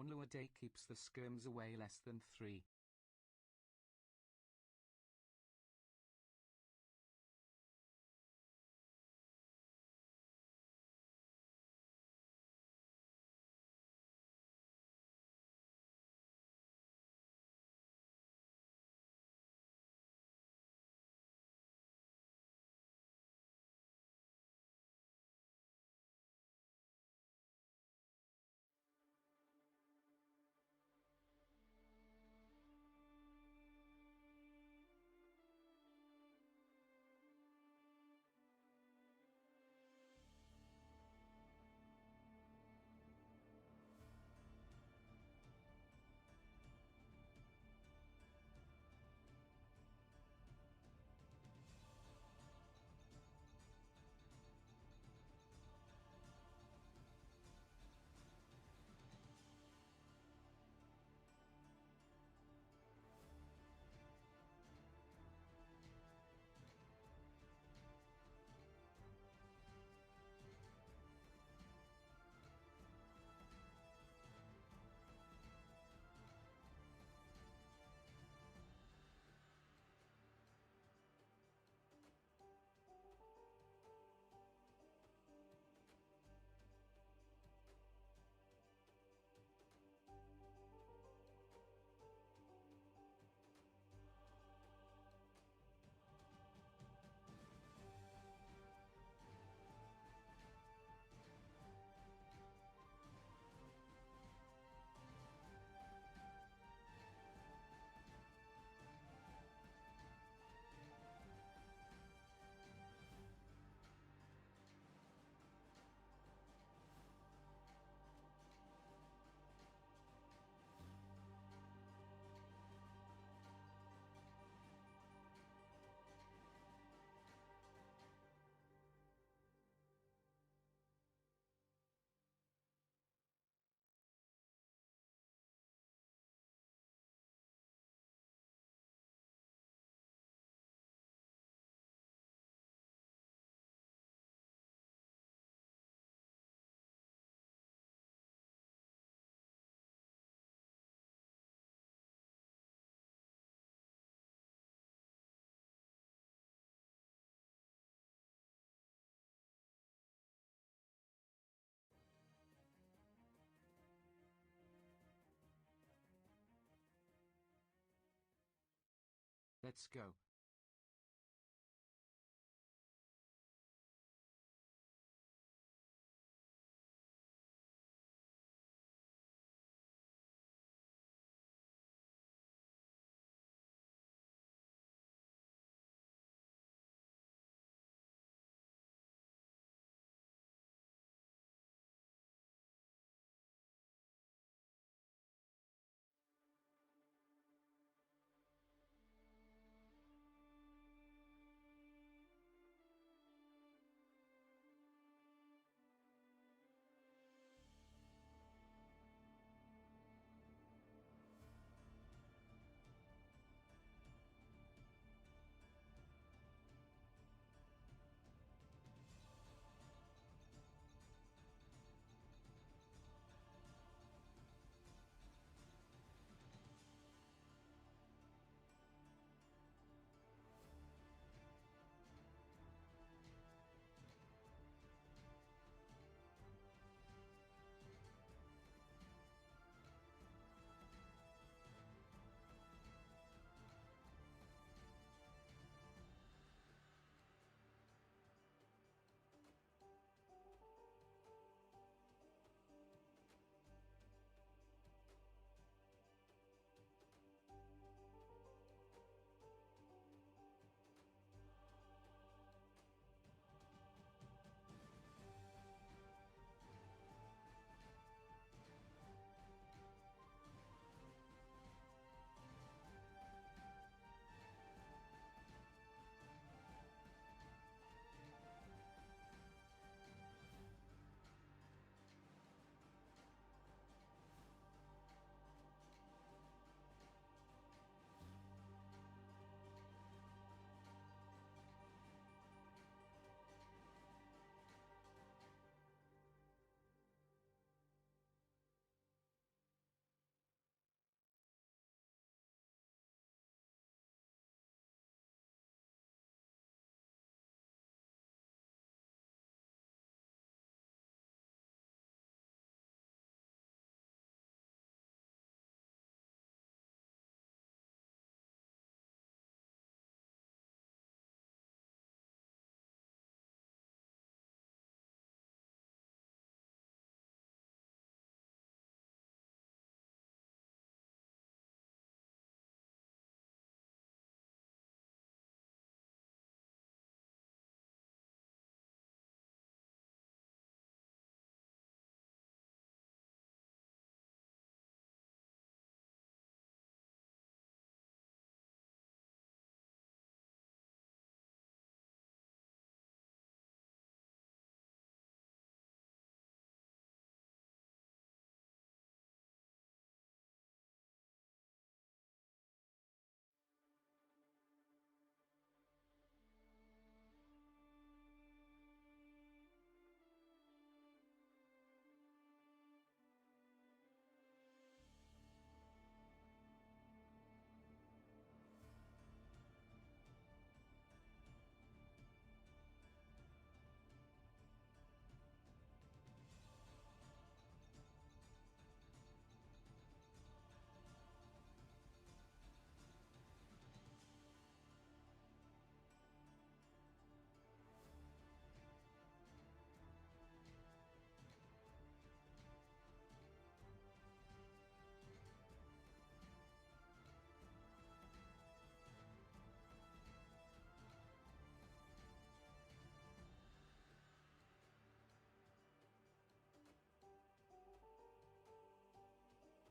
Ornlu a day keeps the skirms away less than 3. Let's go.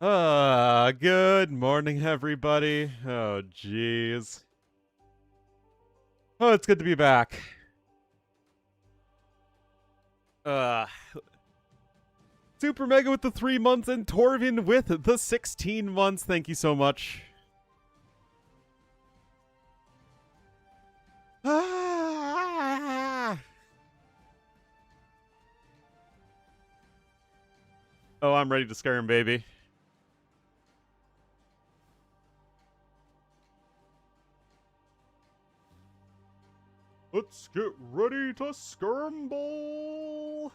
Good morning, everybody. Oh, jeez. Oh, it's good to be back. Uh, Super Mega with the 3 months and Torvin with the 16 months. Thank you so much. Ah. Oh, I'm ready to scare him, baby. Let's get ready to skirmble.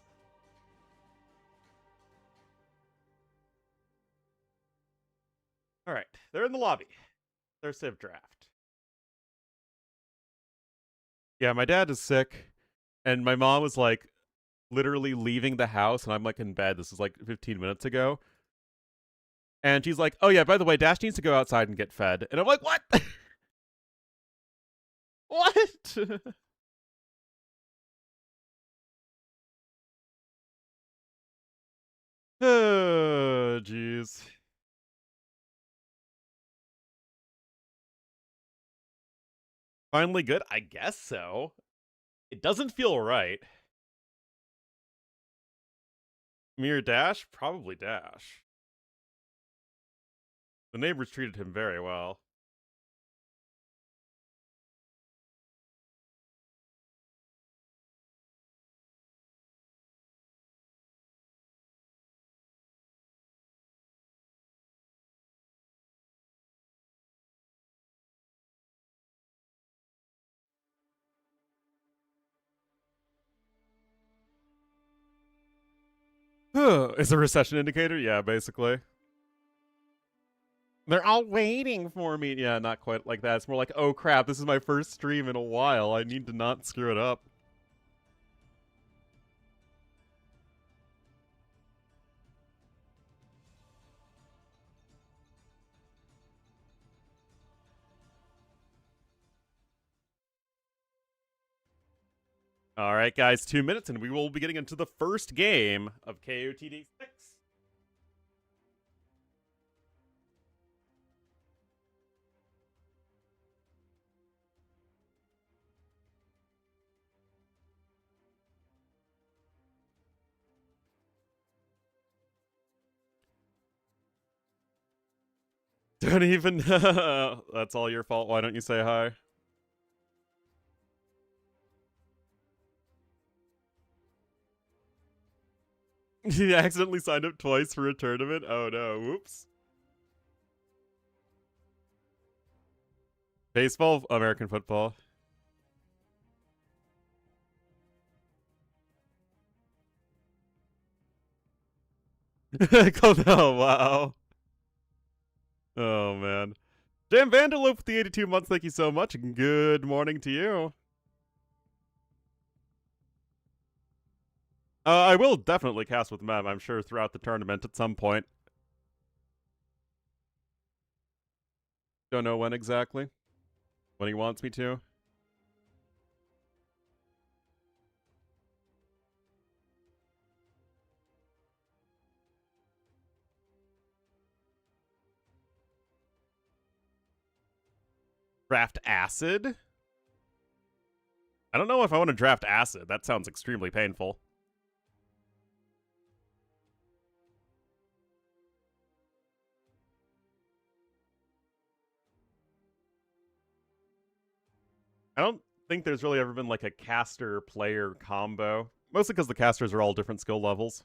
All right, they're in the lobby. They're Civ draft. Yeah, my dad is sick, and my mom was like literally leaving the house, and I'm like in bed. This is like 15 minutes ago. And she's like, "Oh yeah, by the way, Dash needs to go outside and get fed." And I'm like, "What? What?" Oh, jeez. Finally good? I guess so. It doesn't feel right. Mere Dash? Probably Dash. The neighbors treated him very well. Is a recession indicator? Yeah, basically. They're all waiting for me. Yeah, not quite like that. It's more like, oh crap, this is my first stream in a while. I need to not screw it up. All right, guys, 2 minutes, and we will be getting into the first game of KOTD 6. Don't even. That's all your fault. Why don't you say hi? He accidentally signed up twice for a tournament. Oh no! Whoops. Baseball, American football. Oh wow. Oh man. Jam Vanderloop with the 82 months. Thank you so much. Good morning to you. I will definitely cast with Mem, I'm sure, throughout the tournament at some point. Don't know when exactly. When he wants me to. Draft Acid? I don't know if I want to draft Acid. That sounds extremely painful. I don't think there's really ever been like a caster player combo. Mostly because the casters are all different skill levels.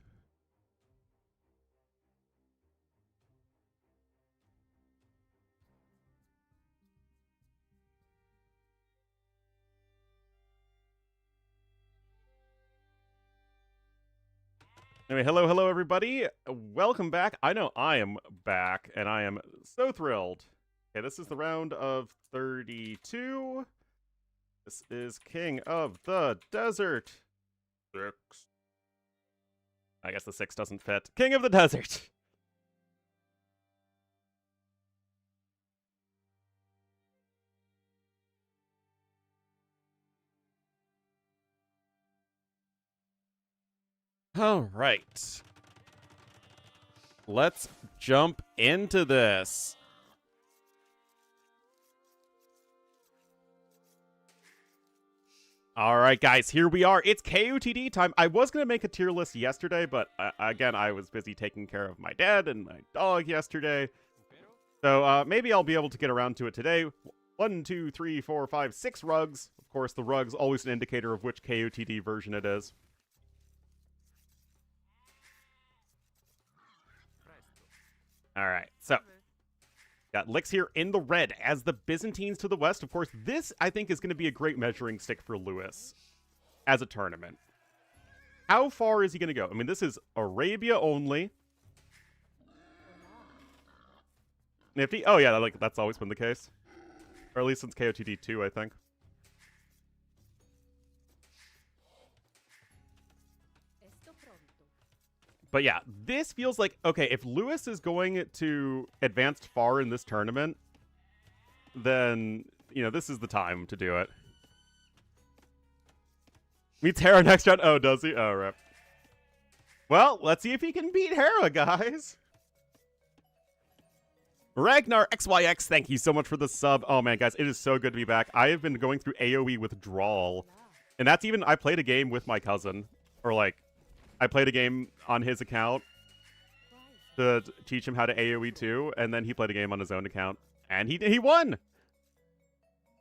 Anyway, hello, everybody. Welcome back. I know I am back, and I am so thrilled. Okay, this is the round of 32. This is King of the Desert. 6. I guess the 6 doesn't fit. King of the Desert. All right. Let's jump into this. All right, guys, here we are. It's KOTD time. I was going to make a tier list yesterday, but again, I was busy taking care of my dad and my dog yesterday. So maybe I'll be able to get around to it today. 1, 2, 3, 4, 5, 6 rugs. Of course, the rug's always an indicator of which KOTD version it is. All right, so got Lix here in the red as the Byzantines to the west. Of course, this, I think, is going to be a great measuring stick for Lewis as a tournament. How far is he going to go? I mean, this is Arabia only. Nifty. Oh, yeah, that's always been the case. Or at least since KOTD 2, I think. But yeah, this feels like, okay, if Lewis is going to advance far in this tournament, then, you know, this is the time to do it. Meets Hera next round. Oh, does he? Oh, right. Well, let's see if he can beat Hera, guys. Ragnar XYX, thank you so much for the sub. Oh, man, guys, it is so good to be back. I have been going through AoE withdrawal. And that's even, I played a game with my cousin. Or, like, I played a game on his account to teach him how to AoE too, and then he played a game on his own account, and he won!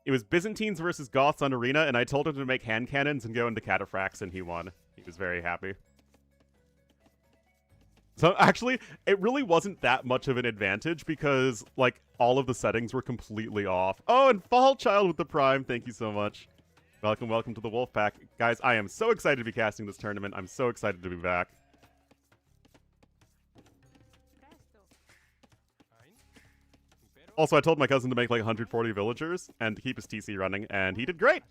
It was Byzantines versus Goths on Arena, and I told him to make hand cannons and go into cataphracts, and he won. He was very happy. So actually, it really wasn't that much of an advantage, because, like, all of the settings were completely off. Oh, and Fall Child with the Prime, thank you so much. Welcome, welcome to the Wolfpack. Guys, I am so excited to be casting this tournament. I'm so excited to be back. Also, I told my cousin to make like 140 villagers and to keep his TC running, and he did great.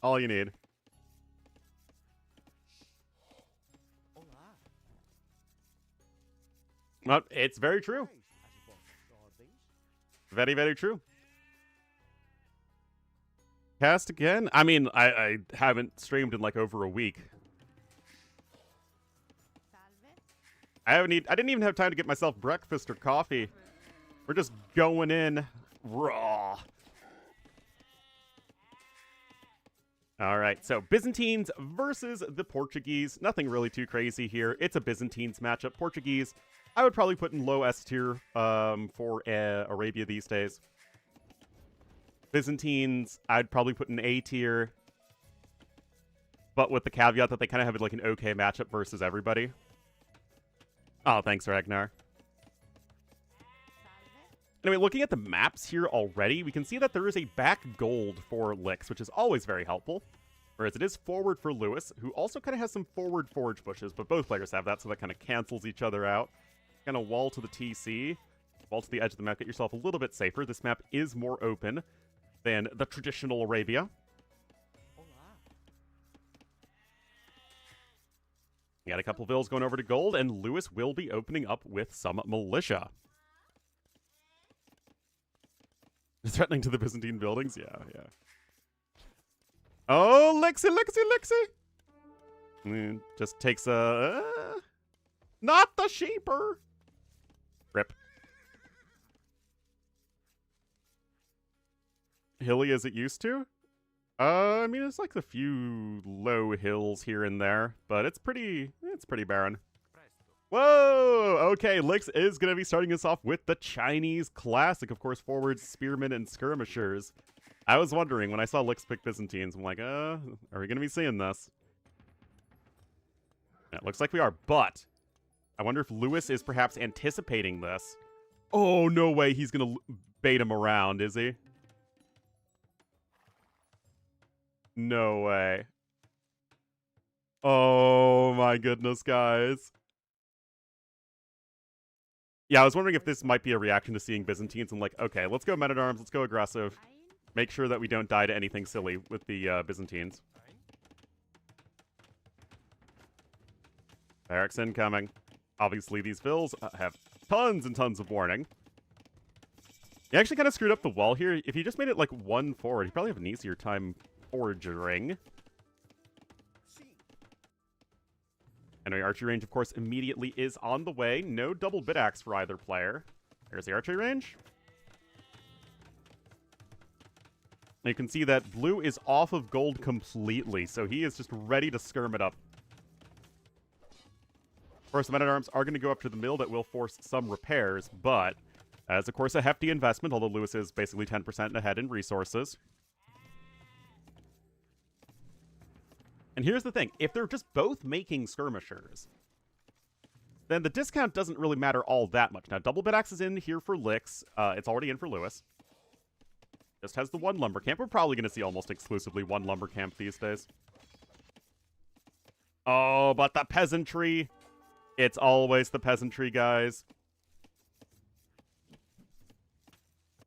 All you need. Well, it's very true. Very, very true. Cast again? I mean, I haven't streamed in like over a week. I didn't even have time to get myself breakfast or coffee. We're just going in raw. All right, so Byzantines versus the Portuguese. Nothing really too crazy here. It's a Byzantines matchup. Portuguese, I would probably put in low S tier for Arabia these days. Byzantines, I'd probably put in A tier, but with the caveat that they kind of have like an okay matchup versus everybody. Oh, thanks, Ragnar. Anyway, looking at the maps here already, we can see that there is a back gold for Lix, which is always very helpful. Whereas it is forward for Lewis, who also kind of has some forward forage bushes, but both players have that, so that kind of cancels each other out. Kind of wall to the TC, wall to the edge of the map, get yourself a little bit safer. This map is more open than the traditional Arabia. You got a couple of vills going over to gold, and Lewis will be opening up with some militia. Threatening to the Byzantine buildings? Yeah, yeah. Oh, Lixie, Lixie, Lixie! Just takes a... not the sheeper! Rip. Hilly as it used to? I mean, it's like a few low hills here and there, but it's pretty barren. Whoa! Okay, Lix is going to be starting us off with the Chinese classic, of course, forwards, spearmen, and skirmishers. I was wondering, when I saw Lix pick Byzantines, I'm like, are we going to be seeing this? Yeah, it looks like we are, but I wonder if Lewis is perhaps anticipating this. Oh, no way he's going to bait him around, is he? No way. Oh my goodness, guys. Yeah, I was wondering if this might be a reaction to seeing Byzantines and like, okay, let's go men-at-arms, let's go aggressive. Make sure that we don't die to anything silly with the Byzantines. Barracks incoming. Obviously, these vills have tons and tons of warning. He actually kind of screwed up the wall here. If he just made it like one forward, he'd probably have an easier time foraging. Anyway, archery range, of course, immediately is on the way. No double bit axe for either player. There's the archery range. And you can see that blue is off of gold completely, so he is just ready to skirm it up. Of course, the men-at-arms are going to go up to the mill. That will force some repairs, but as, of course, a hefty investment, although Lewis is basically 10% ahead in resources. And here's the thing. If they're just both making skirmishers, then the discount doesn't really matter all that much. Now, double bit axe is in here for Licks. It's already in for Lewis. Just has the one lumber camp. We're probably going to see almost exclusively one lumber camp these days. Oh, but the peasantry. It's always the peasantry, guys.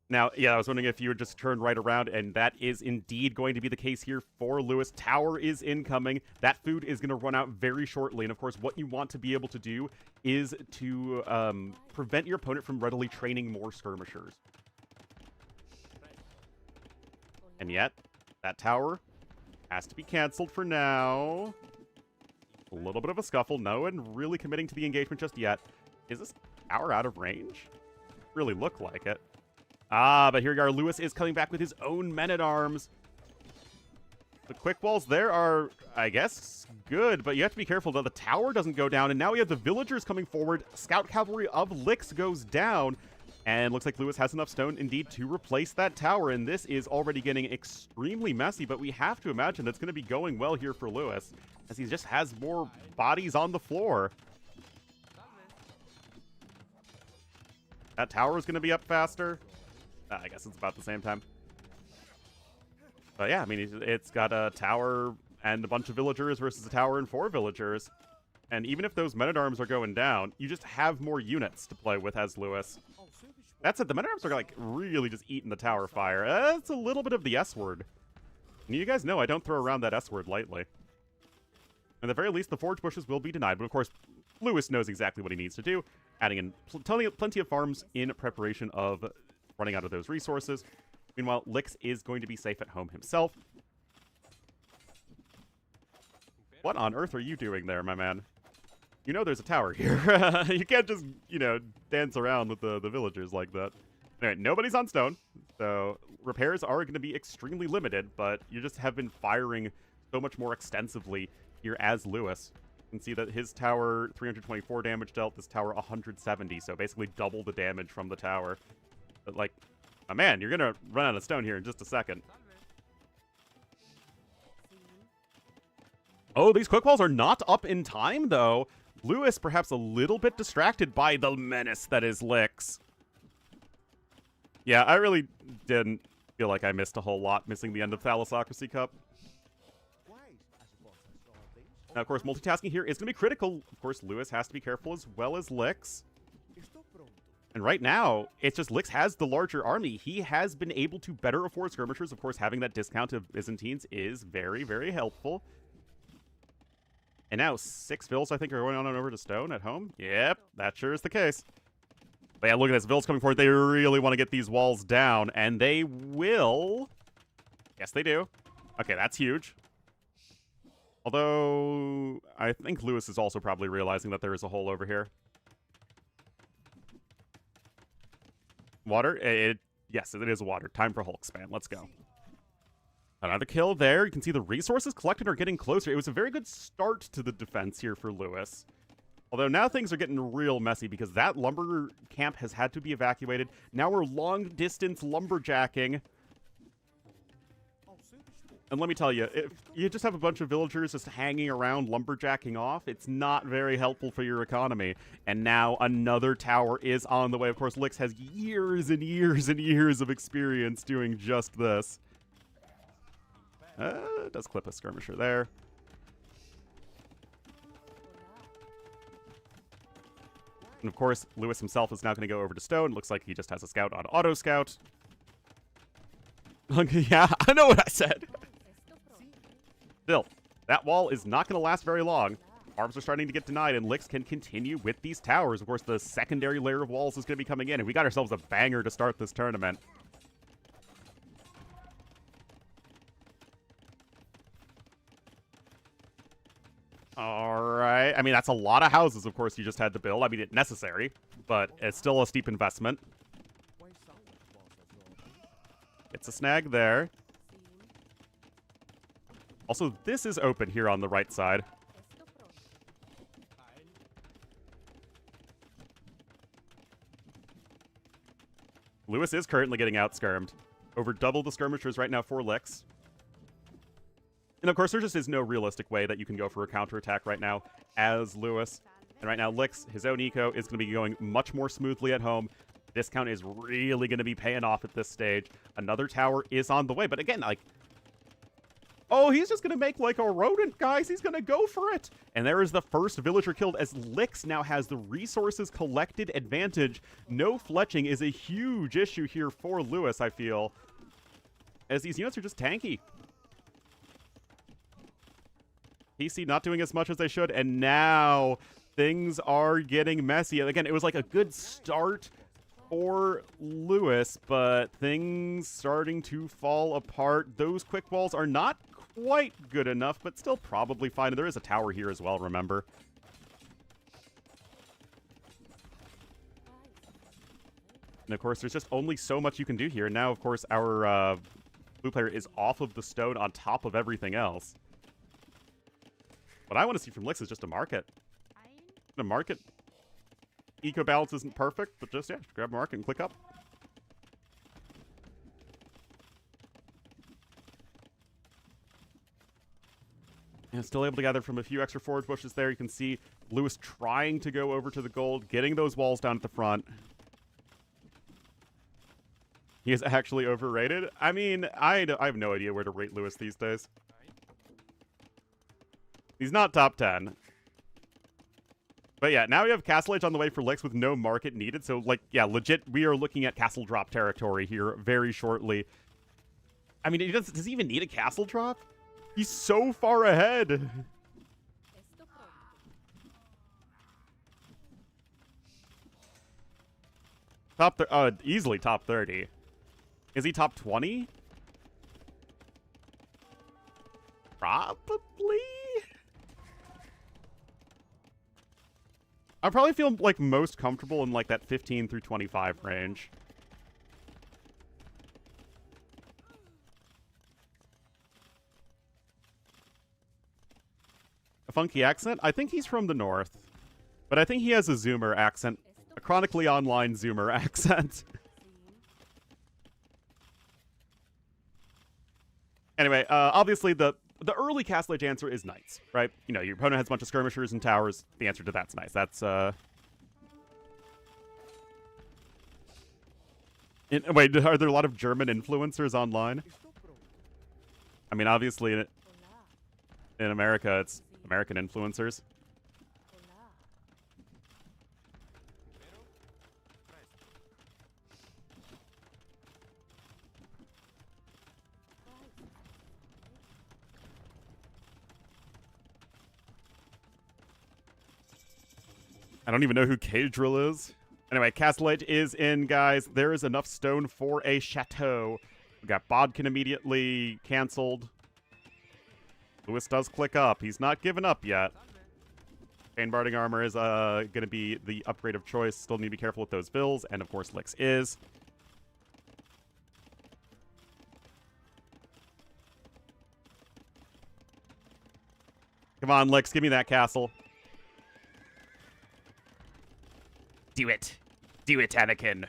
Now, yeah, I was wondering if you would just turn right around, and that is indeed going to be the case here for Lewis. Tower is incoming. That food is going to run out very shortly, and of course, what you want to be able to do is to prevent your opponent from readily training more skirmishers. And yet, that tower has to be canceled for now. A little bit of a scuffle. No one really committing to the engagement just yet. Is this tower out of range? Really look like it. Ah, but here we are. Lewis is coming back with his own men-at-arms. The quick walls there are, I guess, good, but you have to be careful that the tower doesn't go down. And now we have the villagers coming forward. Scout cavalry of Licks goes down. And looks like Lewis has enough stone, indeed, to replace that tower. And this is already getting extremely messy, but we have to imagine that's going to be going well here for Lewis, as he just has more bodies on the floor. That tower is going to be up faster. I guess it's about the same time. But yeah, I mean, it's got a tower and a bunch of villagers versus a tower and 4 villagers. And even if those men-at-arms are going down, you just have more units to play with as Lewis. That's it. The men-at-arms are, like, really just eating the tower fire. That's a little bit of the S-word. And you guys know I don't throw around that S-word lightly. At the very least, the forge bushes will be denied. But, of course, Lewis knows exactly what he needs to do, adding in plenty of farms in preparation of running out of those resources. Meanwhile, Licks is going to be safe at home himself. What on earth are you doing there, my man? You know there's a tower here. You can't just, you know, dance around with the villagers like that. Anyway, nobody's on stone, so repairs are going to be extremely limited, but you just have been firing so much more extensively here as Lewis. You can see that his tower, 324 damage dealt, this tower 170, so basically double the damage from the tower. But, like, oh man, you're going to run out of stone here in just a second. Oh, these quick walls are not up in time, though. Lewis perhaps a little bit distracted by the menace that is Licks. Yeah, I really didn't feel like I missed a whole lot missing the end of Thalassocracy Cup. Now, of course, multitasking here is going to be critical. Of course, Lewis has to be careful as well as Licks. And right now, it's just Licks has the larger army. He has been able to better afford skirmishers. Of course, having that discount of Byzantines is very, very helpful. And now 6 vills, I think, are going on over to stone at home. Yep, that sure is the case. But yeah, look at this. Vills coming forward. They really want to get these walls down, and they will. Yes, they do. Okay, that's huge. Although, I think Lewis is also probably realizing that there is a hole over here. Water? Yes, it is water. Time for Hulk span. Let's go. Another kill there. You can see the resources collected are getting closer. It was a very good start to the defense here for Lewis. Although now things are getting real messy because that lumber camp has had to be evacuated. Now we're long-distance lumberjacking. And let me tell you, if you just have a bunch of villagers just hanging around lumberjacking off, it's not very helpful for your economy. And now another tower is on the way. Of course, Licks has years and years and years of experience doing just this. Does clip a skirmisher there. And of course, Lewis himself is now going to go over to stone. Looks like he just has a scout on auto scout. Yeah, I know what I said. Still, that wall is not going to last very long. Arms are starting to get denied, and Licks can continue with these towers. Of course, the secondary layer of walls is going to be coming in, and we got ourselves a banger to start this tournament. All right. I mean, that's a lot of houses, of course, you just had to build. I mean, it's necessary, but it's still a steep investment. It's a snag there. Also, this is open here on the right side. Lewis is currently getting out-skirmed. Over double the skirmishers right now for Lix. And of course, there just is no realistic way that you can go for a counterattack right now as Lewis. And right now, Lix, his own eco, is going to be going much more smoothly at home. Discount is really going to be paying off at this stage. Another tower is on the way. But again, like... Oh, he's just going to make like a rodent, guys. He's going to go for it. And there is the first villager killed as Lix now has the resources collected advantage. No fletching is a huge issue here for Lewis, I feel. As these units are just tanky. PC not doing as much as they should, and now things are getting messy. And again, it was like a good start for Lewis, but things starting to fall apart. Those quick walls are not quite good enough, but still probably fine. There is a tower here as well, remember. And of course, there's just only so much you can do here. Now, of course, our blue player is off of the stone on top of everything else. What I want to see from Lix is just a market. The market eco balance isn't perfect, but just, yeah, just grab a market and click up. And still able to gather from a few extra forage bushes there. You can see Lewis trying to go over to the gold, getting those walls down at the front. He is actually overrated. I mean, I have no idea where to rate Lewis these days. He's not top 10. But yeah, now we have Castle Age on the way for Lix with no market needed. So, like, yeah, legit, we are looking at castle drop territory here very shortly. I mean, does he even need a castle drop? He's so far ahead. Easily top 30. Is he top 20? Probably. I probably feel like most comfortable in like that 15 through 25 range. A funky accent? I think he's from the north. But I think he has a Zoomer accent. A chronically online Zoomer accent. Anyway, obviously the early Castle Age answer is Knights, right? You know, your opponent has a bunch of skirmishers and towers. The answer to that's nice. That's, wait, are there a lot of German influencers online? I mean, obviously, in America, it's American influencers. I don't even know who Cadrill is. Anyway, Castle Age is in, guys. There is enough stone for a chateau. We got Bodkin immediately canceled. Lewis does click up. He's not given up yet. Chain Barding Armor is going to be the upgrade of choice. Still need to be careful with those bills. And, of course, Lix is. Come on, Lix. Give me that castle. Do it. Do it, Anakin.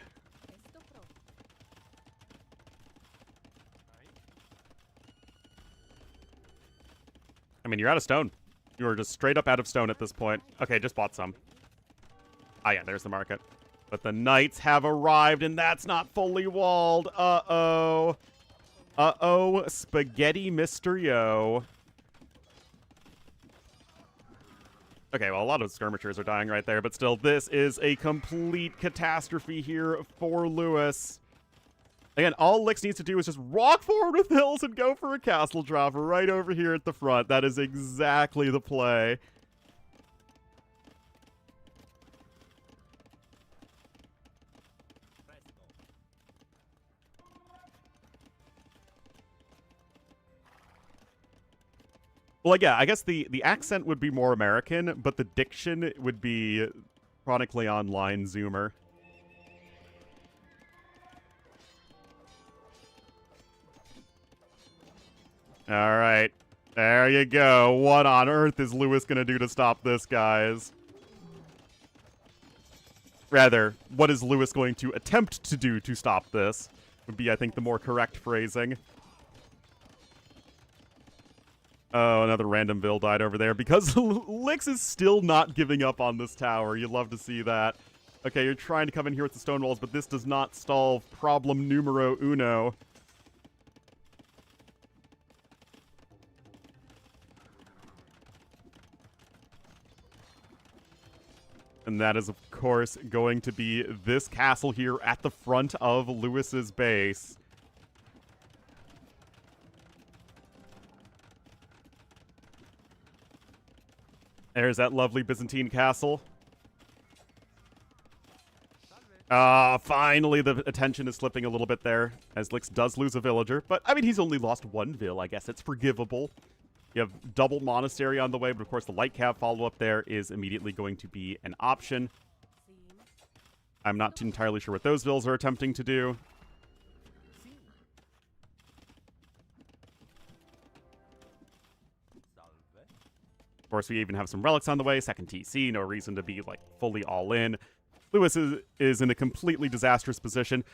I mean, you're out of stone. You are just straight up out of stone at this point. Okay, just bought some. Ah, yeah, there's the market. But the knights have arrived, and that's not fully walled. Uh-oh. Uh-oh, Spaghetti Mysterio. Okay, well, a lot of skirmishers are dying right there, but still, this is a complete catastrophe here for Lewis. Again, all Lix needs to do is just rock forward with hills and go for a castle drop right over here at the front. That is exactly the play. Well, yeah, I guess the accent would be more American, but the diction would be chronically online Zoomer. All right. There you go. What on earth is Lewis going to do to stop this, guys? Rather, what is Lewis going to attempt to do to stop this? Would be, I think, the more correct phrasing. Oh, another random bill died over there because Lix is still not giving up on this tower. You'd love to see that. Okay, you're trying to come in here with the stone walls, but this does not solve problem numero uno. And that is, of course, going to be this castle here at the front of Lewis's base. There's that lovely Byzantine castle. Finally the attention is slipping a little bit there, as Lix does lose a villager. But, I mean, he's only lost one vill. I guess it's forgivable. You have double monastery on the way, but of course the light cab follow-up there is immediately going to be an option. I'm not entirely sure what those vills are attempting to do. Of course, we even have some relics on the way. Second TC, no reason to be, like, fully all in. Lewis is in a completely disastrous position.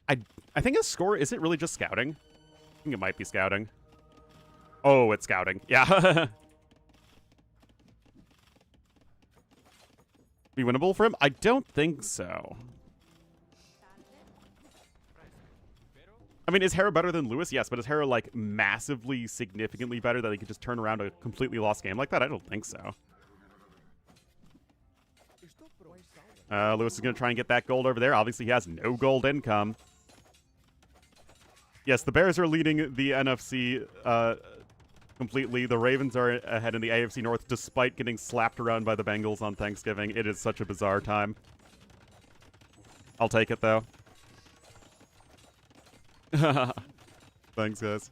I think his score, is it really just scouting? I think it might be scouting. Oh, it's scouting. Yeah. Be winnable for him? I don't think so. I mean, is Hera better than Lewis? Yes, but is Hera, like, massively, significantly better that he could just turn around a completely lost game like that? I don't think so. Lewis is going to try and get that gold over there. Obviously, he has no gold income. Yes, the Bears are leading the NFC completely. The Ravens are ahead in the AFC North despite getting slapped around by the Bengals on Thanksgiving. It is such a bizarre time. I'll take it, though. Thanks, guys.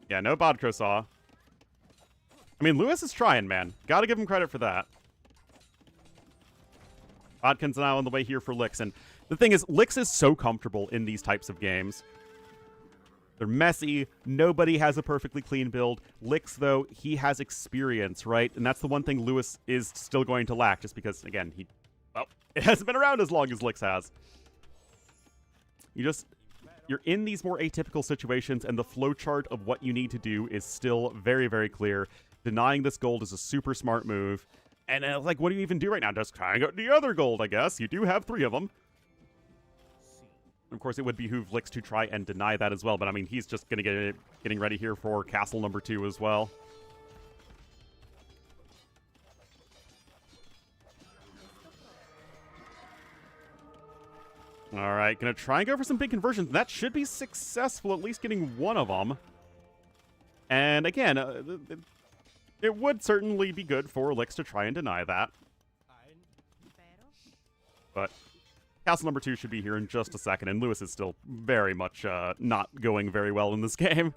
Yeah, no Bodko saw. I mean, Lewis is trying, man. Gotta give him credit for that. Bodkin's now on the way here for Lix, and the thing is, Lix is so comfortable in these types of games. They're messy. Nobody has a perfectly clean build. Lix, though, he has experience, right? And that's the one thing Lewis is still going to lack, just because, again, well, it hasn't been around as long as Lix has. You're in these more atypical situations, and the flowchart of what you need to do is still very, very clear. Denying this gold is a super smart move. And, like, what do you even do right now? Just try and get the other gold, I guess. You do have 3 of them. Of course, it would behoove Lix to try and deny that as well. But, I mean, he's just going to get getting ready here for castle number 2 as well. All right, going to try and go for some big conversions. That should be successful, at least getting one of them. And, again, it would certainly be good for Lix to try and deny that. But castle number 2 should be here in just a second, and Lewis is still very much not going very well in this game.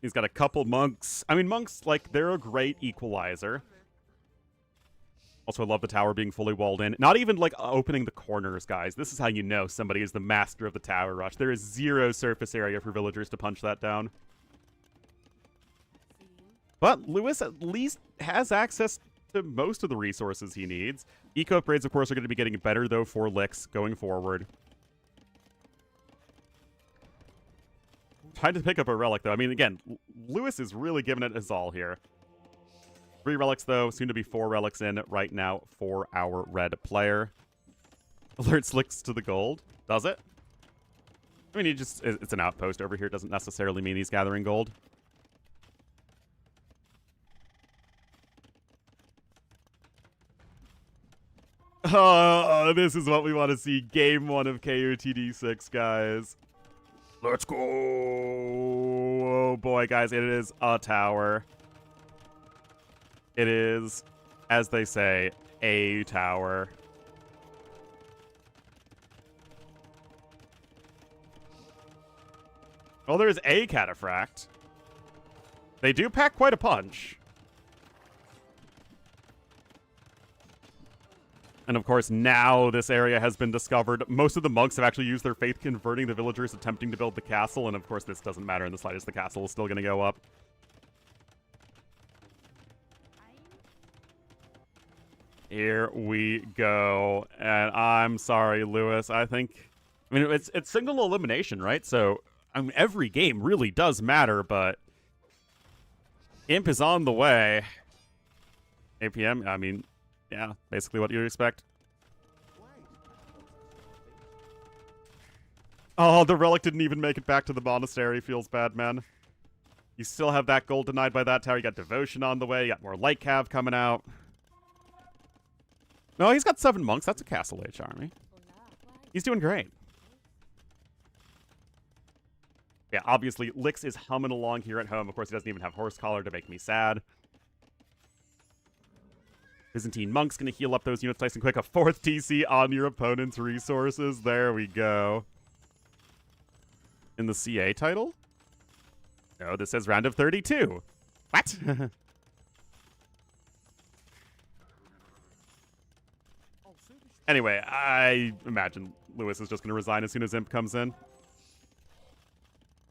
He's got a couple monks. I mean, monks, like, they're a great equalizer. Also, I love the tower being fully walled in. Not even, like, opening the corners, guys. This is how you know somebody is the master of the tower rush. There is 0 surface area for villagers to punch that down. But Lewis at least has access to most of the resources he needs. Eco upgrades, of course, are going to be getting better, though, for Lix going forward. Trying to pick up a relic, though. I mean, again, Lewis is really giving it his all here. 3 relics, though. Soon to be 4 relics in right now for our red player. Alerts Lix to the gold. Does it? I mean, it's an outpost over here. Doesn't necessarily mean he's gathering gold. Oh, this is what we want to see. Game 1 of KOTD 6, guys. Let's go. Oh, boy, guys. It is a tower. It is, as they say, a tower. Oh, there's a Cataphract. They do pack quite a punch. And of course, now this area has been discovered. Most of the monks have actually used their faith converting the villagers attempting to build the castle, and of course this doesn't matter in the slightest. The castle is still going to go up. Here we go. And I'm sorry, Lewis. I mean, it's single elimination, right? So, I mean, every game really does matter, but Imp is on the way. APM, I mean, yeah, basically what you'd expect. Oh, the relic didn't even make it back to the monastery. Feels bad, man. You still have that gold denied by that tower. You got devotion on the way. You got more light cav coming out. No, he's got 7 monks. That's a castle age army. He's doing great. Yeah, obviously, Lix is humming along here at home. Of course, he doesn't even have horse collar to make me sad. Byzantine monk's going to heal up those units nice and quick. A 4th TC on your opponent's resources. There we go. In the CA title? No, this says round of 32. What? Anyway, I imagine Lewis is just going to resign as soon as Imp comes in.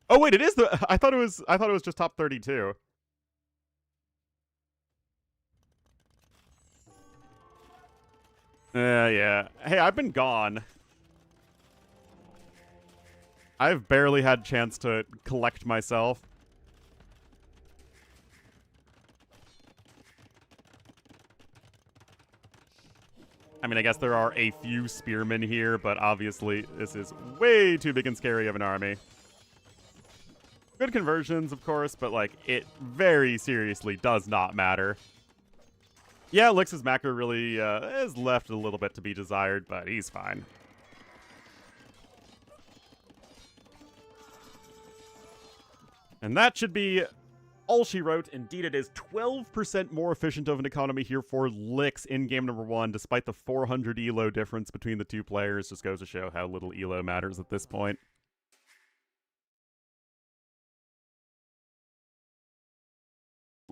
Oh wait, it is the. I thought it was just top 32. Yeah. Hey, I've been gone. I've barely had a chance to collect myself. I mean, I guess there are a few spearmen here, but obviously this is way too big and scary of an army. Good conversions, of course, but, like, it very seriously does not matter. Yeah, Lix's macro really is left a little bit to be desired, but he's fine. And that should be all she wrote. Indeed, it is 12% more efficient of an economy here for Lix in game number 1, despite the 400 elo difference between the two players. Just goes to show how little elo matters at this point.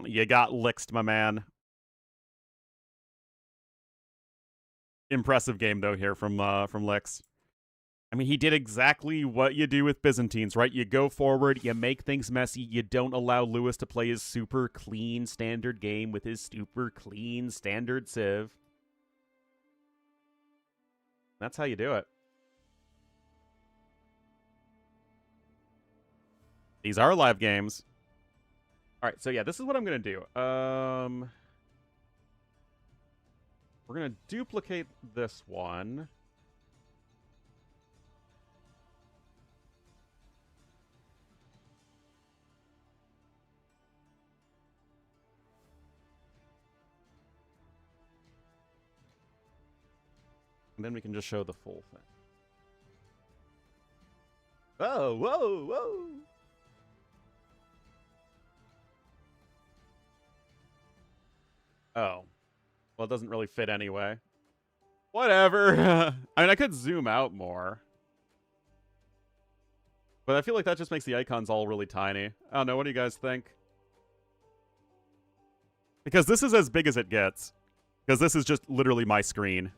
You got Lixed, my man. Impressive game, though, here from Lix. I mean, he did exactly what you do with Byzantines, right? You go forward, you make things messy, you don't allow Lewis to play his super clean standard game with his super clean standard civ. That's how you do it. These are live games. All right, so yeah, this is what I'm going to do. We're going to duplicate this one. And then we can just show the full thing. Oh, whoa, whoa. Oh. Well, it doesn't really fit anyway. Whatever. I mean, I could zoom out more. But I feel like that just makes the icons all really tiny. I don't know. What do you guys think? Because this is as big as it gets. Because this is just literally my screen.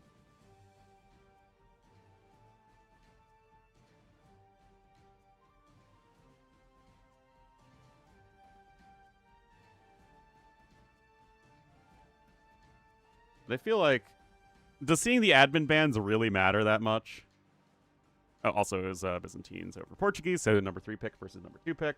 I feel like, does seeing the admin bans really matter that much? Oh, also, it was Byzantines over Portuguese, so number 3 pick versus number 2 pick.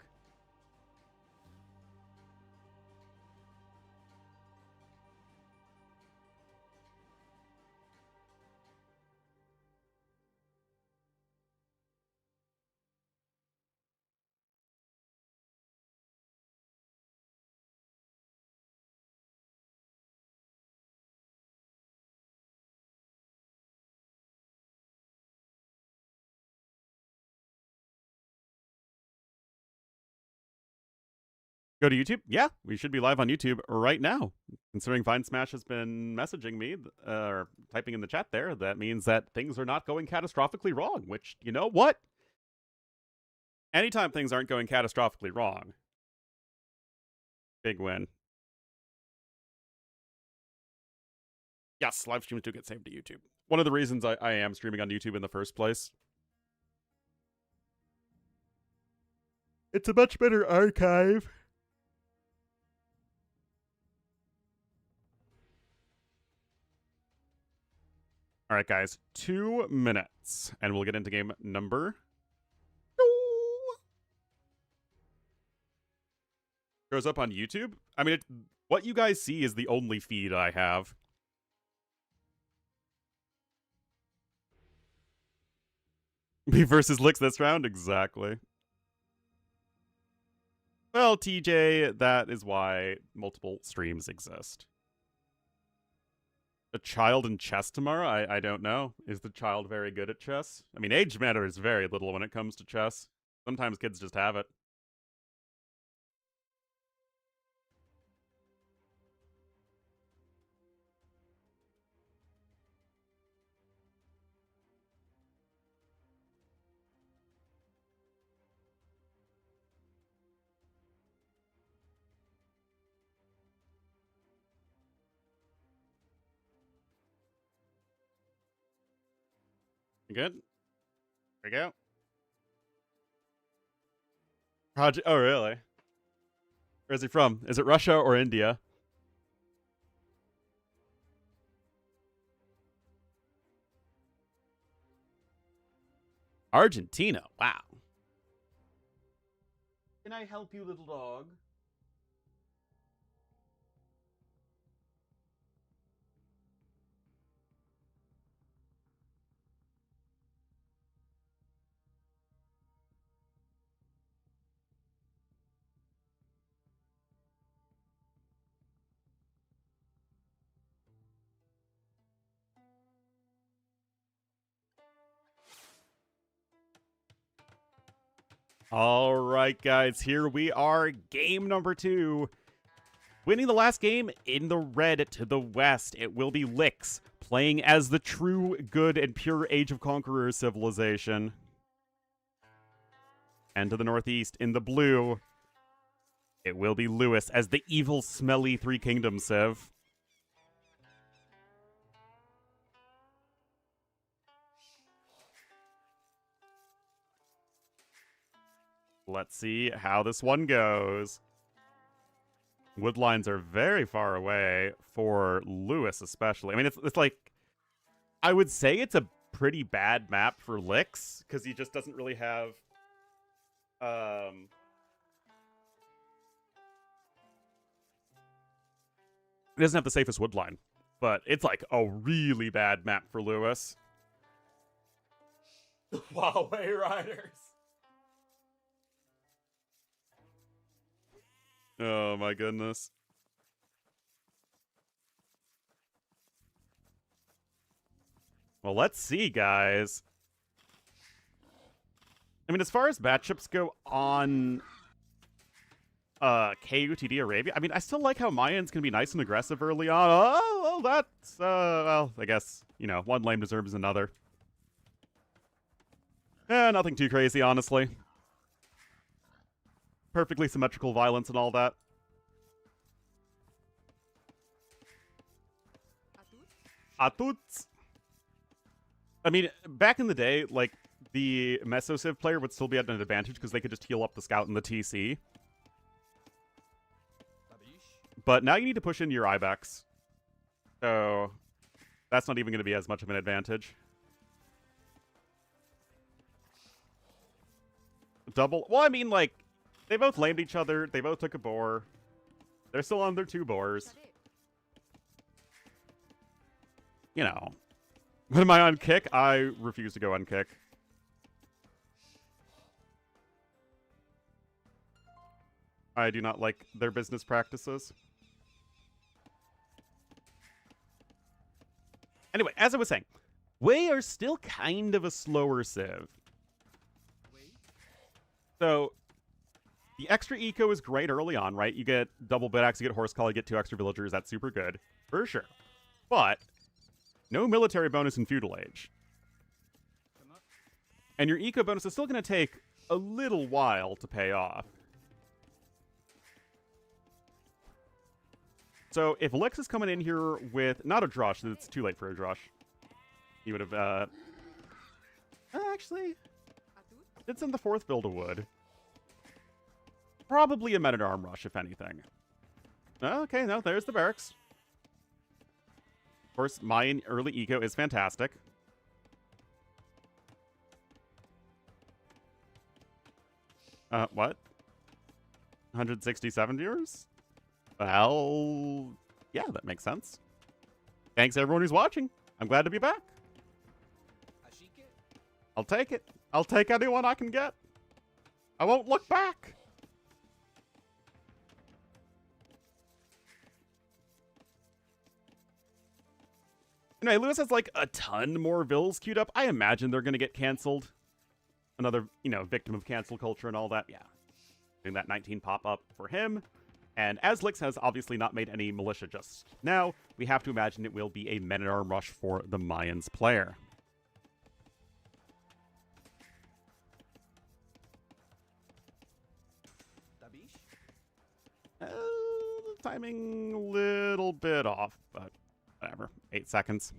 Go to YouTube? Yeah, we should be live on YouTube right now. Considering Vine Smash has been messaging me, or typing in the chat there, that means that things are not going catastrophically wrong, which, you know what? anytime things aren't going catastrophically wrong, big win. Yes, live streams do get saved to YouTube. One of the reasons I am streaming on YouTube in the first place. It's a much better archive. All right, guys, 2 minutes, and we'll get into game number 2. Goes up on YouTube. I mean, what you guys see is the only feed I have. Me versus Licks this round? Exactly. Well, TJ, that is why multiple streams exist. A child in chess tomorrow? I don't know. Is the child very good at chess? I mean, age matters very little when it comes to chess. Sometimes kids just have it. Good? There we go. Project. Oh, really? Where is he from? Is it Russia or India? Argentina. Wow. Can I help you, little dog? All right, guys, here we are. Game number 2. Winning the last game in the red to the west. It will be Licks playing as the true, good, and pure Age of Conquerors civilization. And to the northeast, in the blue, it will be Lewis as the evil, smelly Three Kingdoms civ. Let's see how this one goes. Woodlines are very far away for Lewis, especially. I mean, it's like, I would say it's a pretty bad map for Licks because he just doesn't really have, he doesn't have the safest woodline, but it's like a really bad map for Lewis. The Huawei Riders. Oh my goodness. Well, let's see, guys. I mean, as far as matchups go on KUTD Arabia, I mean, I still like how Mayans can be nice and aggressive early on. Oh, well, that's, well, I guess, you know, one lame deserves another. Nothing too crazy, honestly. Perfectly symmetrical violence and all that. Atuts. I mean, back in the day, like, the Mesociv player would still be at an advantage because they could just heal up the scout and the TC. But now you need to push into your Ibex. So, that's not even going to be as much of an advantage. Double. Well, I mean, like, they both lamed each other. They both took a boar. They're still on their 2 boars. You know. When am I on kick? I refuse to go on kick. I do not like their business practices. Anyway, as I was saying, we are still kind of a slower civ. So, the extra eco is great early on, right? You get double bit axe, you get horse call, you get 2 extra villagers. That's super good, for sure. But no military bonus in feudal age. And your eco bonus is still going to take a little while to pay off. So if Lix is coming in here with not a Drush, then it's too late for a Drush. He would have actually did send the 4th build of wood. Probably a Men-at-Arm rush, if anything. Okay, no, there's the barracks. Of course, Mayan early eco is fantastic. What? 167 viewers? Well, yeah, that makes sense. Thanks everyone who's watching. I'm glad to be back. I'll take it. I'll take anyone I can get. I won't look back. Anyway, Lewis has like a ton more vills queued up. I imagine they're going to get canceled. Another, victim of cancel culture and all that. Yeah. Doing that 19 pop-up for him. And as Lix has obviously not made any militia just now, we have to imagine it will be a Men-at-Arm rush for the Mayans player. Timing a little bit off, but whatever. 8 seconds.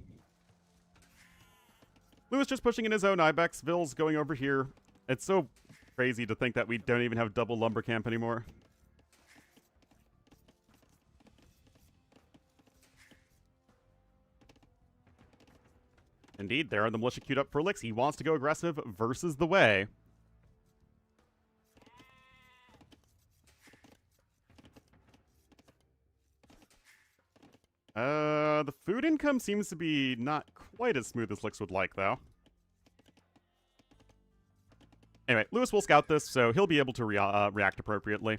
Lewis just pushing in his own Ibex. Vill's going over here. It's so crazy to think that we don't even have double lumber camp anymore. Indeed, there are the militia queued up for Lix. He wants to go aggressive versus the way. The food income seems to be not quite as smooth as Lix would like, though. Anyway, Lewis will scout this, so he'll be able to react appropriately.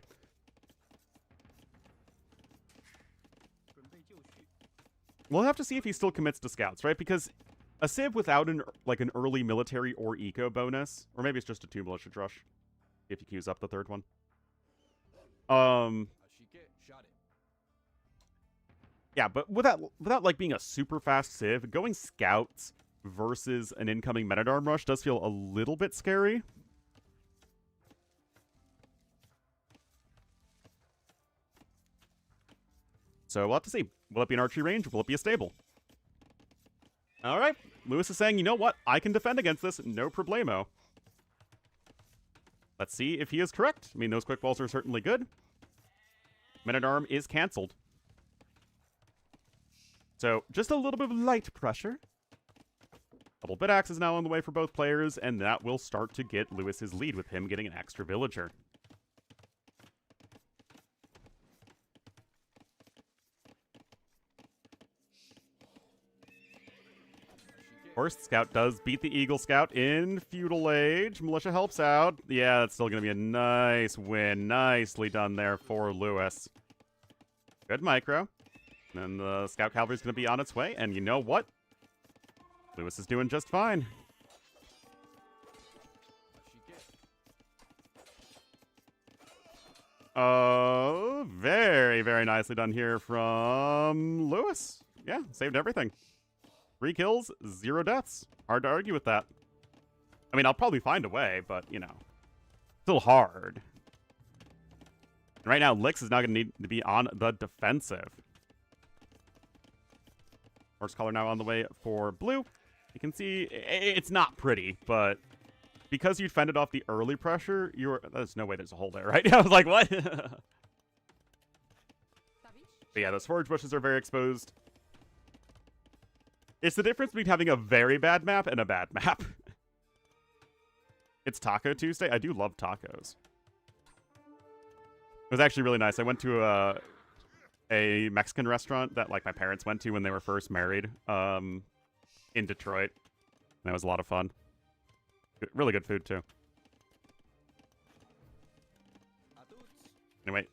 We'll have to see if he still commits to scouts, right? Because a Civ without an early military or eco bonus, or maybe it's just a 2 militia drush, if he queues up the 3rd one. Yeah, but without like being a super fast Civ, going scouts versus an incoming Men-at-Arm rush does feel a little bit scary. So we'll have to see. Will it be an archery range? Will it be a stable? All right. Lewis is saying, you know what? I can defend against this. No problemo. Let's see if he is correct. I mean, those quick balls are certainly good. Men-at-Arm is canceled. So just a little bit of light pressure. Double bit axe is now on the way for both players, and that will start to get Lewis his lead with him getting an extra villager. Of course, Scout does beat the Eagle Scout in Feudal Age. Militia helps out. Yeah, that's still going to be a nice win. Nicely done there for Lewis. Good micro. And the Scout Cavalry is going to be on its way. And you know what? Lewis is doing just fine. Oh, very, very nicely done here from Lewis. Yeah, saved everything. 3 kills, 0 deaths. Hard to argue with that. I mean, I'll probably find a way, but, still hard. And right now, Lix is now going to need to be on the defensive. Horse collar now on the way for blue. You can see it's not pretty, but because you fended off the early pressure, there's no way there's a hole there, right? I was like, what? But yeah, those forage bushes are very exposed. It's the difference between having a very bad map and a bad map. It's Taco Tuesday. I do love tacos. It was actually really nice. I went to a Mexican restaurant that my parents went to when they were first married in Detroit. And that was a lot of fun. Really good food, too. Anyway,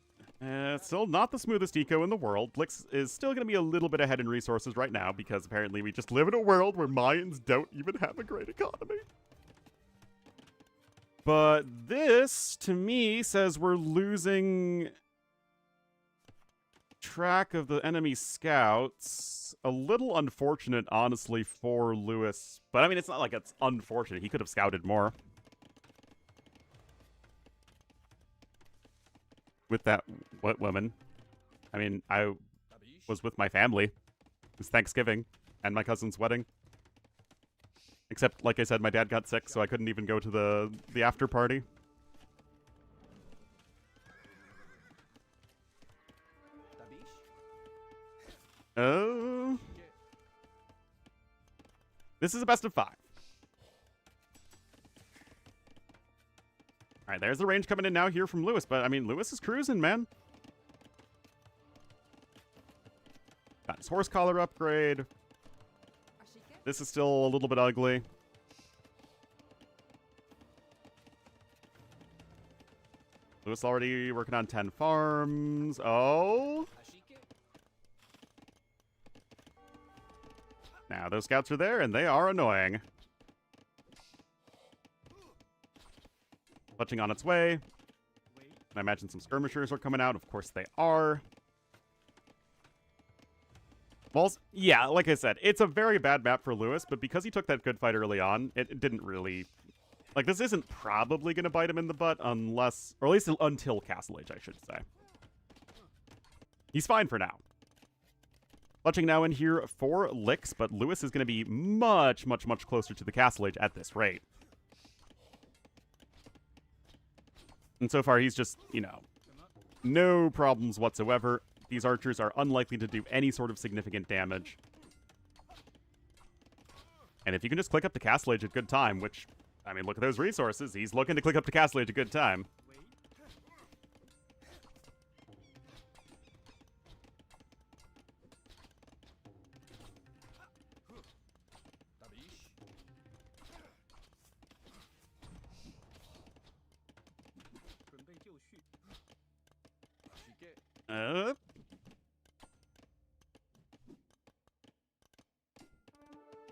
still not the smoothest eco in the world. Lix is still going to be a little bit ahead in resources right now because apparently we just live in a world where Mayans don't even have a great economy. But this, to me, says we're losing track of the enemy scouts. A little unfortunate, honestly, for Lewis. But, I mean, it's not like it's unfortunate. He could have scouted more. with that what woman. I mean, I was with my family. It was Thanksgiving and my cousin's wedding. Except, like I said, my dad got sick, so I couldn't even go to the after party. Oh. This is a best of 5. Alright, there's the range coming in now here from Lewis, but I mean, Lewis is cruising, man. Got his horse collar upgrade. This is still a little bit ugly. Lewis already working on 10 farms. Oh. Now, those scouts are there, and they are annoying. Clutching on its way. I imagine some skirmishers are coming out. Of course they are. Well, yeah, like I said, it's a very bad map for Lewis, but because he took that good fight early on, it didn't really... Like, this isn't probably going to bite him in the butt unless... Or at least until Castle Age, I should say. He's fine for now. Clutching now in here for Licks, but Lewis is going to be much, much, much closer to the Castle Age at this rate. And so far, he's just, you know, no problems whatsoever. These archers are unlikely to do any sort of significant damage. And if you can just click up to Castle Age at good time, which, I mean, look at those resources. He's looking to click up to Castle Age at good time.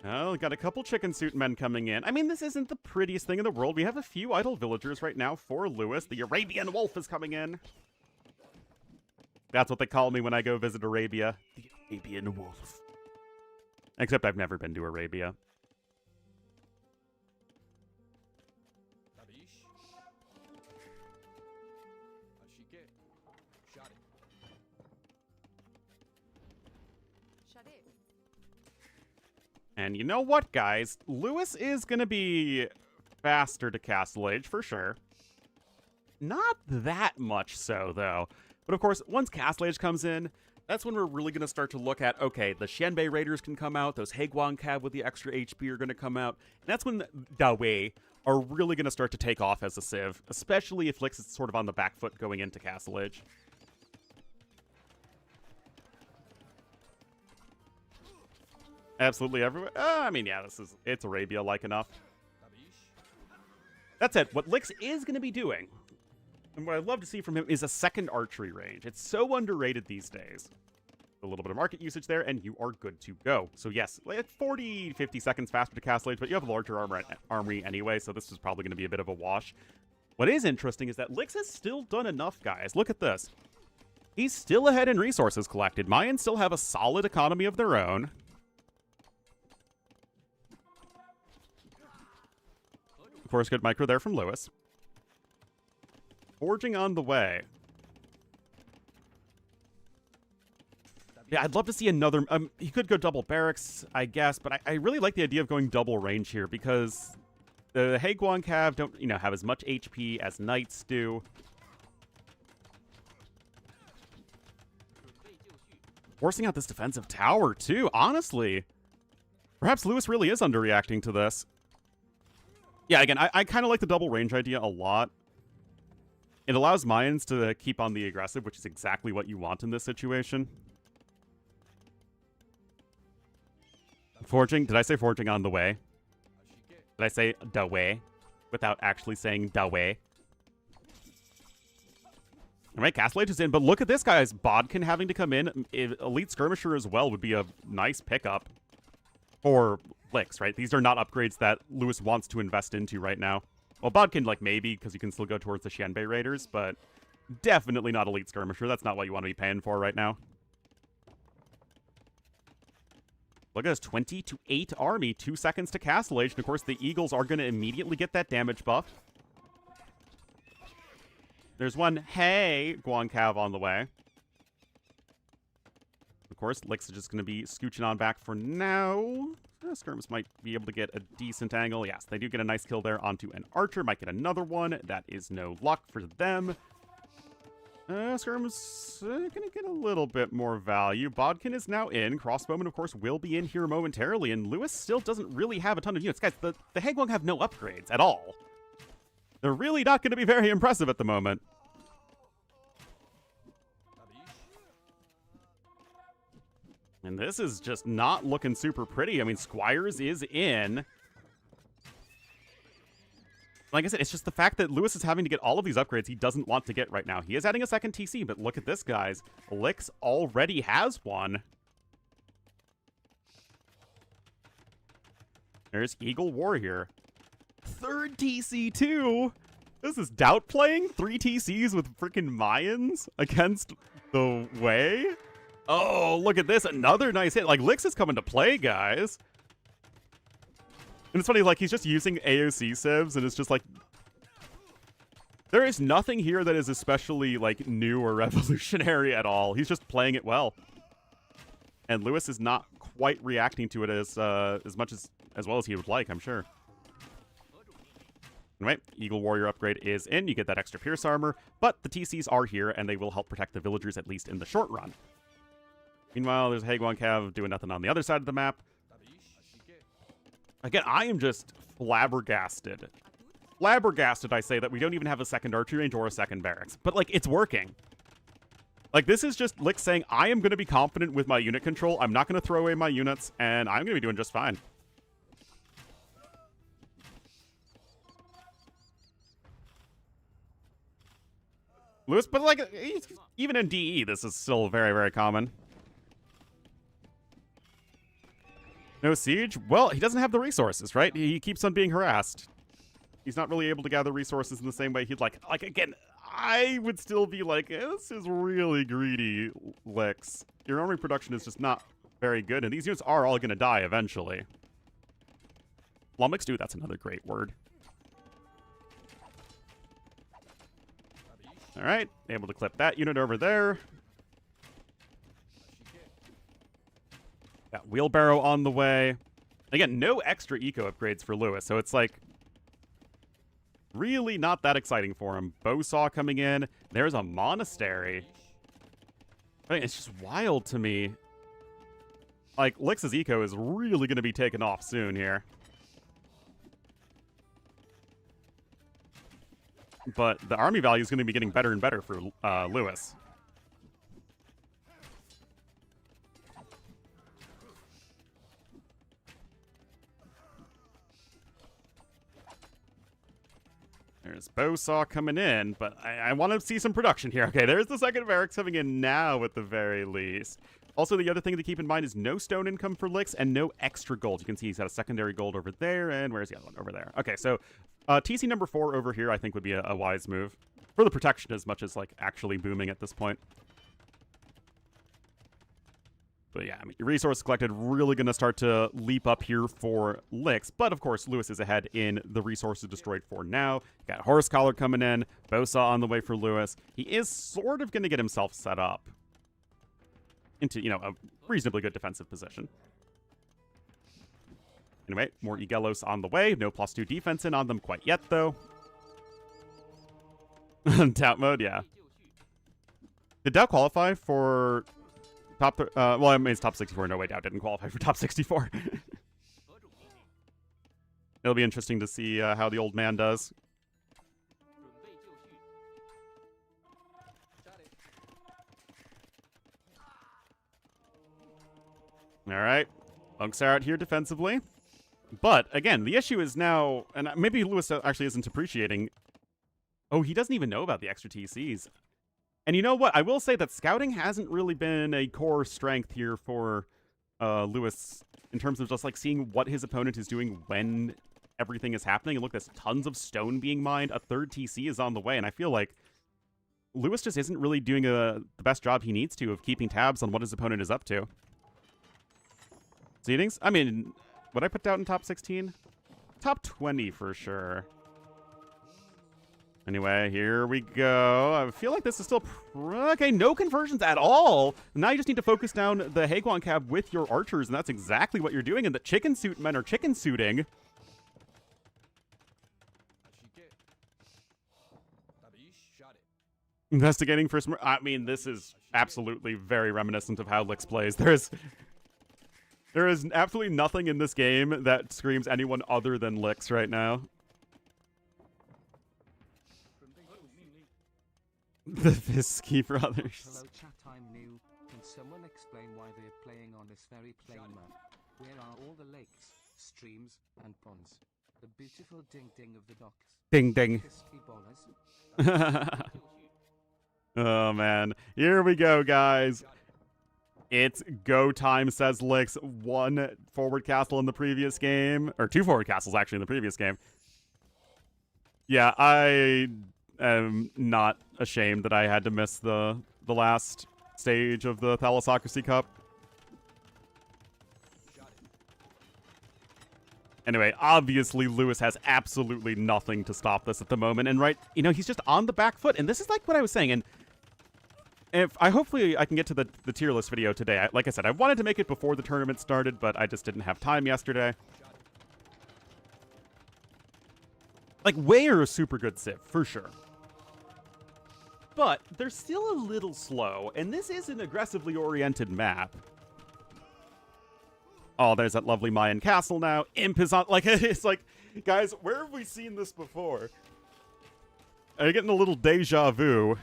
Oh, got a couple chicken suit men coming in. I mean, this isn't the prettiest thing in the world. We have a few idle villagers right now for Lewis. The Arabian Wolf is coming in. That's what they call me when I go visit Arabia. The Arabian Wolf. Except I've never been to Arabia. And you know what, guys? Lewis is going to be faster to Castle Age, for sure. Not that much so, though. But of course, once Castle Age comes in, that's when we're really going to start to look at, okay, the Xianbei Raiders can come out, those Heiguan Cav with the extra HP are going to come out, and that's when the Dawei are really going to start to take off as a civ, especially if Lix is sort of on the back foot going into Castle Age. Absolutely everywhere. I mean, yeah, it's Arabia-like enough. That said, what Lix is going to be doing, and what I'd love to see from him, is a second archery range. It's so underrated these days. A little bit of market usage there, and you are good to go. So yes, like 40, 50 seconds faster to Castle Age, but you have a larger armory anyway, so this is probably going to be a bit of a wash. What is interesting is that Lix has still done enough, guys. Look at this. He's still ahead in resources collected. Mayans still have a solid economy of their own. Of course, good micro there from Lewis. Forging on the way. Yeah, I'd love to see another... he could go double barracks, I guess, but I really like the idea of going double range here because the Heiguan Cav don't, you know, have as much HP as Knights do. Forcing out this defensive tower, too, honestly. Perhaps Lewis really is underreacting to this. Yeah, again, I kind of like the double range idea a lot. It allows Mayans to keep on the aggressive, which is exactly what you want in this situation. Forging, did I say forging on the way? Did I say da way without actually saying da way? Alright, Castle Age is in, but look at this, guys. Bodkin having to come in. Elite Skirmisher as well would be a nice pickup for Lix, right? These are not upgrades that Lewis wants to invest into right now. Well, Bodkin, like, maybe, because you can still go towards the Xianbei Raiders, but definitely not Elite Skirmisher. That's not what you want to be paying for right now. Look at this, 20-8 army, 2 seconds to Castle Age, and of course the Eagles are going to immediately get that damage buff. There's one hey Guancav on the way. Of course, Lix is just going to be scooching on back for now. Skirms might be able to get a decent angle. Yes, they do get a nice kill there onto an archer. Might get another one. That is no luck for them. Skirms going to get a little bit more value. Bodkin is now in. Crossbowman, of course, will be in here momentarily. And Lewis still doesn't really have a ton of units. Guys, the Hagwong have no upgrades at all. They're really not going to be very impressive at the moment. And this is just not looking super pretty. I mean, Squires is in. Like I said, it's just the fact that Lewis is having to get all of these upgrades he doesn't want to get right now. He is adding a second TC, but look at this, guys. Lix already has one. There's Eagle Warrior. Third TC, too. This is Doubt playing 3 TCs with freaking Mayans against the Way. Oh, look at this. Another nice hit. Like, Lix is coming to play, guys. And it's funny, like, he's just using AOC sieves, and it's just like... There is nothing here that is especially, like, new or revolutionary at all. He's just playing it well. And Lewis is not quite reacting to it as much as well as he would like, I'm sure. Anyway, Eagle Warrior upgrade is in. You get that extra Pierce armor, but the TCs are here, and they will help protect the villagers, at least in the short run. Meanwhile, there's Hagwon Cav doing nothing on the other side of the map. Again, I am just flabbergasted. Flabbergasted, I say, that we don't even have a second archery range or a second barracks. But, like, it's working. Like, this is just Lick saying, I am going to be confident with my unit control. I'm not going to throw away my units, and I'm going to be doing just fine. Lewis, but, like, even in DE, this is still very, very common. No siege? Well, he doesn't have the resources, right? He keeps on being harassed. He's not really able to gather resources in the same way he'd like. Like, again, I would still be like, this is really greedy, Lix. Your army production is just not very good, and these units are all going to die eventually. Flummoxed, dude, that's another great word. All right, able to clip that unit over there. Got Wheelbarrow on the way. Again, no extra eco upgrades for Lewis, so it's like really not that exciting for him. Bowsaw coming in. There's a monastery. I mean, it's just wild to me. Like, Lix's eco is really going to be taken off soon here. But the army value is going to be getting better and better for Lewis. There's Bowsaw coming in, but I want to see some production here. Okay, there's the second barracks coming in now at the very least. Also, the other thing to keep in mind is no stone income for Lix and no extra gold. You can see he's got a secondary gold over there, and where's the other one? Over there. Okay, so TC number 4 over here I think would be a wise move. For the protection as much as, like, actually booming at this point. But yeah, I mean, resource collected really going to start to leap up here for Lix. But of course, Lewis is ahead in the resources destroyed for now. Got Horse Collar coming in. Bowsaw on the way for Lewis. He is sort of going to get himself set up into, you know, a reasonably good defensive position. Anyway, more Igelos on the way. No +2 defense in on them quite yet, though. Doubt mode, yeah. Did Doubt qualify for... well, I mean, it's top 64. No way, Doubt didn't qualify for top 64. It'll be interesting to see how the old man does. All right. Monks are out here defensively. But, again, the issue is now, and maybe Lewis actually isn't appreciating... Oh, he doesn't even know about the extra TCs. And you know what? I will say that scouting hasn't really been a core strength here for Lewis in terms of just, like, seeing what his opponent is doing when everything is happening. And look, there's tons of stone being mined. A third TC is on the way, and I feel like Lewis just isn't really doing the best job he needs to of keeping tabs on what his opponent is up to. Seedings? I mean, would I put Doubt in top 16? Top 20 for sure. Anyway, here we go. I feel like this is still... okay, no conversions at all. Now you just need to focus down the Haguan cab with your archers, and that's exactly what you're doing. And the chicken suit men are chicken suiting. Investigating for some... I mean, this is absolutely very reminiscent of how Lix plays. There is absolutely nothing in this game that screams anyone other than Lix right now. The Fisky Brothers. Hello chat, I'm new. Can someone explain why they're playing on this very plain map? Where are all the lakes, streams, and ponds? The beautiful ding-ding of the docks. Ding-ding. Fisky ballers. Oh, man. Here we go, guys. It's go time, says Lix. 1 forward castle in the previous game. Or 2 forward castles, actually, in the previous game. Yeah, I am not ashamed that I had to miss the last stage of the Thalassocracy Cup. Anyway, obviously Lewis has absolutely nothing to stop this at the moment, and he's just on the back foot, and this is like what I was saying, and hopefully I can get to the tier list video today. Like I said, I wanted to make it before the tournament started, but I just didn't have time yesterday. Like, Wei are a super good Civ, for sure. But they're still a little slow, and this is an aggressively oriented map. Oh, there's that lovely Mayan castle now. Imp is on... like, it's like, guys, where have we seen this before? Are you getting a little deja vu?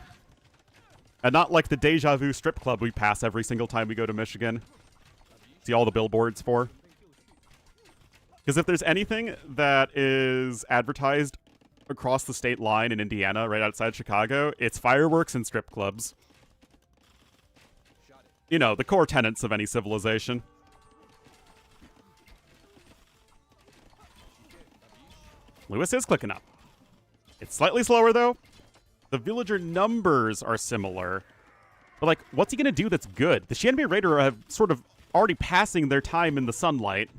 And not like the deja vu strip club we pass every single time we go to Michigan. See all the billboards for. Because if there's anything that is advertised across the state line in Indiana, right outside Chicago, it's fireworks and strip clubs. You know, the core tenets of any civilization. Lewis is clicking up. It's slightly slower, though. The villager numbers are similar. But, like, what's he going to do that's good? The Xianbei Raider are sort of already passing their time in the sunlight.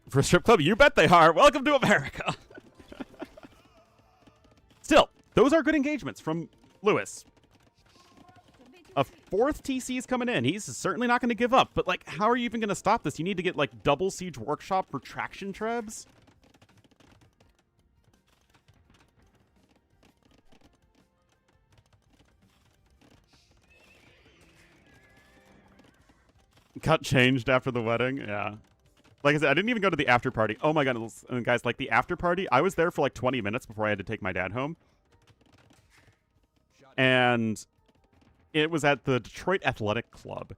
For a strip club? You bet they are. Welcome to America. Still, those are good engagements from Lewis. A 4th TC is coming in. He's certainly not going to give up. But, like, how are you even going to stop this? You need to get, like, double siege workshop for traction trebs? Got changed after the wedding? Yeah. Like I said, I didn't even go to the after party. Oh my god, and guys, like the after party, I was there for like 20 minutes before I had to take my dad home. And it was at the Detroit Athletic Club.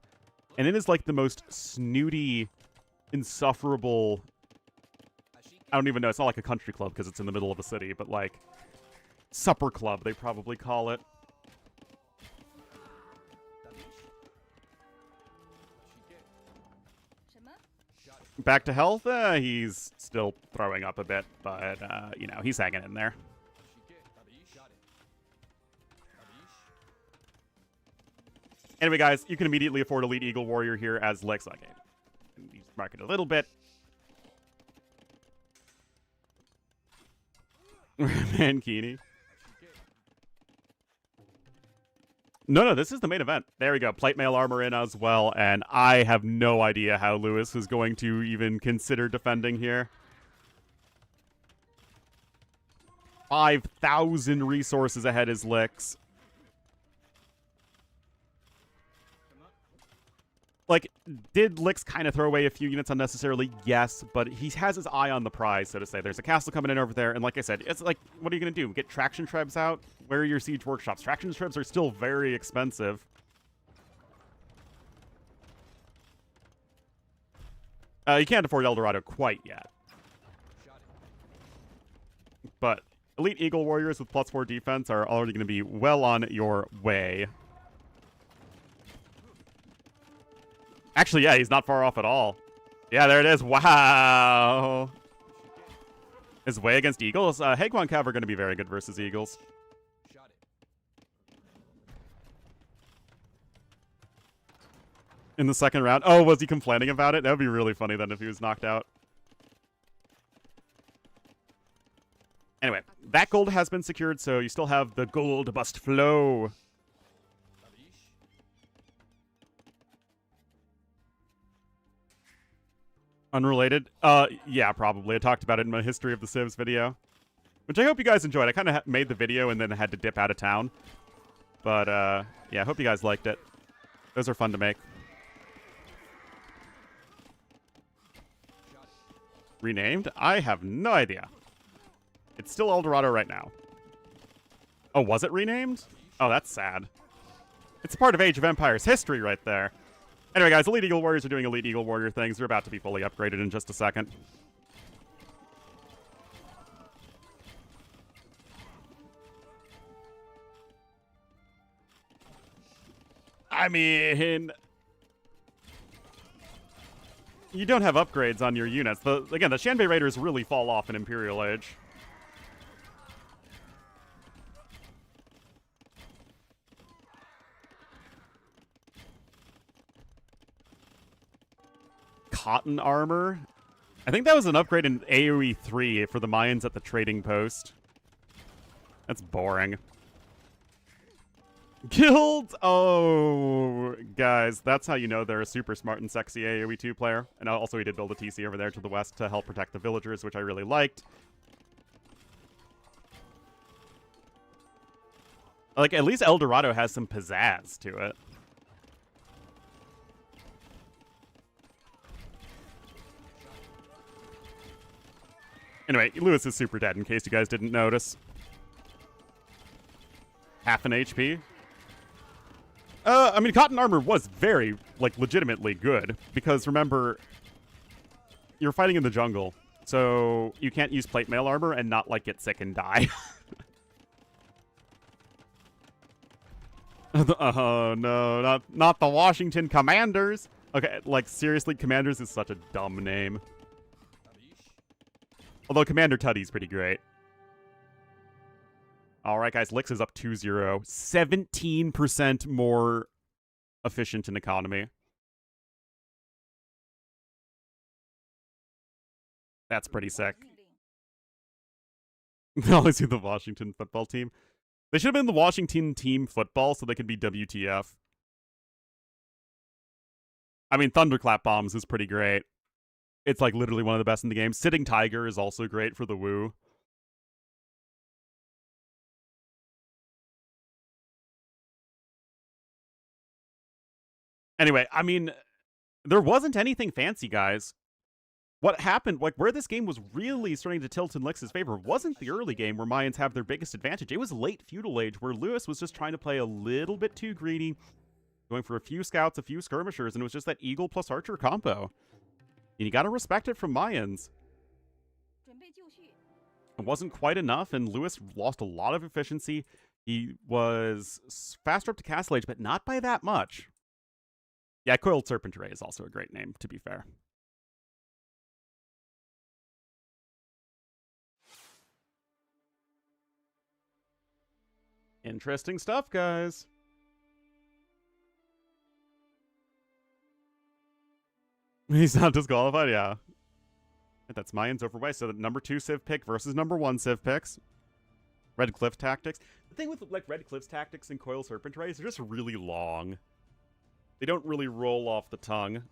And it is like the most snooty, insufferable... I don't even know, it's not like a country club because it's in the middle of a city, but like supper club, they probably call it. Back to health, he's still throwing up a bit, but, you know, he's hanging in there. Anyway, guys, you can immediately afford Elite Eagle Warrior here as Lix. Okay, he's marking a little bit. Mankini. No, this is the main event. There we go. Plate mail armor in as well, and I have no idea how Lewis is going to even consider defending here. 5,000 resources ahead is Lix. Like, did Lix kind of throw away a few units unnecessarily? Yes, but he has his eye on the prize, so to say. There's a castle coming in over there, and like I said, it's like, what are you going to do? Get traction trebs out? Where are your siege workshops? Traction trebs are still very expensive. You can't afford El Dorado quite yet. But Elite Eagle Warriors with +4 defense are already going to be well on your way. Actually, yeah, he's not far off at all. Yeah, there it is. Wow. Is Wei against Eagles? Haguan Cav are going to be very good versus Eagles. In the second round. Oh, was he complaining about it? That would be really funny then if he was knocked out. Anyway, that gold has been secured, so you still have the gold must flow. Unrelated? Yeah, probably. I talked about it in my History of the Civs video, which I hope you guys enjoyed. I kind of made the video and then had to dip out of town. But, yeah, I hope you guys liked it. Those are fun to make. Renamed? I have no idea. It's still El Dorado right now. Oh, was it renamed? Oh, that's sad. It's a part of Age of Empires history right there. Anyway, guys, Elite Eagle Warriors are doing Elite Eagle Warrior things. They're about to be fully upgraded in just a second. I mean, you don't have upgrades on your units. Again, the Shanbei Raiders really fall off in Imperial Age. Cotton armor? I think that was an upgrade in AoE 3 for the Mayans at the trading post. That's boring. Guilds? Oh, guys, that's how you know they're a super smart and sexy AoE 2 player. And also he did build a TC over there to the west to help protect the villagers, which I really liked. Like, at least El Dorado has some pizzazz to it. Anyway, Lewis is super dead, in case you guys didn't notice. Half an HP. I mean, Cotton Armor was very, like, legitimately good. Because, remember, you're fighting in the jungle. So, you can't use Plate Mail Armor and not, like, get sick and die. Oh, no, not the Washington Commanders. Okay, like, seriously, Commanders is such a dumb name. Although Commander Tuddy's pretty great. Alright, guys, Lix is up 2-0. 17% more efficient in economy. That's pretty sick. They always do the Washington football team. They should have been the Washington team football so they could be WTF. I mean, Thunderclap Bombs is pretty great. It's like literally one of the best in the game. Sitting Tiger is also great for the Woo. Anyway, I mean, there wasn't anything fancy, guys. What happened, like, where this game was really starting to tilt in Lix's favor wasn't the early game where Mayans have their biggest advantage. It was late Feudal Age where Lewis was just trying to play a little bit too greedy, going for a few scouts, a few skirmishers, and it was just that Eagle plus Archer combo. And you gotta respect it from Mayans. It wasn't quite enough, and Lewis lost a lot of efficiency. He was faster up to Castle Age, but not by that much. Yeah, Coiled Serpent Ray is also a great name, to be fair. Interesting stuff, guys. He's not disqualified, yeah. That's Mayans overweight. So the number 2 Civ pick versus number 1 Civ picks. Red Cliff Tactics. The thing with like Red Cliff's tactics and Coil Serpent Rays, they're just really long. They don't really roll off the tongue.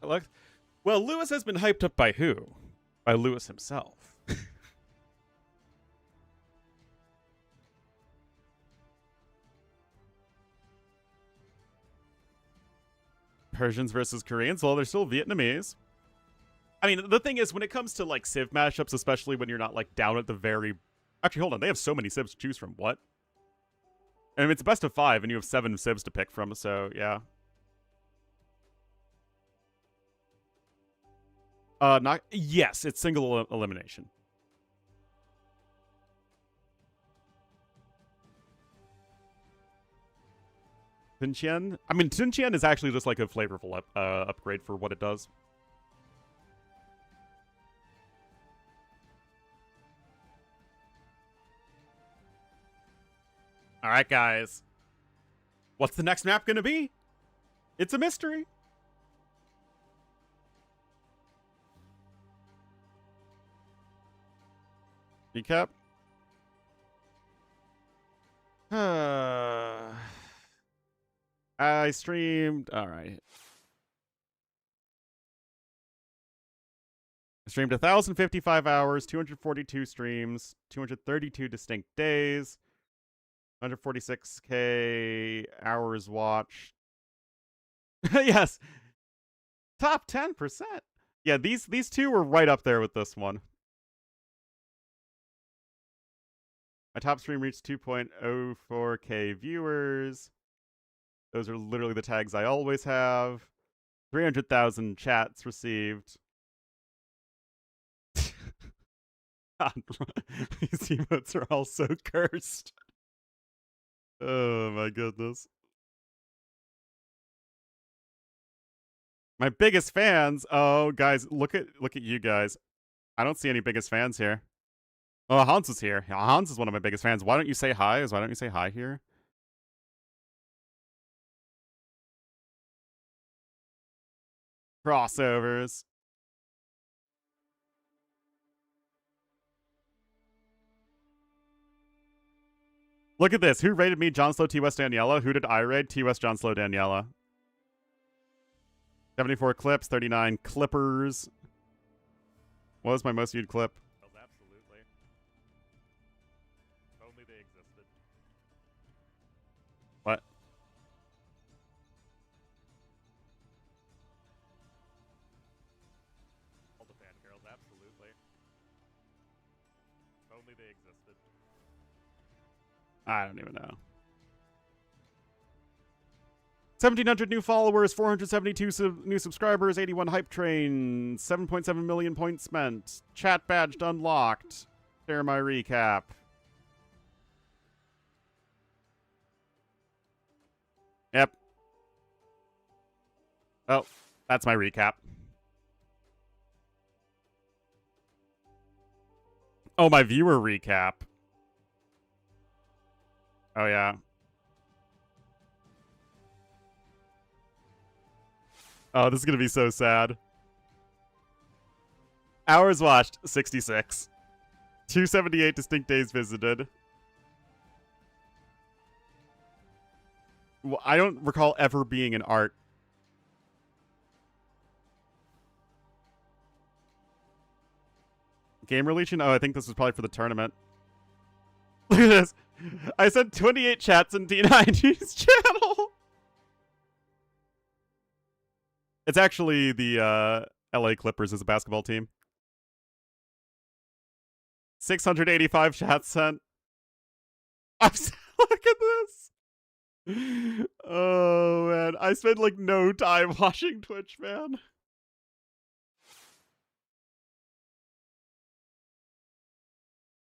Well, Lewis has been hyped up by who? By Lewis himself. Persians versus Koreans. Well, they're still Vietnamese. I mean, the thing is, when it comes to, like, Civ mashups, especially when you're not, like, down at the very... Actually, hold on. They have so many Civs to choose from. What? I mean, it's a best of 5, and you have 7 Civs to pick from, so, yeah. Not... Yes, it's single elimination. Tintian? I mean, Tintian is actually just like a flavorful upgrade for what it does. Alright, guys. What's the next map gonna be? It's a mystery. Recap. I streamed. All right. I streamed 1,055 hours, 242 streams, 232 distinct days, 146K hours watched. Yes. Top 10%. Yeah, these two were right up there with this one. My top stream reached 2.04K viewers. Those are literally the tags I always have. 300,000 chats received. God, these emotes are all so cursed. Oh my goodness. My biggest fans. Oh, guys, look at you guys. I don't see any biggest fans here. Oh, Hans is here. Hans is one of my biggest fans. Why don't you say hi? Why don't you say hi here? Crossovers. Look at this. Who rated me? John Slow, T West, Daniela. Who did I rate? T West, John Slow, Daniela. 74 clips, 39 clippers. What was my most viewed clip? Absolutely. If only they existed. What? All the fangirls, absolutely. If only they existed. I don't even know. 1,700 new followers, 472 new subscribers, 81 hype train, 7.7 million points spent, chat badged unlocked. Share my recap. Yep. Oh, that's my recap. Oh, my viewer recap. Oh, yeah. Oh, this is going to be so sad. Hours watched, 66. 278 distinct days visited. Well, I don't recall ever being in art. Game releasing? Oh, I think this was probably for the tournament. Look at this. I sent 28 chats in D90's channel. It's actually the LA Clippers as a basketball team. 685 chats sent. Look at this. Oh, man. I spent like no time watching Twitch, man.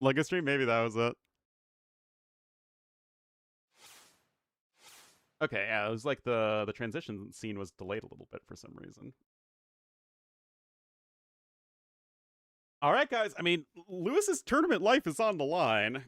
Lego stream? Maybe that was it. Okay, yeah, it was like the transition scene was delayed a little bit for some reason. All right, guys. I mean, Lewis's tournament life is on the line.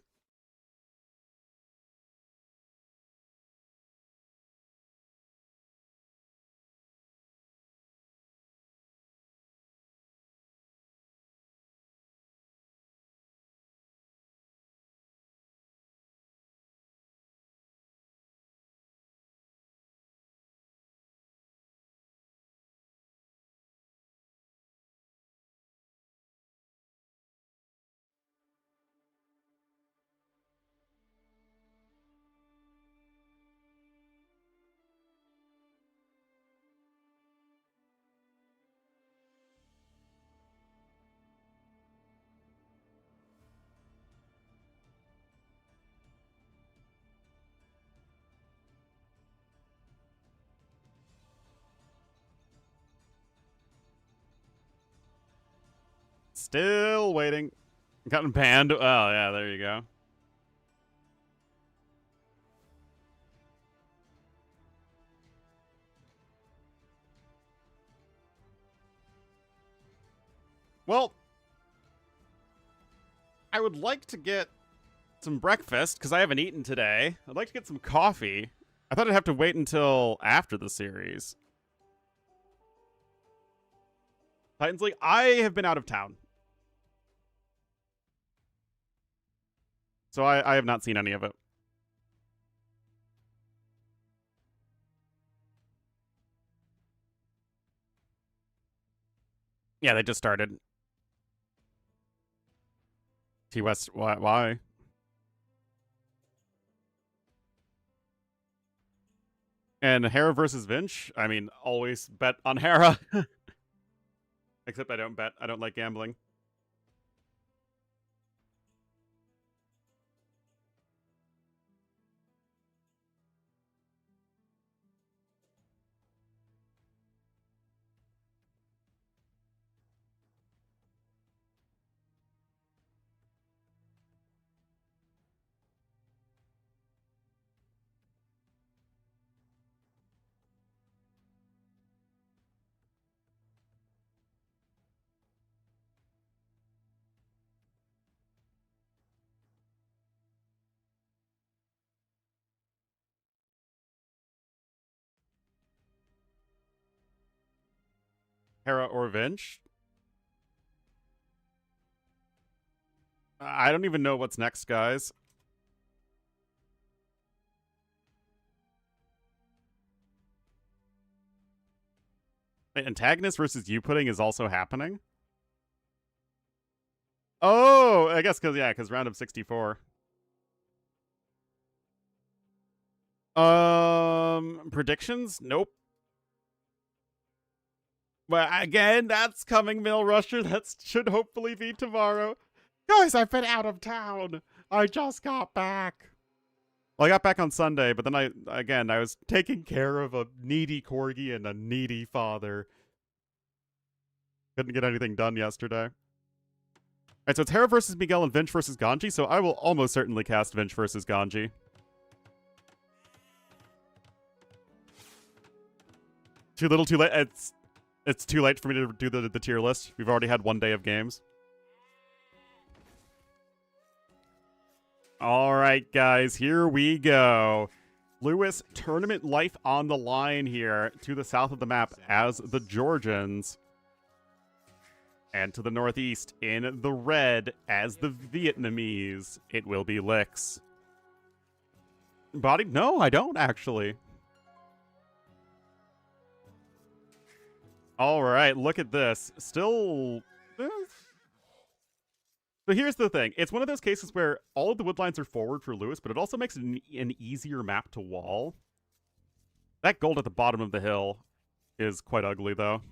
Still waiting. Gotten banned. Oh, yeah, there you go. Well, I would like to get some breakfast, because I haven't eaten today. I'd like to get some coffee. I thought I'd have to wait until after the series. Titans League, I have been out of town. So I have not seen any of it. Yeah, they just started. T West, why? And Hera versus Vinch? I mean, always bet on Hera. Except I don't bet. I don't like gambling. Hera or Vinch? I don't even know what's next, guys. Antagonist versus you pudding is also happening? Oh, I guess because round of 64. Predictions? Nope. Well, again, that's coming, Mill Rusher. That should hopefully be tomorrow. Guys, I've been out of town. I just got back. Well, I got back on Sunday, but then I was taking care of a needy corgi and a needy father. Couldn't get anything done yesterday. Alright, so it's Hera versus Miguel and Vinch versus Ganji, so I will almost certainly cast Vinch versus Ganji. Too little, too late. It's too late for me to do the tier list. We've already had 1 day of games. Alright, guys, here we go. Lewis, tournament life on the line here to the south of the map as the Georgians. And to the northeast in the red as the Vietnamese. It will be Licks. Body? No, I don't, actually. Alright, look at this. Still... So here's the thing. It's one of those cases where all of the wood lines are forward for Lewis, but it also makes it an easier map to wall. That gold at the bottom of the hill is quite ugly, though.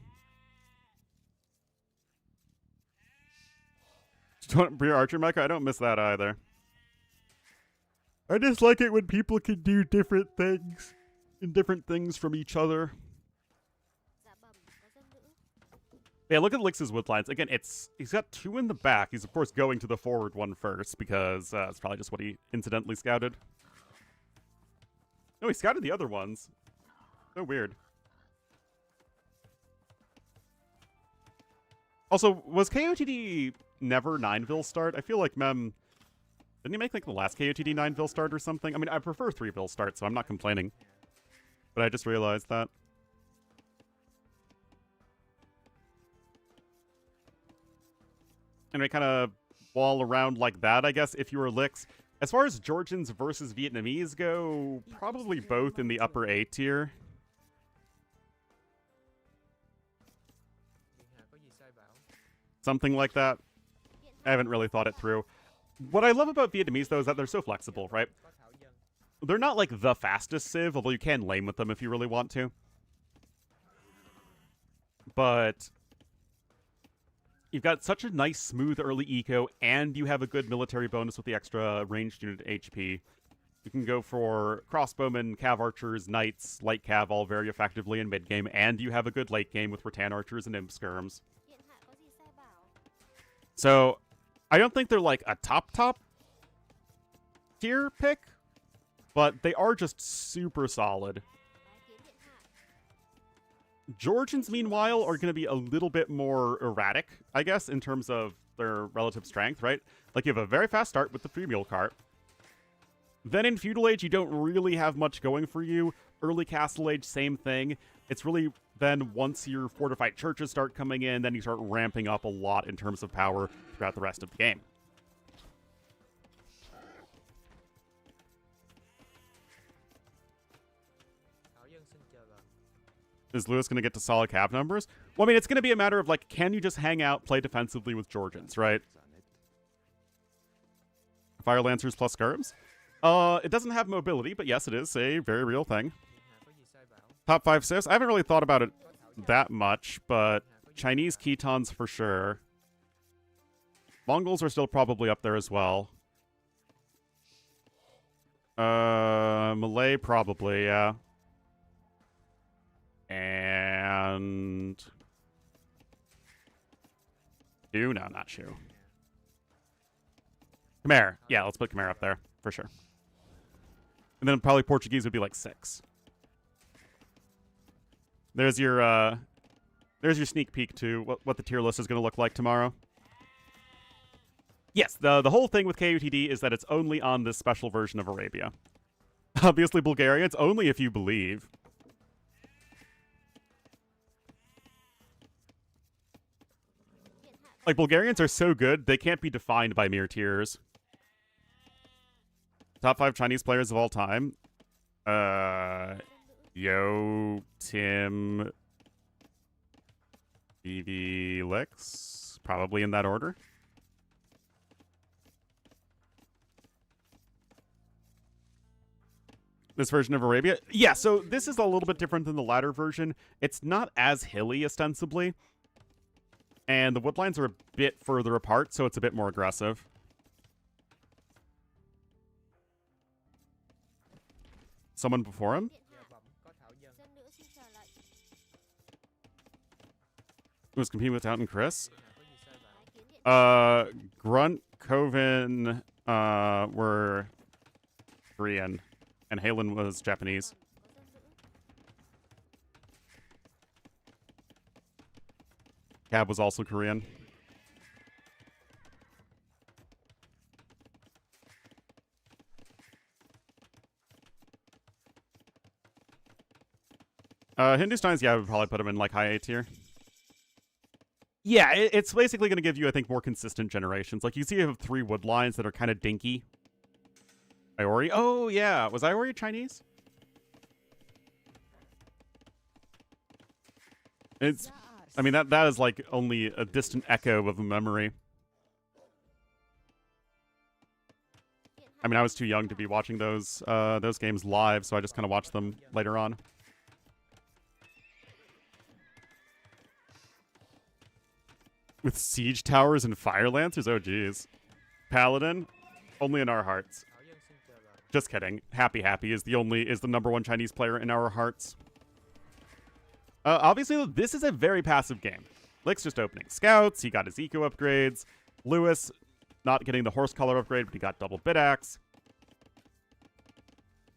Don't be Archer, Micah. I don't miss that either. I just like it when people can do different things and different things from each other. Yeah, look at Lix's wood lines. Again, he's got 2 in the back. He's, of course, going to the forward one first because it's probably just what he incidentally scouted. No, he scouted the other ones. So weird. Also, was KOTD never 9-Vil start? I feel like Mem... Didn't he make, like, the last KOTD 9-Vil start or something? I mean, I prefer 3-Vil start, so I'm not complaining. But I just realized that. And we kind of wall around like that, I guess, if you were Licks. As far as Georgians versus Vietnamese go, probably both in the upper A tier. Something like that. I haven't really thought it through. What I love about Vietnamese, though, is that they're so flexible, right? They're not like the fastest Civ, although you can lane with them if you really want to. But you've got such a nice, smooth early eco, and you have a good military bonus with the extra ranged unit HP. You can go for crossbowmen, cav archers, knights, light cav all very effectively in mid-game, and you have a good late game with rattan archers and imp skirms. So, I don't think they're like a top tier pick, but they are just super solid. Georgians, meanwhile, are going to be a little bit more erratic, I guess, in terms of their relative strength, right? Like, you have a very fast start with the free mule cart. Then in Feudal Age, you don't really have much going for you. Early Castle Age, same thing. It's really then once your fortified churches start coming in, then you start ramping up a lot in terms of power throughout the rest of the game. Is Lewis going to get to solid cap numbers? Well, I mean, it's going to be a matter of, like, can you just hang out, play defensively with Georgians, right? Fire Lancers plus Skirms? It doesn't have mobility, but yes, it is a very real thing. Top 5 Sifs? I haven't really thought about it that much, but Chinese Ketons for sure. Mongols are still probably up there as well. Malay probably, yeah. And... Shu? No, not Shu. Khmer. Yeah, let's put Khmer up there, for sure. And then probably Portuguese would be like 6. There's your sneak peek to what the tier list is going to look like tomorrow. Yes, the whole thing with KUTD is that it's only on this special version of Arabia. Obviously, Bulgaria, it's only if you believe. Like, Bulgarians are so good, they can't be defined by mere tiers. Top 5 Chinese players of all time. Yo, Tim, BV, Lix. Probably in that order. This version of Arabia? Yeah, so this is a little bit different than the latter version. It's not as hilly, ostensibly. And the woodlines are a bit further apart, so it's a bit more aggressive. Someone before him? Who was competing with Out and Chris? Grunt, Coven, were Korean. And Halen was Japanese. Cab was also Korean. Hindustan's, yeah, I would probably put him in like high A tier. Yeah, it's basically going to give you, I think, more consistent generations. Like, you see you have 3 woodlines that are kind of dinky. Iori? Oh, yeah. Was Iori Chinese? It's... I mean, that is, like, only a distant echo of a memory. I mean, I was too young to be watching those games live, so I just kind of watched them later on. With siege towers and fire lancers? Oh, geez. Paladin? Only in our hearts. Just kidding. Happy is the number 1 Chinese player in our hearts. Obviously, this is a very passive game. Lick's just opening scouts. He got his eco upgrades. Lewis not getting the horse color upgrade, but he got double bit axe.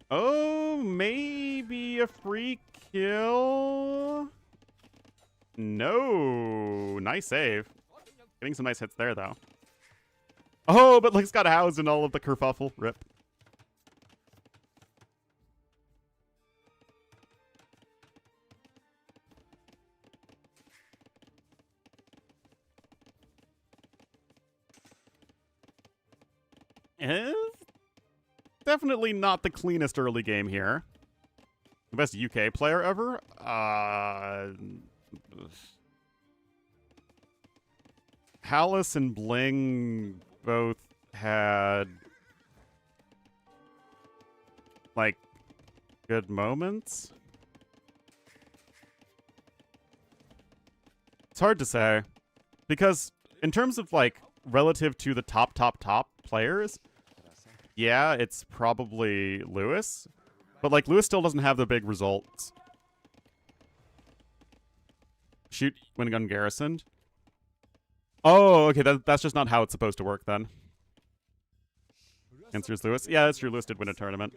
Oh, maybe a free kill? No. Nice save. Getting some nice hits there, though. Oh, but Lick's got housed in all of the kerfuffle. Rip. Definitely not the cleanest early game here. The best UK player ever? Hallis and Bling both had, like, good moments. It's hard to say. Because in terms of, like, relative to the top players, yeah, it's probably Lewis. But, like, Lewis still doesn't have the big results. Shoot when gun garrisoned. Oh, okay, that's just not how it's supposed to work, then. Answer is Lewis. Yeah, that's true. Lewis did win a tournament.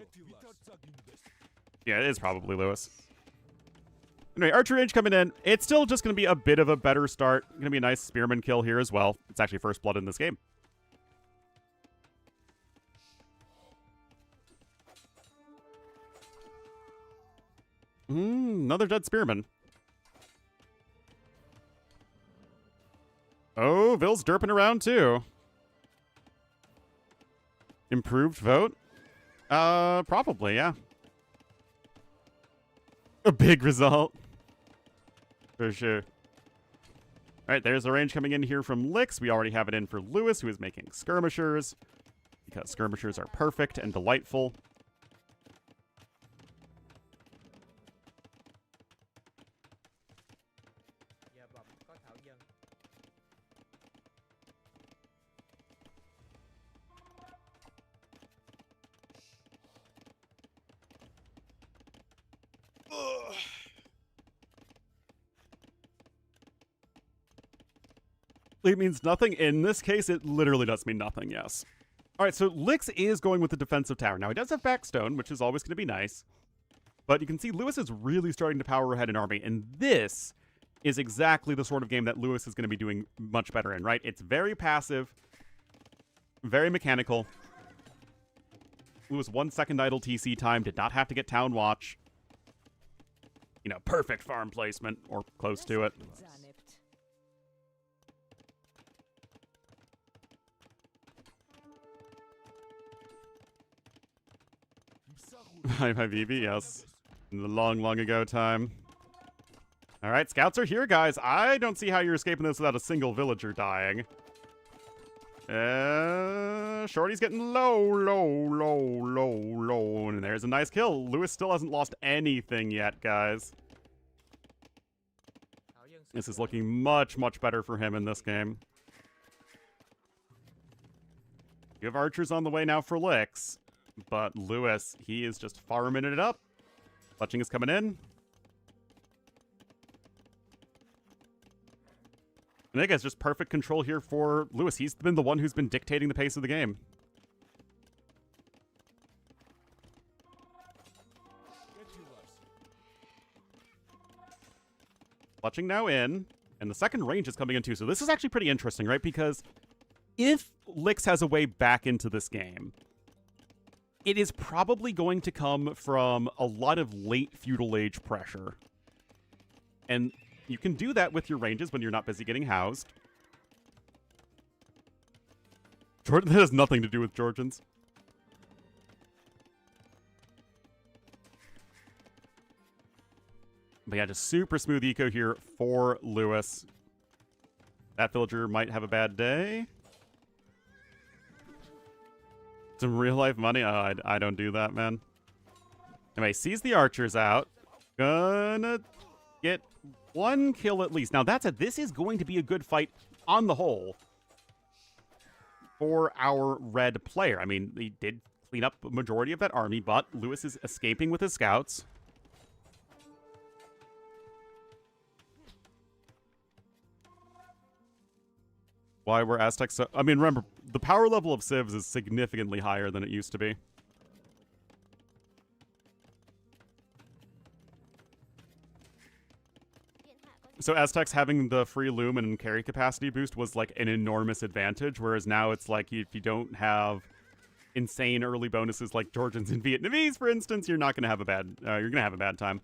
Yeah, it is probably Lewis. Anyway, archery range coming in. It's still just going to be a bit of a better start. Going to be a nice spearman kill here as well. It's actually first blood in this game. Another dead spearman. Oh, Ville's derping around too. Improved vote? Probably, yeah. A big result. For sure. All right, there's the range coming in here from Lix. We already have it in for Lewis, who is making skirmishers, because skirmishers are perfect and delightful. It means nothing. In this case, it literally does mean nothing, yes. All right, so Lix is going with the defensive tower. Now, he does have backstone, which is always going to be nice. But you can see Lewis is really starting to power ahead an army. And this is exactly the sort of game that Lewis is going to be doing much better in, right? It's very passive, very mechanical. Lewis 1 second idle TC time, did not have to get town watch. You know, perfect farm placement, or close to it. My BB, yes. In the long, long ago time. Alright, scouts are here, guys. I don't see how you're escaping this without a single villager dying. Shorty's getting low. And there's a nice kill. Lewis still hasn't lost anything yet, guys. This is looking much, much better for him in this game. You have archers on the way now for Lix. But Lewis, he is just farming it up. Fletching is coming in. I think it's just perfect control here for Lewis. He's been the one who's been dictating the pace of the game. Fletching now in. And the second range is coming in too. So this is actually pretty interesting, right? Because if Lix has a way back into this game, it is probably going to come from a lot of late feudal age pressure. And you can do that with your ranges when you're not busy getting housed. Jordan, that has nothing to do with Georgians. But yeah, just super smooth eco here for Lewis. That villager might have a bad day. Some real life money? Oh, I don't do that, man. Anyway, sees the archers out. Gonna get one kill at least. Now, that's this is going to be a good fight on the whole for our red player. I mean, he did clean up a majority of that army, but Lewis is escaping with his scouts. Why were Aztecs so... I mean, remember, the power level of civs is significantly higher than it used to be. So Aztecs having the free loom and carry capacity boost was like an enormous advantage, whereas now it's like if you don't have insane early bonuses like Georgians and Vietnamese, for instance, you're not going to have a bad... you're going to have a bad time.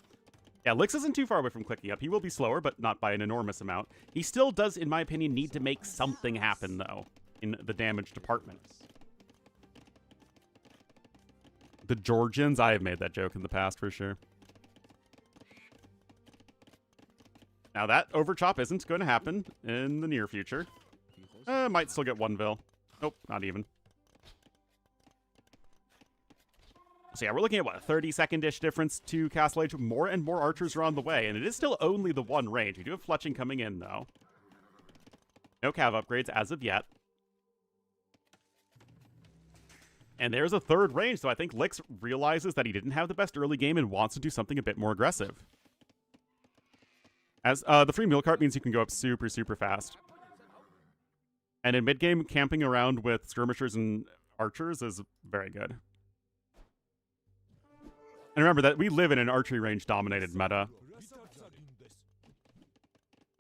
Yeah, Lix isn't too far away from clicking up. He will be slower, but not by an enormous amount. He still does, in my opinion, need to make something happen, though, in the damage department. The Georgians? I have made that joke in the past, for sure. Now, that overchop isn't going to happen in the near future. Might still get one vil. Nope, not even. So yeah, we're looking at, what, a 30-second-ish difference to Castle Age. More and more archers are on the way, and it is still only the one range. We do have fletching coming in, though. No cav upgrades as of yet. And there's a third range, so I think Lix realizes that he didn't have the best early game and wants to do something a bit more aggressive. As the free meal cart means you can go up super, super fast. And in mid-game, camping around with skirmishers and archers is very good. And remember that we live in an archery range-dominated meta.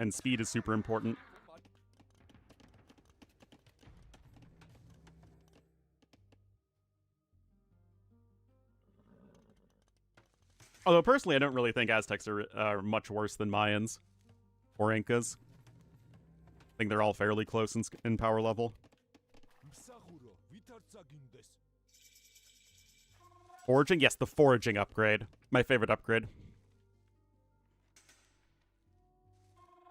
And speed is super important. Although, personally, I don't really think Aztecs are much worse than Mayans or Incas. I think they're all fairly close in power level. Foraging? Yes, the foraging upgrade. My favorite upgrade.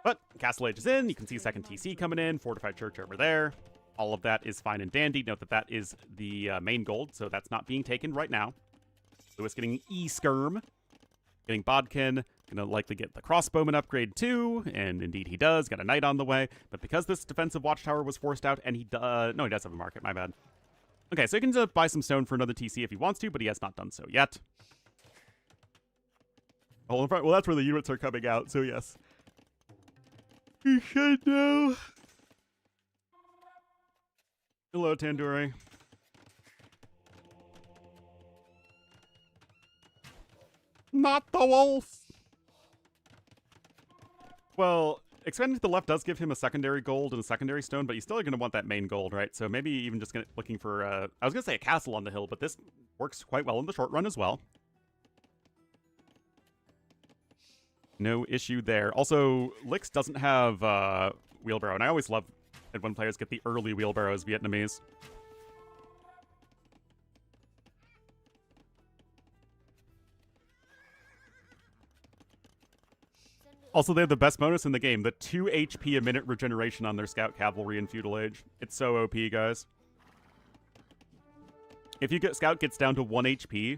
But Castle Age is in. You can see second TC coming in. Fortified Church over there. All of that is fine and dandy. Note that that is the main gold, so that's not being taken right now. Lewis getting E-Skirm. Getting Bodkin. Gonna likely get the Crossbowman upgrade too, and indeed he does. Got a Knight on the way. But because this defensive watchtower was forced out, and he does... No, he does have a market, my bad. Okay, so he can buy some stone for another TC if he wants to, but he has not done so yet. Oh, well, that's where the units are coming out, so yes. He should know. Hello, Tandoori. Not the wolf! Well, expanding to the left does give him a secondary gold and a secondary stone, but he's still going to want that main gold, right? So maybe even just looking for, I was going to say a castle on the hill, but this works quite well in the short run as well. No issue there. Also, Lix doesn't have wheelbarrow, and I always love it when players get the early wheelbarrows Vietnamese. Also, they have the best bonus in the game, the 2 HP a minute regeneration on their Scout Cavalry in Feudal Age. It's so OP, guys. If Scout gets down to 1 HP,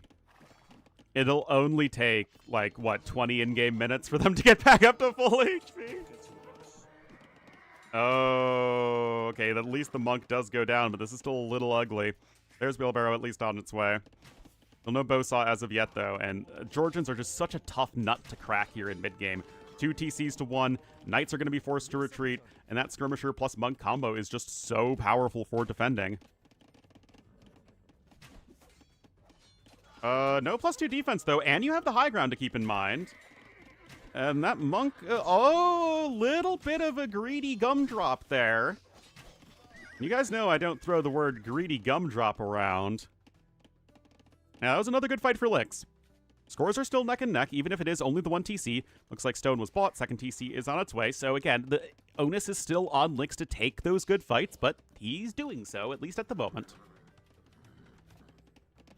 it'll only take, like, what, 20 in-game minutes for them to get back up to full HP? Oh, okay, at least the monk does go down, but this is still a little ugly. There's Wheelbarrow at least on its way. Still no Bowsaw as of yet, though, and Georgians are just such a tough nut to crack here in mid-game. 2 TCs to 1, Knights are going to be forced to retreat, and that Skirmisher plus Monk combo is just so powerful for defending. No +2 defense, though, and you have the high ground to keep in mind. And that Monk, oh, little bit of a greedy gumdrop there. You guys know I don't throw the word greedy gumdrop around. Now, that was another good fight for Lix. Scores are still neck and neck, even if it is only the 1 TC. Looks like Stone was bought, second TC is on its way. So again, the onus is still on Lix to take those good fights, but he's doing so, at least at the moment.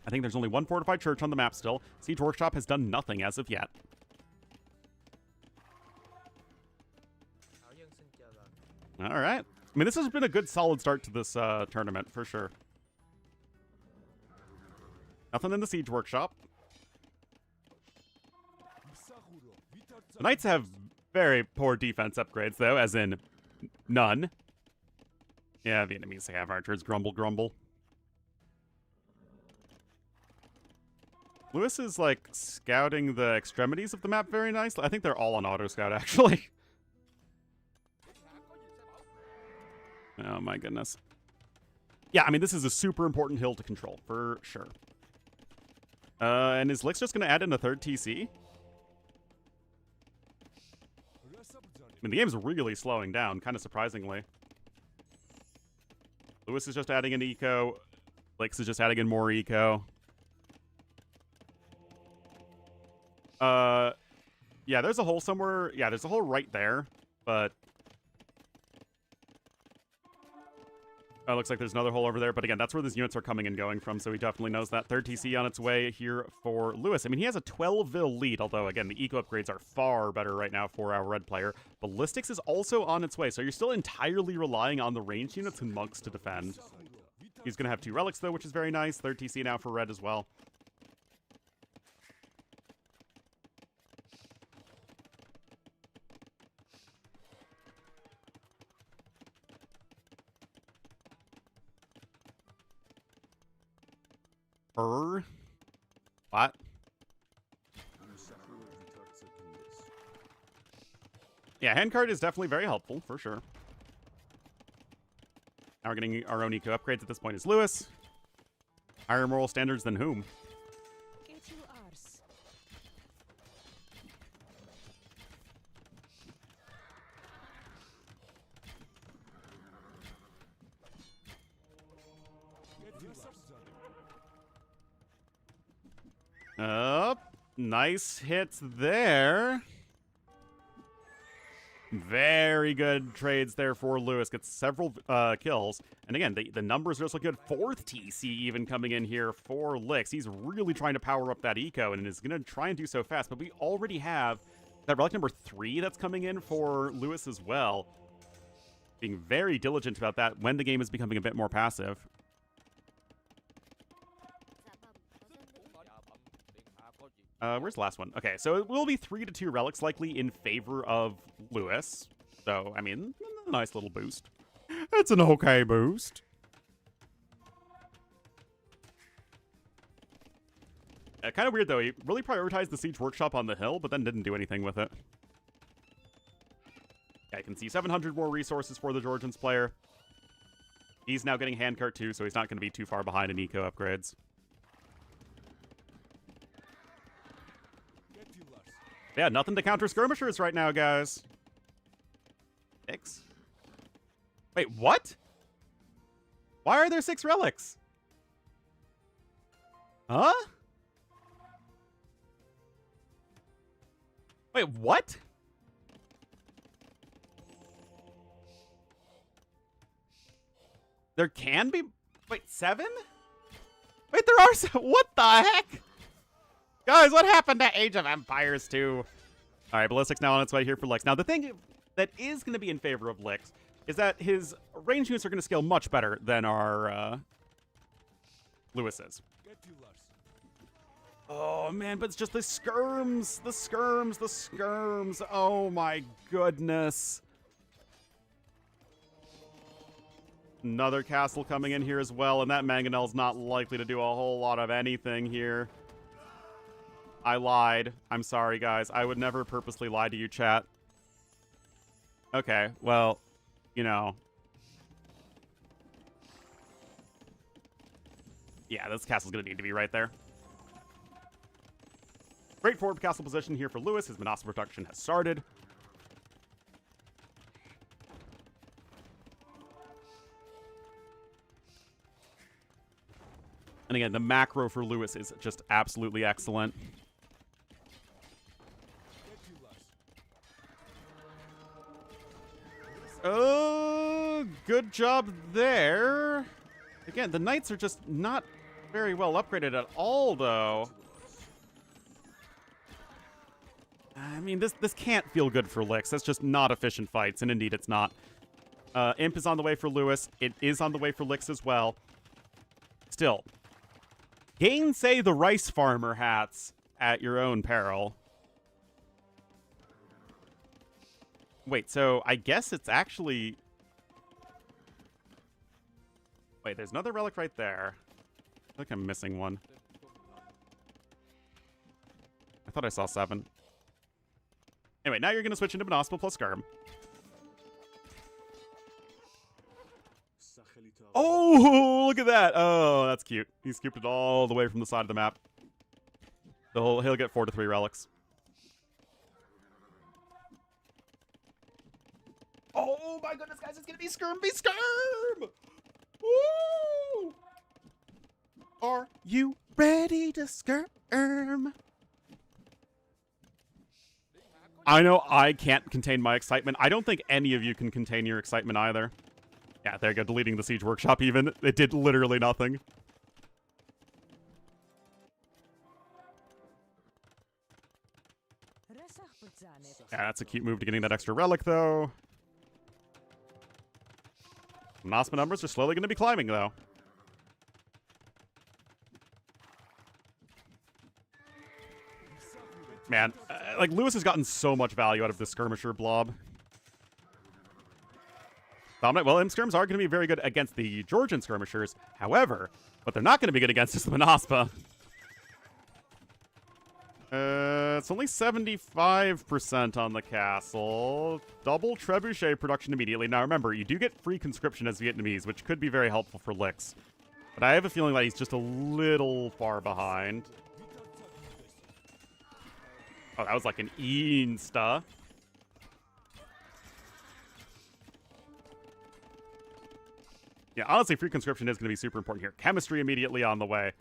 I think there's only one fortified church on the map still. Siege Workshop has done nothing as of yet. Alright. I mean, this has been a good solid start to this tournament, for sure. Nothing in the Siege Workshop. The Knights have very poor defense upgrades, though, as in none. Yeah, Vietnamese have archers. Grumble, grumble. Lewis is, like, scouting the extremities of the map very nicely. I think they're all on auto-scout, actually. Oh, my goodness. Yeah, I mean, this is a super important hill to control, for sure. And is Lix just going to add in a third TC? I mean, the game's really slowing down, kind of surprisingly. Lewis is just adding an eco. Lix is just adding in more eco. Yeah, there's a hole somewhere. Yeah, there's a hole right there, but... Oh, looks like there's another hole over there, but again, that's where these units are coming and going from, so he definitely knows that. Third TC on its way here for Lewis. I mean, he has a 12-vil lead, although, again, the eco upgrades are far better right now for our red player. Ballistics is also on its way, so you're still entirely relying on the ranged units and monks to defend. He's going to have 2 relics, though, which is very nice. Third TC now for red as well. What? Yeah, handcard is definitely very helpful, for sure. Now we're getting our own eco upgrades at this point is Lewis. Higher moral standards than whom? Nice hits there. Very good trades there for Lewis. Gets several kills. And again, the numbers are just looking good. 4th TC even coming in here for Lix. He's really trying to power up that eco and is going to try and do so fast. But we already have that relic number 3 that's coming in for Lewis as well. Being very diligent about that when the game is becoming a bit more passive. Where's the last one? Okay, so it will be 3-2 relics likely in favor of Lewis. So, I mean, a nice little boost. It's an okay boost. Kind of weird, though. He really prioritized the Siege Workshop on the hill, but then didn't do anything with it. Yeah, you can see 700 more resources for the Georgians player. He's now getting Handcart too, so he's not going to be too far behind in eco upgrades. Yeah, nothing to counter skirmishers right now, guys. 6. Wait, what? Why are there 6 relics? Huh? Wait, what? There can be... Wait, 7? Wait, there are... What the heck? Guys, what happened to Age of Empires 2? Alright, Ballistic's now on its way here for Lix. Now, the thing that is going to be in favor of Lix is that his range units are going to scale much better than our Lewis's. Oh, man, but it's just the skirms. The skirms, the skirms. Oh, my goodness. Another castle coming in here as well, and that Mangonel's not likely to do a whole lot of anything here. I lied. I'm sorry, guys. I would never purposely lie to you, chat. Okay, well, you know. Yeah, this castle's going to need to be right there. Great forward castle position here for Lewis. His Manasa production has started. And again, the macro for Lewis is just absolutely excellent. Oh, good job there. Again, the knights are just not very well upgraded at all, though. I mean, this can't feel good for Lix. That's just not efficient fights, and indeed it's not. Imp is on the way for Lewis. It is on the way for Lix as well. Still, gainsay the rice farmer hats at your own peril. Wait, so I guess it's actually... Wait, there's another relic right there. I feel like I'm missing one. I thought I saw 7. Anyway, now you're going to switch into Monospil plus Skirm. Oh, look at that. Oh, that's cute. He scooped it all the way from the side of the map. So he'll get 4-3 relics. Oh my goodness, guys, it's going to be Skirm v Skirm! Woo! Are you ready to Skirm? I know I can't contain my excitement. I don't think any of you can contain your excitement either. Yeah, there you go, deleting the Siege Workshop even. It did literally nothing. Yeah, that's a cute move to getting that extra relic, though. Nosma numbers are slowly going to be climbing, though. Man, like, Lewis has gotten so much value out of this skirmisher blob. Dominant, well, skirms are going to be very good against the Georgian skirmishers. However, what they're not going to be good against is the Manaspa. It's only 75% on the castle. Double trebuchet production immediately. Now remember, you do get free conscription as Vietnamese, which could be very helpful for Lix. But I have a feeling that he's just a little far behind. Oh, that was like an insta. Yeah, honestly, free conscription is going to be super important here. Chemistry immediately on the way.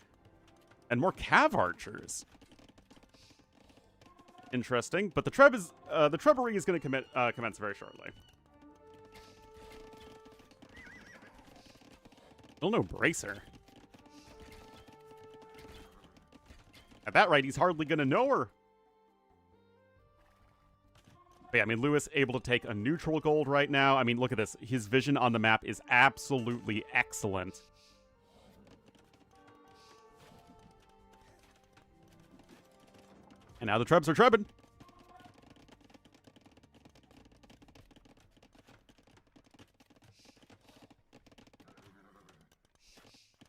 And more cav archers. Interesting. But the trebbery is going to commence very shortly. Still no bracer. At that rate, he's hardly going to know her. But yeah, I mean, Lewis able to take a neutral gold right now. I mean, look at this. His vision on the map is absolutely excellent. And now the Trebs are trebbing.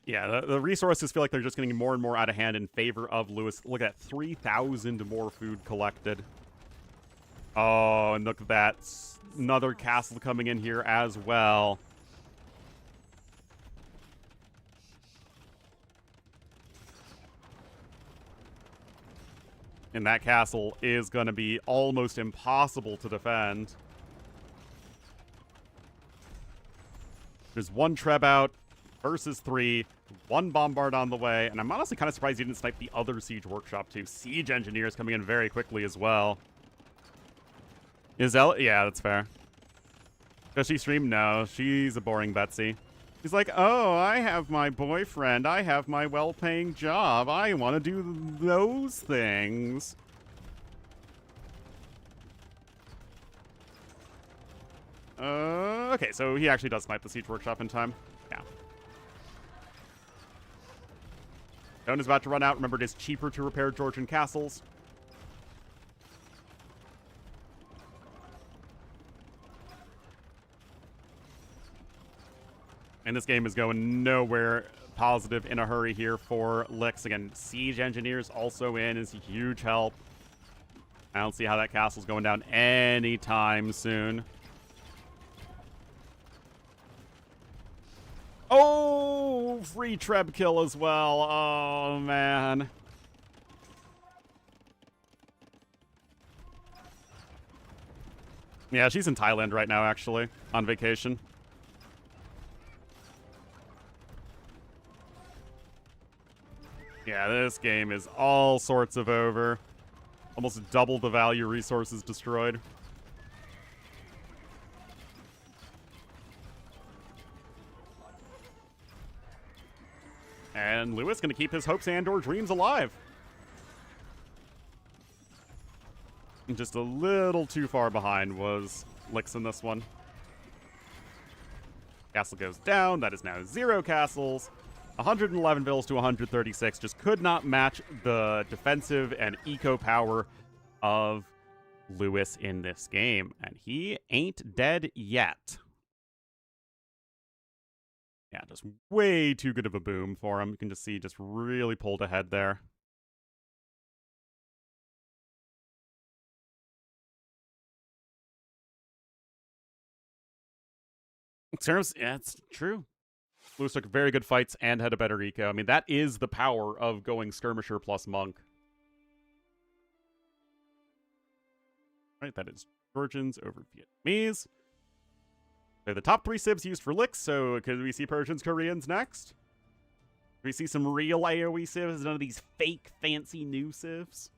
Yeah, the resources feel like they're just getting more and more out of hand in favor of Lewis. Look at that, 3,000 more food collected. Oh, and look at that. Another castle coming in here as well. And that castle is going to be almost impossible to defend. There's one Treb out versus 3. One Bombard on the way. And I'm honestly kind of surprised he didn't snipe the other Siege Workshop too. Siege Engineers coming in very quickly as well. Is Ella? Yeah, that's fair. Does she stream? No, she's a boring Betsy. She's like, oh, I have my boyfriend. I have my well-paying job. I want to do those things. Okay, so he actually does snipe the Siege Workshop in time. Yeah. Stone is about to run out. Remember, it is cheaper to repair Georgian castles. And this game is going nowhere positive in a hurry here for Lix. Again, Siege Engineers also in is a huge help. I don't see how that castle's going down anytime soon. Oh, free Treb kill as well. Oh, man. Yeah, she's in Thailand right now, actually, on vacation. Yeah, this game is all sorts of over. Almost double the value resources destroyed. And Lewis going to keep his hopes and/or dreams alive. Just a little too far behind was Lix in this one. Castle goes down. That is now 0 castles. 111 villas to 136. Just could not match the defensive and eco power of Lewis in this game. And he ain't dead yet. Yeah, just way too good of a boom for him. You can just see just really pulled ahead there. Yeah, it's true. Lewis took very good fights and had a better eco. I mean, that is the power of going Skirmisher plus Monk. Right, that is Persians over Vietnamese. They're the top 3 civs used for Lix, so could we see Persians, Koreans next? Could we see some real AoE civs, none of these fake, fancy new civs?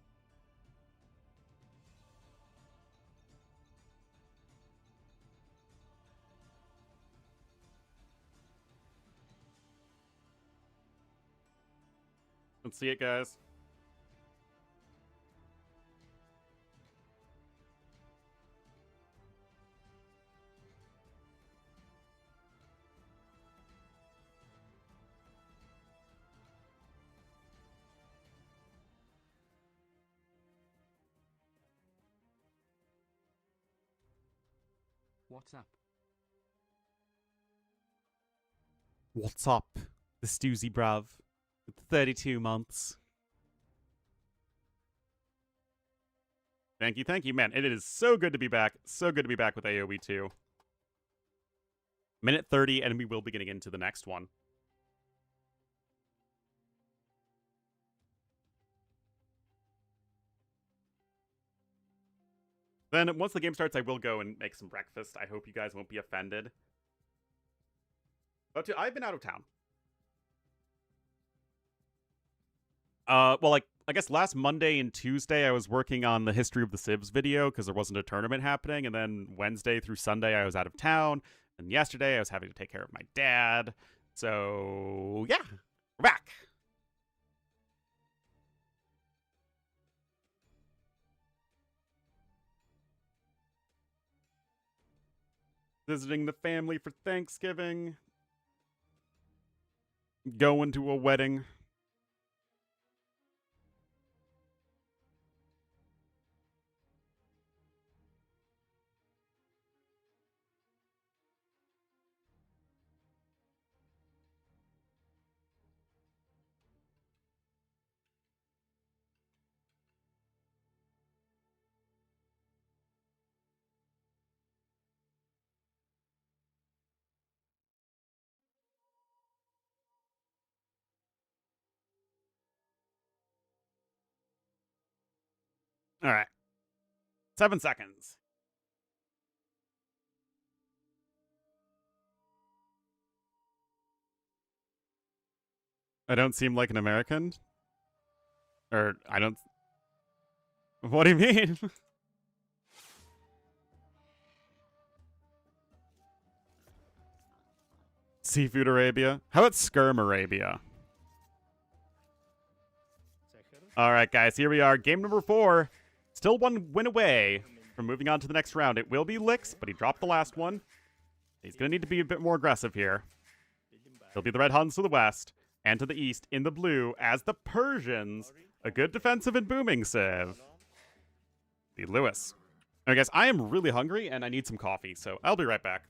Let's see it, guys. What's up? What's up? The Stoozy Brav. 32 months. Thank you, man. It is so good to be back. So good to be back with AoE 2. Minute 30, and we will be getting into the next one. Then, once the game starts, I will go and make some breakfast. I hope you guys won't be offended. But I've been out of town. Well, like, I guess last Monday and Tuesday I was working on the History of the Civs video because there wasn't a tournament happening, and then Wednesday through Sunday I was out of town, and yesterday I was having to take care of my dad. So, yeah, we're back. visiting the family for Thanksgiving, going to a wedding. All right. 7 seconds. I don't seem like an American? Or, I don't... What do you mean? Seafood Arabia? How about Skirm Arabia? Alright, guys, here we are. Game number 4. Still one win away from moving on to the next round. It will be Licks, but he dropped the last one. He's going to need to be a bit more aggressive here. He'll be the Red Huns to the west, and to the east in the blue as the Persians. A good defensive and booming civ. The Lewis. Alright, guys, I am really hungry, and I need some coffee, so I'll be right back.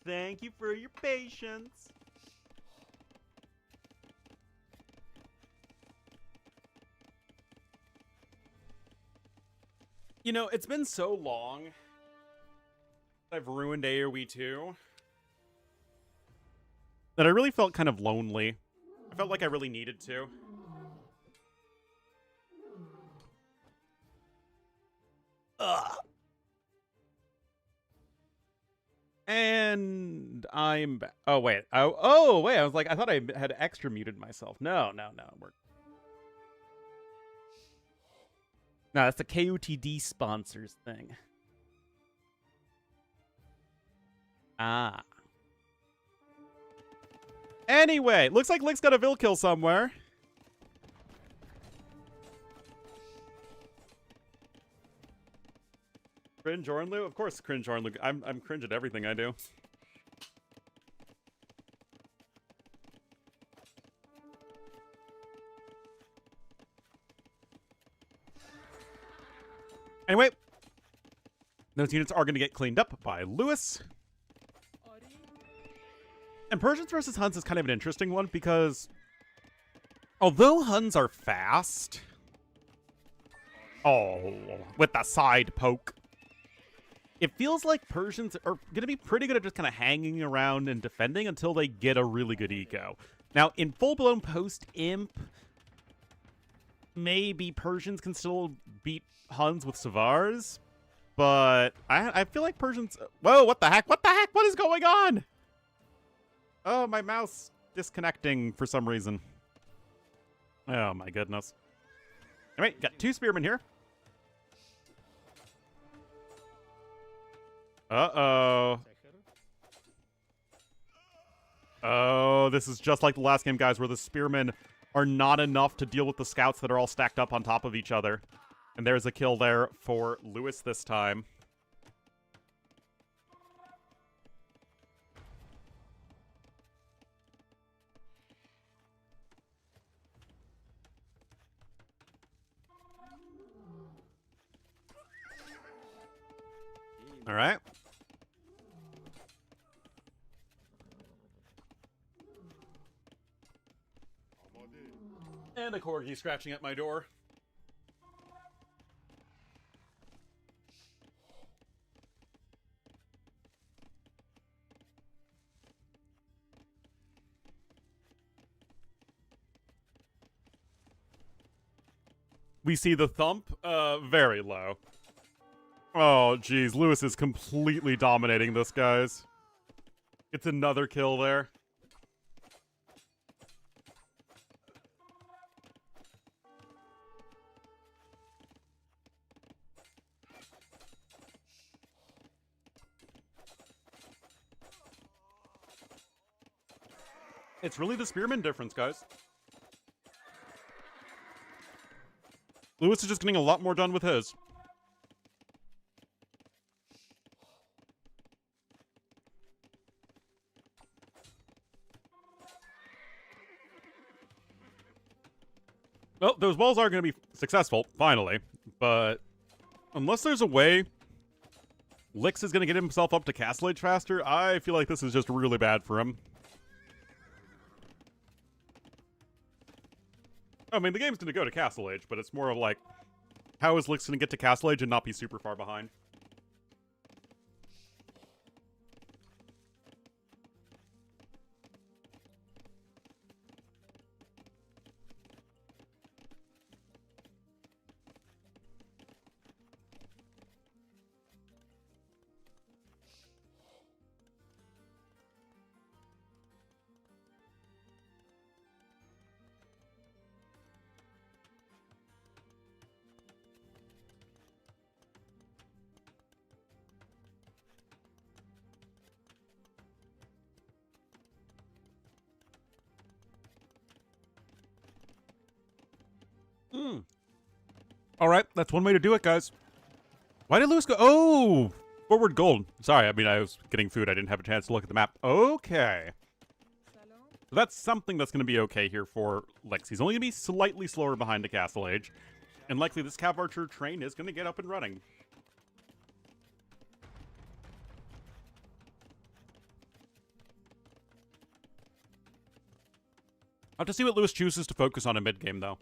Thank you for your patience. You know, it's been so long I've ruined AoE 2 that I really felt kind of lonely. I felt like I really needed to. Ugh. And I'm back. Oh, wait. Oh, wait. I was like, I thought I had extra muted myself. No. No, that's the KOTD sponsors thing. Ah. Anyway, looks like Lick's got a Vil kill somewhere. Cringe Ornlu? Of course, cringe Ornlu. I'm cringe at everything I do. Anyway, those units are going to get cleaned up by Lewis. And Persians versus Huns is kind of an interesting one because although Huns are fast... Oh, with the side poke. It feels like Persians are going to be pretty good at just kind of hanging around and defending until they get a really good eco. Now, in full-blown post-imp, maybe Persians can still beat Huns with Savars, but I feel like Persians... Whoa, what the heck? What the heck? What is going on? Oh, my mouse disconnecting for some reason. Oh, my goodness. All right, got 2 spearmen here. Uh-oh. Oh, this is just like the last game, guys, where the spearmen are not enough to deal with the scouts that are all stacked up on top of each other. And there's a kill there for Lewis this time. All right. And a corgi scratching at my door. We see the thump, very low. Oh, geez, Lewis is completely dominating this, guys. It's another kill there. It's really the spearman difference, guys. Lewis is just getting a lot more done with his. Well, those walls are going to be successful, finally. But unless there's a way Lix is going to get himself up to Castle Age faster, I feel like this is just really bad for him. I mean, the game's going to go to Castle Age, but it's more of like, how is Lix going to get to Castle Age and not be super far behind? All right, that's one way to do it, guys. Why did Lewis go? Oh, forward gold. Sorry, I mean, I was getting food. I didn't have a chance to look at the map. Okay. So that's something that's going to be okay here for Lex. He's only going to be slightly slower behind the Castle Age. And likely this Cav Archer train is going to get up and running. I'll have to see what Lewis chooses to focus on in mid-game, though.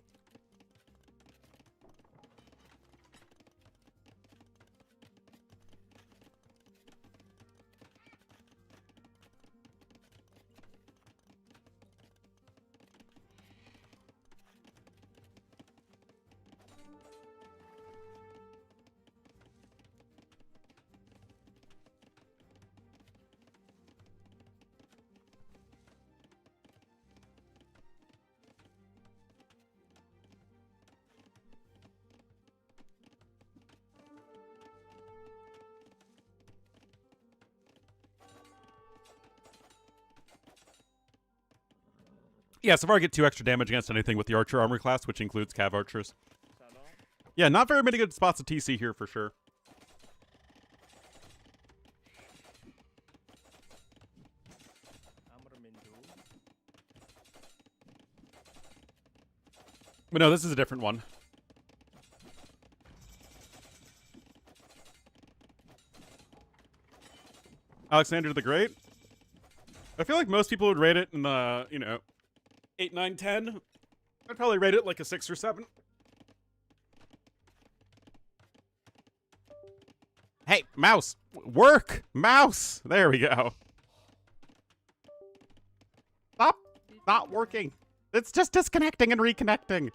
Yeah, so far I get 2 extra damage against anything with the Archer armor class, which includes Cav Archers. Yeah, not very many good spots to TC here for sure. But no, this is a different one. Alexander the Great. I feel like most people would rate it in the, 8, 9, 10. I'd probably rate it like a 6 or 7. Hey, mouse! Work! Mouse! There we go. Stop! Not working. It's just disconnecting and reconnecting.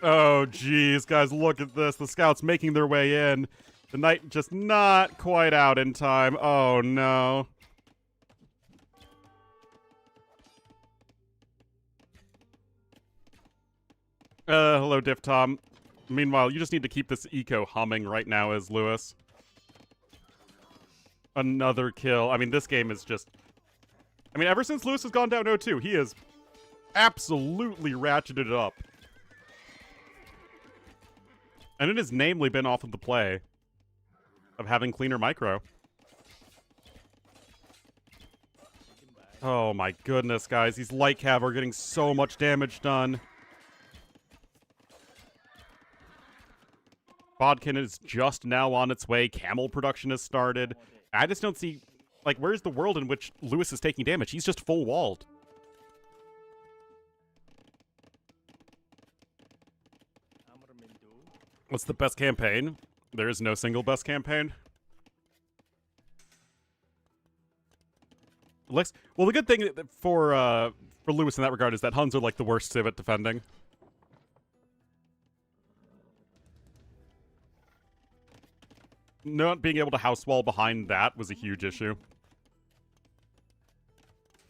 Oh, jeez, guys, look at this. The scouts making their way in. The knight just not quite out in time. Oh, no. Hello, Diff Tom. Meanwhile, you just need to keep this eco humming right now as Lewis. Another kill. I mean, this game is just... I mean, ever since Lewis has gone down 0-2, he has absolutely ratcheted it up. And it has namely been off of the play of having cleaner micro. Oh my goodness, guys. These light cav are getting so much damage done. Bodkin is just now on its way. Camel production has started. I just don't see... Like, where's the world in which Lewis is taking damage? He's just full walled. What's the best campaign? There is no single best campaign. Lex, well, the good thing for Lewis in that regard is that Huns are like the worst civ at defending. Not being able to house wall behind that was a huge issue.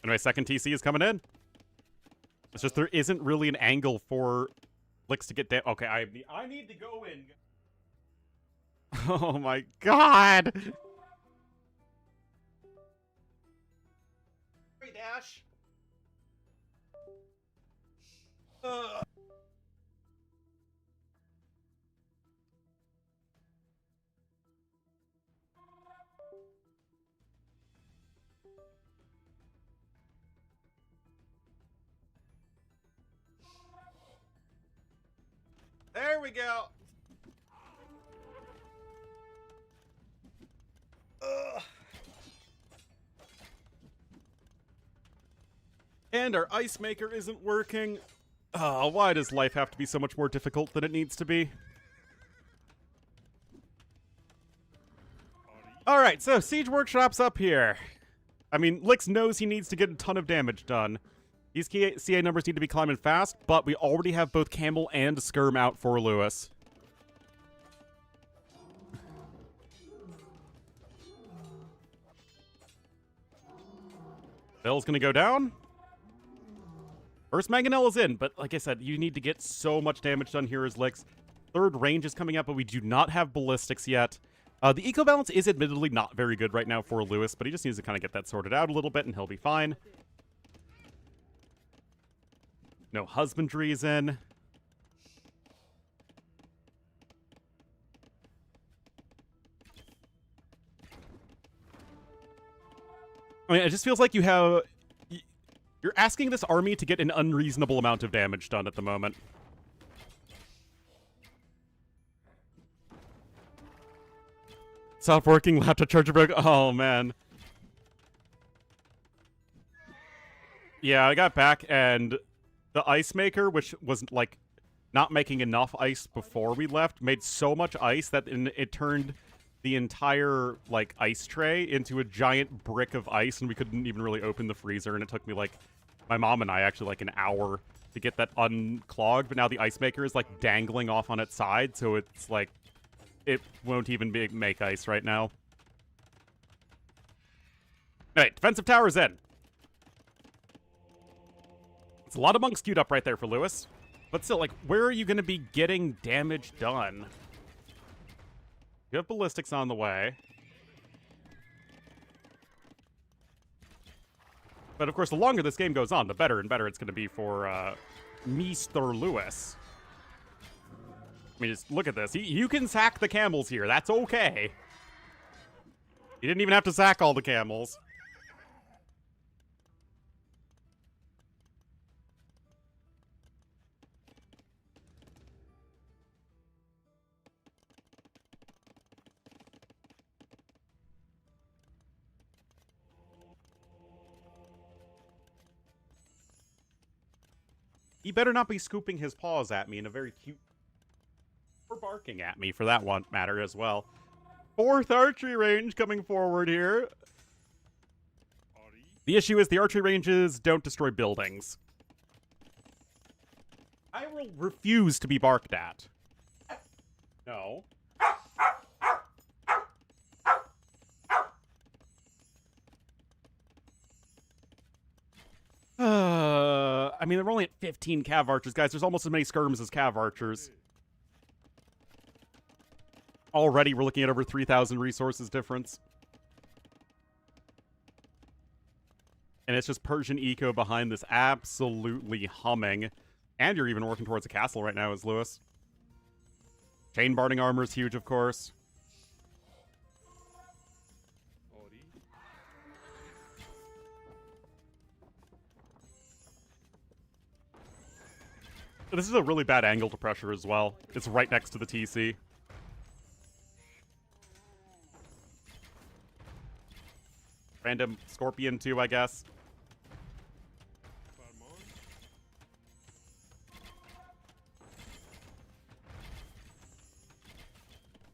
Anyway, second TC is coming in. It's just there isn't really an angle for Lix to get down. Okay, I need to go in. Oh my god! Hey, Dash. There we go. Ugh. And our ice maker isn't working. Oh, why does life have to be so much more difficult than it needs to be? Alright, so Siege Workshop's up here. I mean, Lix knows he needs to get a ton of damage done. These CA numbers need to be climbing fast, but we already have both Camel and Skirm out for Lewis. Bell's gonna go down. First Mangonel in, but like I said, you need to get so much damage done here as Lix. Third range is coming up, but we do not have ballistics yet. The eco balance is admittedly not very good right now for Lewis, but he just needs to kind of get that sorted out a little bit and he'll be fine. No husbandry is in. I mean, it just feels like you're asking this army to get an unreasonable amount of damage done at the moment. Stop working, laptop charger broke. Oh, man. Yeah, I got back, and the ice maker, which was, like, not making enough ice before we left, made so much ice that it turned the entire, like, ice tray into a giant brick of ice, and we couldn't even really open the freezer, and it took me, like, my mom and I actually, like, an hour to get that unclogged, but now the ice maker is, like, dangling off on its side, so it's, like, it won't even make ice right now. Alright, defensive tower's in. It's a lot of monks queued up right there for Lewis. But still, like, where are you going to be getting damage done? You have ballistics on the way. But of course, the longer this game goes on, the better and better it's going to be for Mr. Lewis. I mean, just look at this. You can sack the camels here. That's okay. You didn't even have to sack all the camels. He better not be scooping his paws at me in a very cute... or barking at me, for that one matter, as well. 4th archery range coming forward here. The issue is the archery ranges don't destroy buildings. I will refuse to be barked at. No. I mean, they're only at 15 cav archers, guys. There's almost as many skirms as cav archers. Already, we're looking at over 3,000 resources difference. And it's just Persian eco behind this, absolutely humming. And you're even working towards a castle right now as Lewis. Chain barding armor is huge, of course. This is a really bad angle to pressure as well. It's right next to the TC. Random Scorpion too, I guess.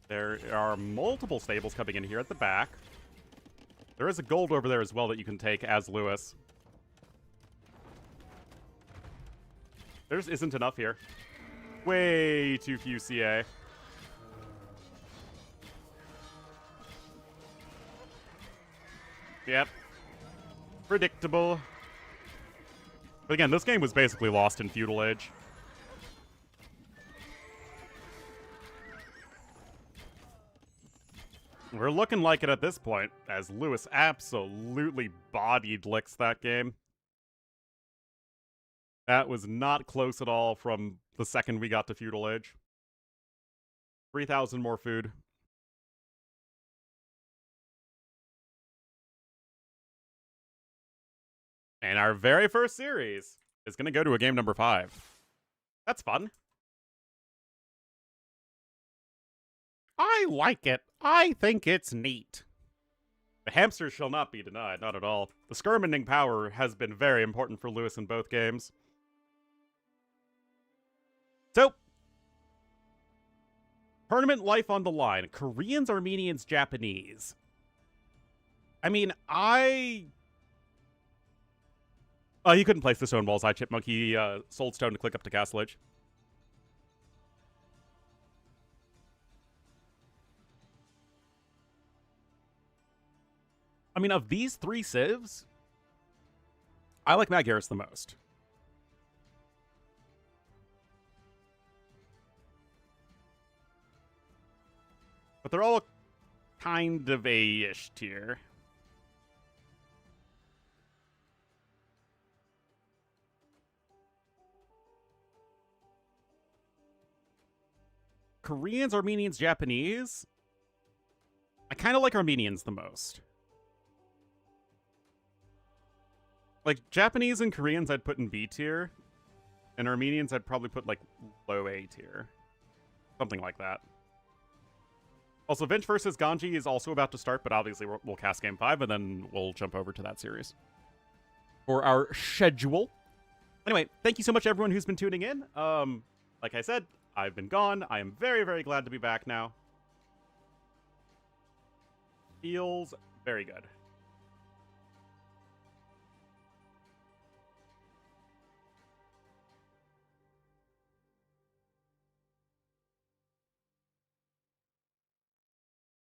There are multiple stables coming in here at the back. There is a gold over there as well that you can take as Lewis. There just isn't enough here. Way too few CA. Yep. Predictable. But again, this game was basically lost in Feudal Age. We're looking like it at this point, as Lewis absolutely bodied Licks that game. That was not close at all from the second we got to Feudal Age. 3,000 more food. And our very first series is going to go to a game number 5. That's fun. I like it. I think it's neat. The hamsters shall not be denied, not at all. The skirming power has been very important for Lewis in both games. So, tournament life on the line. Koreans, Armenians, Japanese. I mean, he couldn't place the stone walls. Chipmunk. He sold stone to click up to Castle Edge. I mean, of these 3 civs, I like Matt Garris the most. But they're all kind of A-ish tier. Koreans, Armenians, Japanese. I kind of like Armenians the most. Like, Japanese and Koreans I'd put in B tier. And Armenians I'd probably put, like, low A tier. Something like that. Also, Vinch versus Ganji is also about to start, but obviously we'll cast Game 5, and then we'll jump over to that series. for our schedule. Anyway, thank you so much, everyone who's been tuning in. Like I said, I've been gone. I am very, very glad to be back now. Feels very good.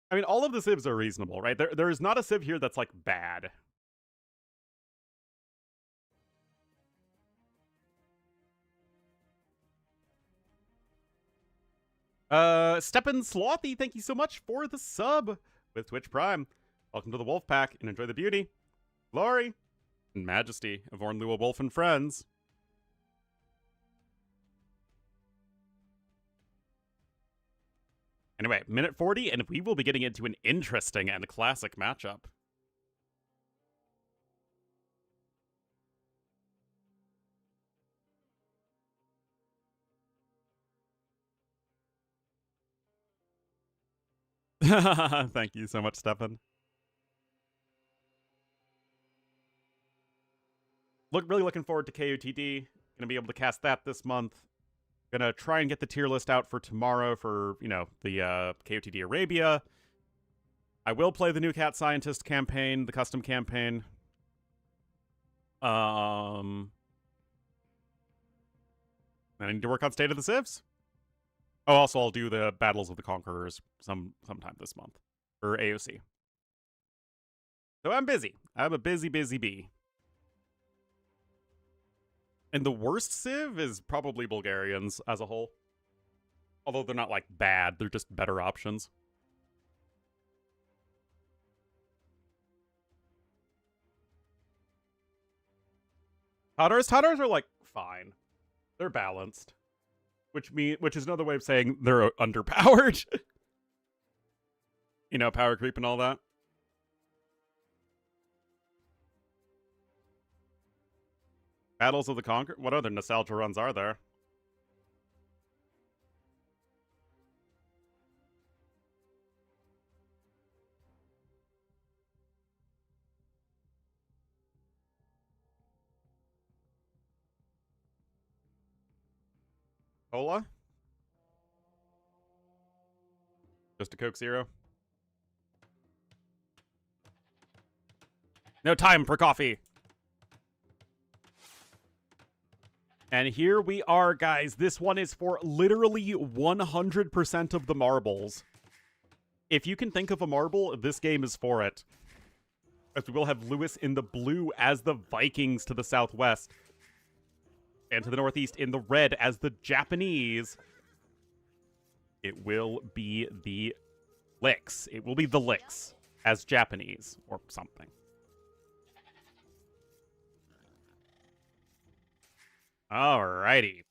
I mean, all of the civs are reasonable, right? There is not a civ here that's, like, bad. Steppen Slothy, thank you so much for the sub with Twitch Prime. Welcome to the Wolf Pack, and enjoy the beauty, glory, and majesty of Ornlu, a wolf and friends. Anyway, minute 40, and we will be getting into an interesting and classic matchup. Thank you so much, Stefan. Really looking forward to KOTD. Gonna be able to cast that this month. Gonna try and get the tier list out for tomorrow for, you know, the KOTD Arabia. I will play the new Cat Scientist campaign, the custom campaign. I need to work on State of the Civs. Oh, also, I'll do the Battles of the Conquerors sometime this month for AOC. So I'm busy. I'm a busy bee. And the worst civ is probably Bulgarians as a whole. Although they're not, like, bad. They're just better options. Tatars are, like, fine. They're balanced. Which is another way of saying they're underpowered. You know, power creep and all that. Battles of the Conquer. What other nostalgia runs are there? Cola? Just a Coke Zero? No time for coffee! And here we are, guys. This one is for literally 100% of the marbles. If you can think of a marble, this game is for it. As we will have Lewis in the blue as the Vikings to the southwest. And to the northeast in the red as the Japanese. It will be the Licks. It will be the Licks as Japanese or something. Alrighty.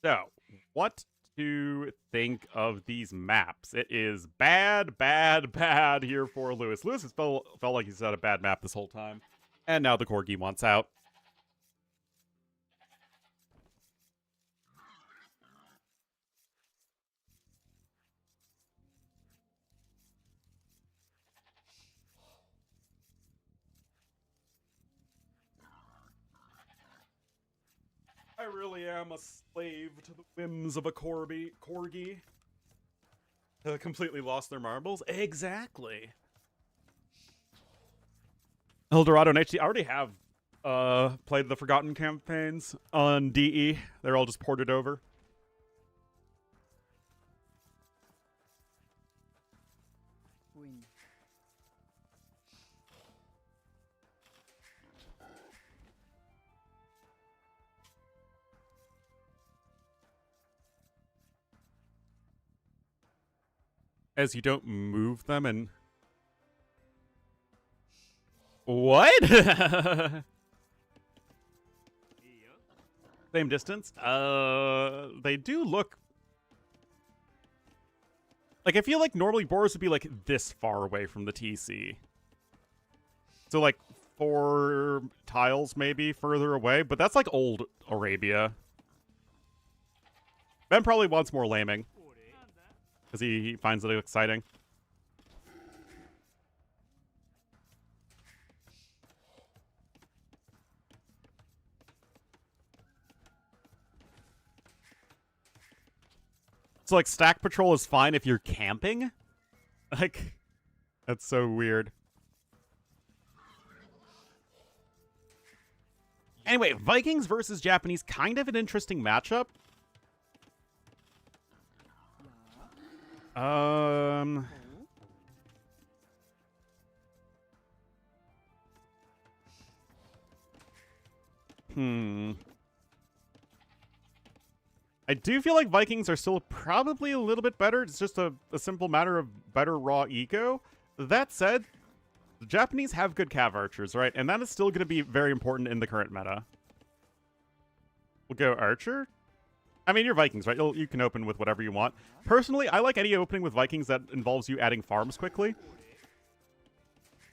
So, what to think of these maps? It is bad here for Lewis. Lewis has felt like he's had a bad map this whole time. And now the Corgi wants out. I really am a slave to the whims of a corgi. Completely lost their marbles? Exactly. Eldorado and HD already have played the Forgotten campaigns on DE. They're all just ported over. As you don't move them and... What? Same distance? They do look... Like, I feel like normally boars would be, like, this far away from the TC. So, like, 4 tiles, maybe, further away. But that's, like, old Arabia. Ben probably wants more laming. Because he finds it exciting. So, like, stack patrol is fine if you're camping? Like, that's so weird. Anyway, Vikings versus Japanese, kind of an interesting matchup. I do feel like Vikings are still probably a little bit better. It's just a simple matter of better raw eco. That said, the Japanese have good cav archers, right? And that is still going to be very important in the current meta. We'll go archer. I mean, you're Vikings, right? You can open with whatever you want. Personally, I like any opening with Vikings that involves you adding farms quickly.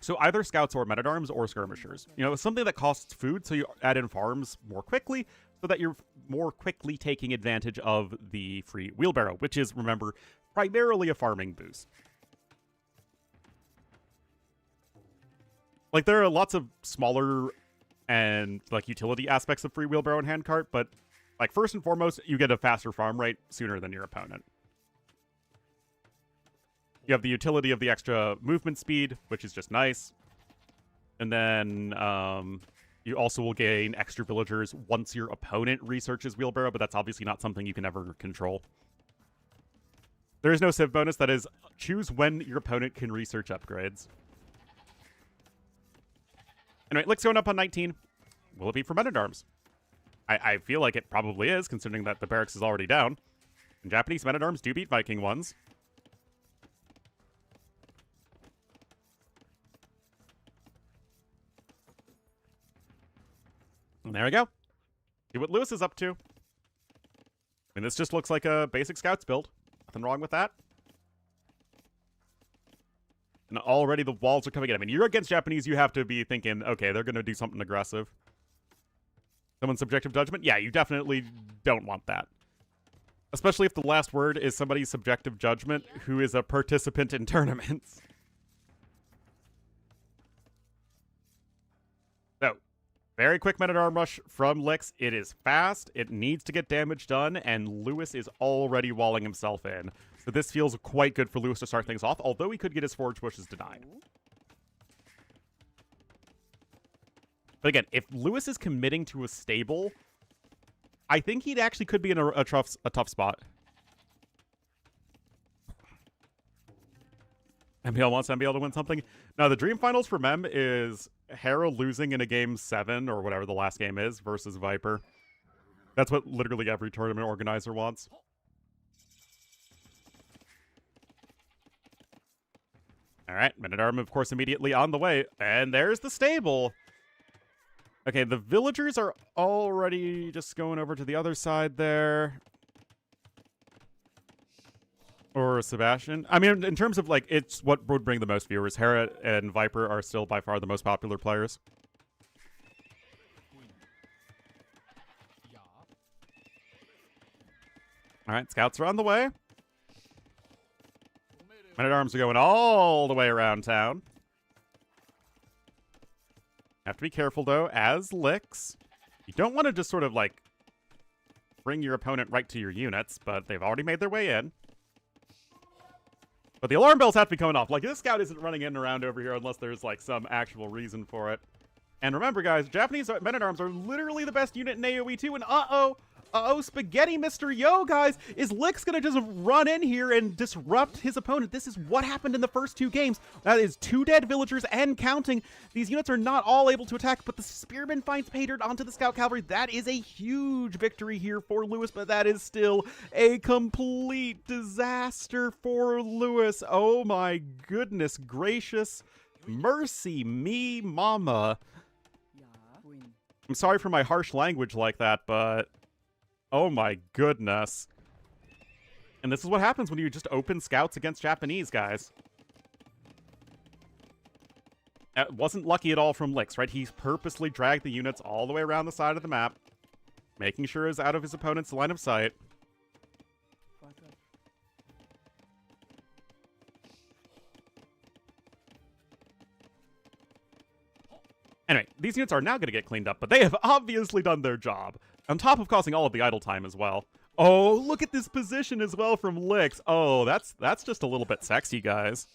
So either scouts or men-at-arms or skirmishers. You know, something that costs food, so you add in farms more quickly, so that you're more quickly taking advantage of the free wheelbarrow, which is, remember, primarily a farming boost. Like, there are lots of smaller and, like, utility aspects of free wheelbarrow and handcart, but, like, first and foremost, you get a faster farm rate sooner than your opponent. You have the utility of the extra movement speed, which is just nice. And then you also will gain extra villagers once your opponent researches wheelbarrow, but that's obviously not something you can ever control. There is no civ bonus. That is, choose when your opponent can research upgrades. Anyway, Lick's going up on 19. Will it be for men-at-arms? I feel like it probably is, considering that the barracks is already down. And Japanese men-at-arms do beat Viking ones. And there we go. See what Lewis is up to. I mean, this just looks like a basic scouts build. Nothing wrong with that. And already the walls are coming in. I mean, you're against Japanese, you have to be thinking, okay, they're going to do something aggressive. Someone's subjective judgment? Yeah, you definitely don't want that. Especially if the last word is somebody's subjective judgment who is a participant in tournaments. So, very quick men-at-arm rush from Lix. It is fast, it needs to get damage done, and Lewis is already walling himself in. So this feels quite good for Lewis to start things off, although he could get his forge bushes denied. But again, if Lewis is committing to a stable, I think he actually could be in a tough spot. MBL wants MBL to win something. Now, the dream finals for Mem is Hera losing in a game 7, or whatever the last game is, versus Viper. That's what literally every tournament organizer wants. All right, Men-at-Arm, of course, immediately on the way. And there's the stable. Okay, the villagers are already just going over to the other side there. Or Sebastian. I mean, in terms of, like, it's what would bring the most viewers. Hera and Viper are still by far the most popular players. All right, scouts are on the way. Men-at-Arms are going all the way around town. Have to be careful, though, as Licks. You don't want to just sort of, like, bring your opponent right to your units, but they've already made their way in. But the alarm bells have to be coming off. Like, this scout isn't running in and around over here unless there's, like, some actual reason for it. And remember, guys, Japanese men-at-arms are literally the best unit in AoE too, and spaghetti Mr. Yo, guys, is Lick's gonna just run in here and disrupt his opponent. This is what happened in the first 2 games. That is 2 dead villagers and counting. These units are not all able to attack, but the Spearman finds pay dirt onto the Scout Cavalry. That is a huge victory here for Lewis, but that is still a complete disaster for Lewis. Oh my goodness gracious. Mercy me, mama. I'm sorry for my harsh language like that, but oh my goodness. And this is what happens when you just open scouts against Japanese, guys. It wasn't lucky at all from Licks, right? He's purposely dragged the units all the way around the side of the map, making sure it's out of his opponent's line of sight. Anyway, these units are now going to get cleaned up, but they have obviously done their job. On top of causing all of the idle time as well. Oh, look at this position as well from Licks. Oh, that's just a little bit sexy, guys.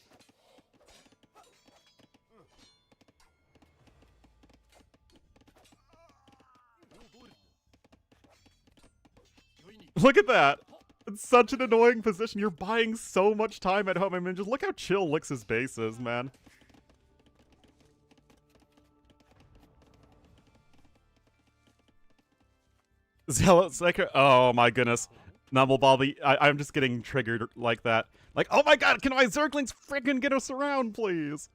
Look at that. It's such an annoying position. You're buying so much time at home. I mean, just look how chill Licks' base is, man. Zealot's like, oh my goodness. Numblebalby, I'm just getting triggered like that. Like, oh my god, can my Zerglings freaking get us around, please?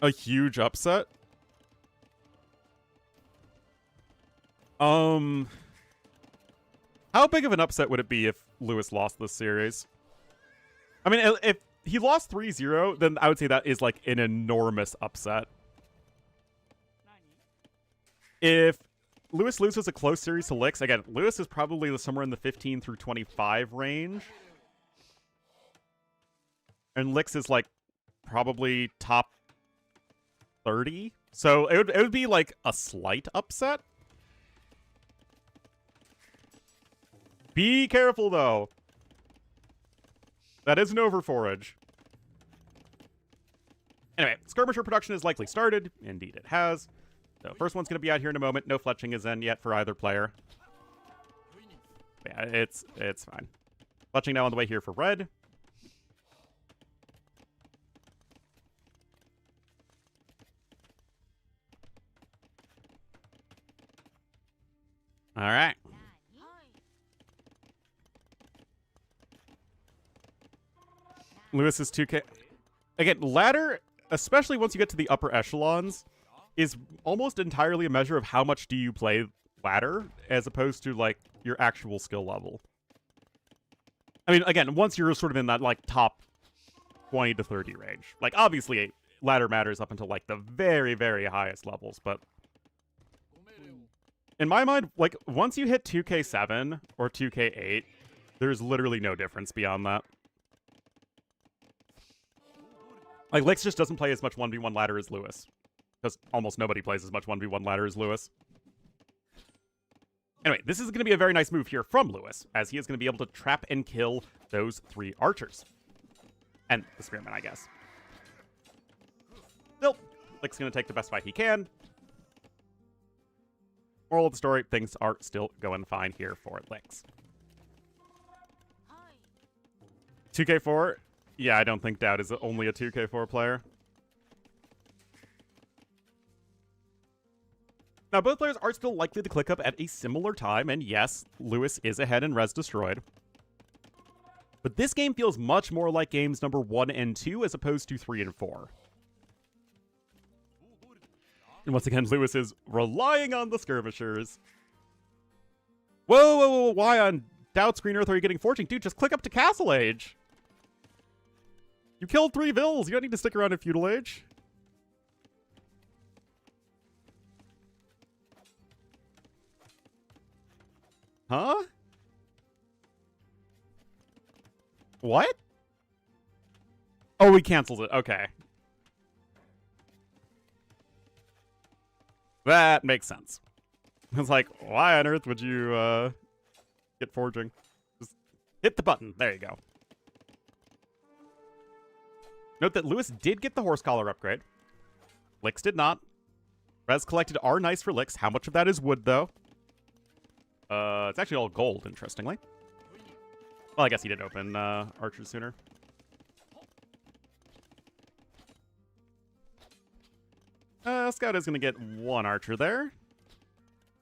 A huge upset? How big of an upset would it be if Lewis lost this series? I mean, if he lost 3-0, then I would say that is like an enormous upset. If Lewis loses a close series to Licks, again, Lewis is probably somewhere in the 15 through 25 range. And Licks is like probably top 30. So it would be like a slight upset. Be careful, though. That is an overforage. Anyway, skirmisher production is likely started. Indeed, it has. So first one's going to be out here in a moment. No fletching is in yet for either player. Yeah, it's fine. Fletching now on the way here for red. All right. Lewis is 2K. Again, ladder, especially once you get to the upper echelons, is almost entirely a measure of how much do you play ladder as opposed to, like, your actual skill level. I mean, again, once you're sort of in that, like, top 20 to 30 range. Like, obviously, ladder matters up until, like, the very, very highest levels, but in my mind, like, once you hit 2K7 or 2K8, there's literally no difference beyond that. Like, Licks just doesn't play as much 1v1 ladder as Lewis. Because almost nobody plays as much 1v1 ladder as Lewis. Anyway, this is going to be a very nice move here from Lewis, as he is going to be able to trap and kill those 3 archers. And the spearmen, I guess. Still, Licks going to take the best fight he can. Moral of the story, things are still going fine here for Licks. 2K4... Yeah, I don't think Dowd is only a 2K4 player. Now, both players are still likely to click up at a similar time, and yes, Lewis is ahead in Res Destroyed. But this game feels much more like games number 1 and 2 as opposed to 3 and 4. And once again, Lewis is relying on the skirmishers. Whoa, whoa, whoa, why on Dowd Screen Earth are you getting fortune? Dude, just click up to Castle Age. You killed 3 vills. You don't need to stick around in Feudal Age. Huh? What? Oh, he cancels it. Okay. That makes sense. It's like, why on earth would you get forging? Just hit the button. There you go. Note that Lewis did get the horse collar upgrade. Licks did not. Res collected are nice for Licks. How much of that is wood, though? It's actually all gold, interestingly. Well, I guess he did open archers sooner. Scout is going to get 1 archer there.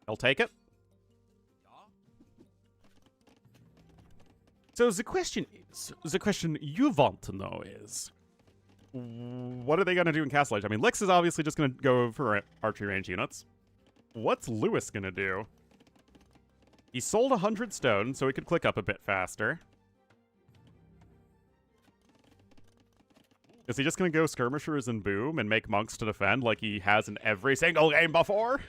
He'll take it. So the question you want to know is, what are they going to do in Castle Age? I mean, Licks is obviously just going to go for archery range units. What's Lewis going to do? He sold 100 stone, so he could click up a bit faster. Is he just going to go skirmishers and boom and make monks to defend like he has in every single game before?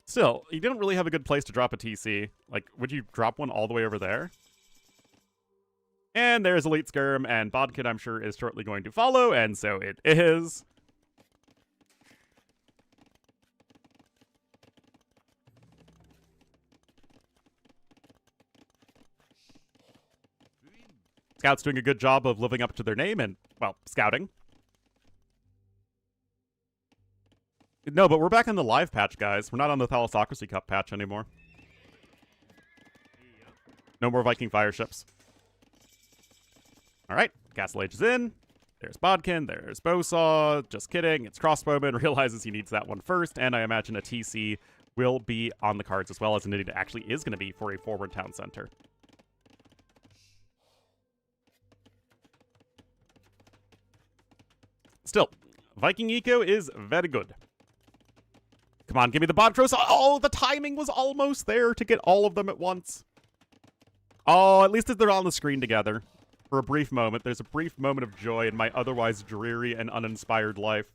Still, you didn't really have a good place to drop a TC. Like, would you drop one all the way over there? And there's Elite Skirm, and Bodkin, I'm sure, is shortly going to follow, and so it is. Scouts doing a good job of living up to their name and, well, scouting. No, but we're back in the live patch, guys. We're not on the Thalassocracy Cup patch anymore. No more Viking fire ships. Alright, Castle Age is in. There's Bodkin, there's Bowsaw. Just kidding, it's Crossbowman. Realizes he needs that one first, and I imagine a TC will be on the cards as well, as it actually is going to be for a forward town center. Still, Viking Eco is very good. Come on, give me the Bodcros. Oh, the timing was almost there to get all of them at once. Oh, at least they're on the screen together. For a brief moment. There's a brief moment of joy in my otherwise dreary and uninspired life.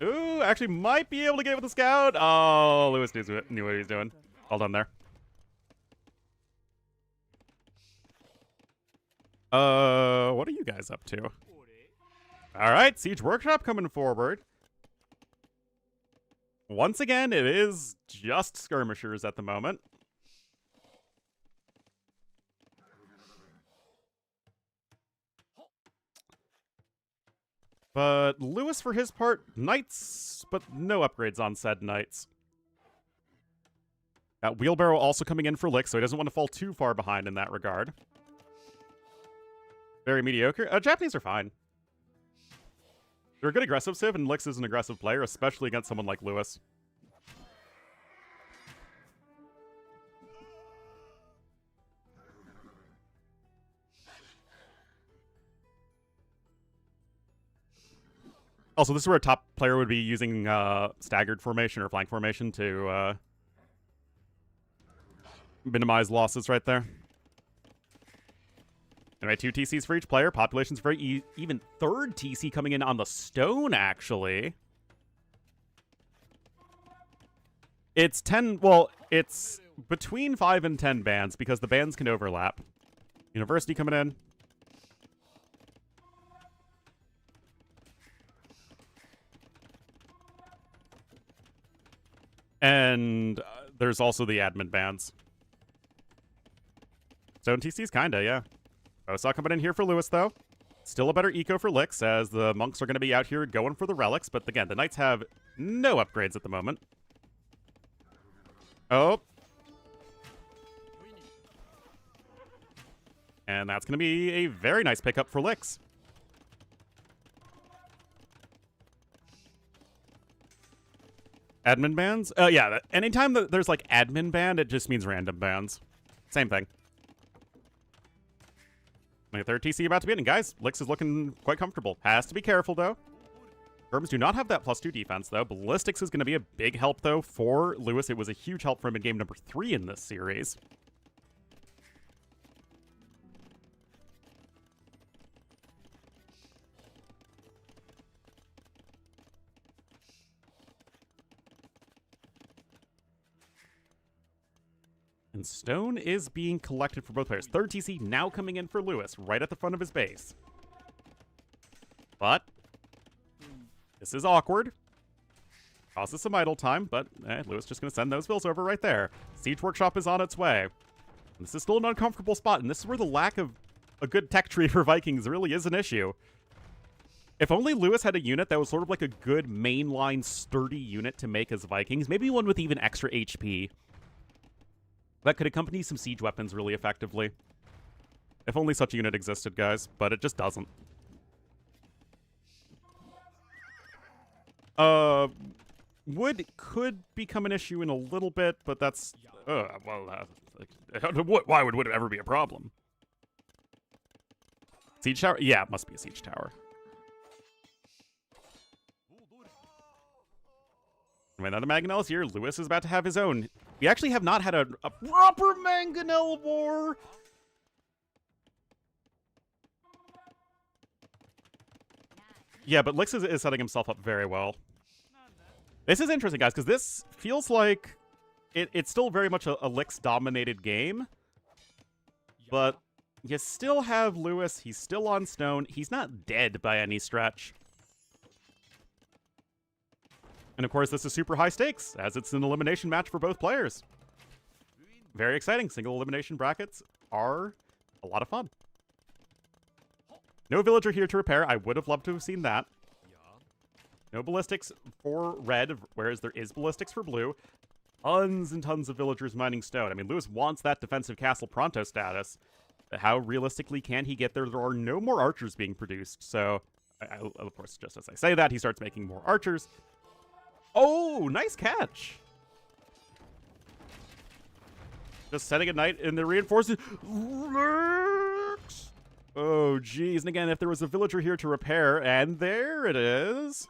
Ooh, actually might be able to get with the scout. Oh, Lewis knew what he was doing. Well done there. What are you guys up to? Alright, Siege Workshop coming forward. Once again, it is just skirmishers at the moment. But Lewis, for his part, knights, but no upgrades on said knights. Wheelbarrow also coming in for Lick, so he doesn't want to fall too far behind in that regard. Very mediocre. Japanese are fine. They're a good aggressive civ, and Lix is an aggressive player, especially against someone like Lewis. Also, this is where a top player would be using staggered formation or flank formation to minimize losses right there. Anyway, 2 TCs for each player. Population's very even. Third TC coming in on the stone, actually. It's 10... Well, it's between 5 and 10 bands because the bands can overlap. University coming in. And there's also the admin bands. Stone TCs, kinda, yeah. Bowsaw coming in here for Lewis, though. Still a better eco for Lix, as the monks are going to be out here going for the relics. But again, the knights have no upgrades at the moment. Oh. And that's going to be a very nice pickup for Lix. Admin bands? Yeah, anytime that there's like admin band, it just means random bands. Same thing. My third TC about to be in, and guys, Lix is looking quite comfortable. Has to be careful, though. Germs do not have that +2 defense, though. Ballistics is going to be a big help, though, for Lewis. It was a huge help for him in game number 3 in this series. And stone is being collected for both players. Third TC now coming in for Lewis, right at the front of his base. But this is awkward. Causes some idle time, but Lewis just going to send those bills over right there. Siege Workshop is on its way. And this is still an uncomfortable spot, and this is where the lack of a good tech tree for Vikings really is an issue. If only Lewis had a unit that was sort of like a good mainline sturdy unit to make as Vikings, maybe one with even extra HP. That could accompany some siege weapons really effectively. If only such a unit existed, guys, but it just doesn't. Wood could become an issue in a little bit, but that's... why would wood ever be a problem? Siege tower? Yeah, it must be a siege tower. Anyway, another Mangonels here. Lewis is about to have his own. We actually have not had a proper Mangonel war. Yeah, but Lix is setting himself up very well. This is interesting, guys, because this feels like it's still very much a Lix-dominated game. But you still have Lewis. He's still on stone. He's not dead by any stretch. And of course, this is super high stakes, as it's an elimination match for both players. Very exciting. Single elimination brackets are a lot of fun. No villager here to repair. I would have loved to have seen that. No ballistics for red, whereas there is ballistics for blue. Tons and tons of villagers mining stone. I mean, Lewis wants that defensive castle pronto status. But how realistically can he get there? There are no more archers being produced. So, of course, just as I say that, he starts making more archers. Oh, nice catch. Just setting a knight in the reinforcement. Oh, geez. And again, if there was a villager here to repair, and there it is.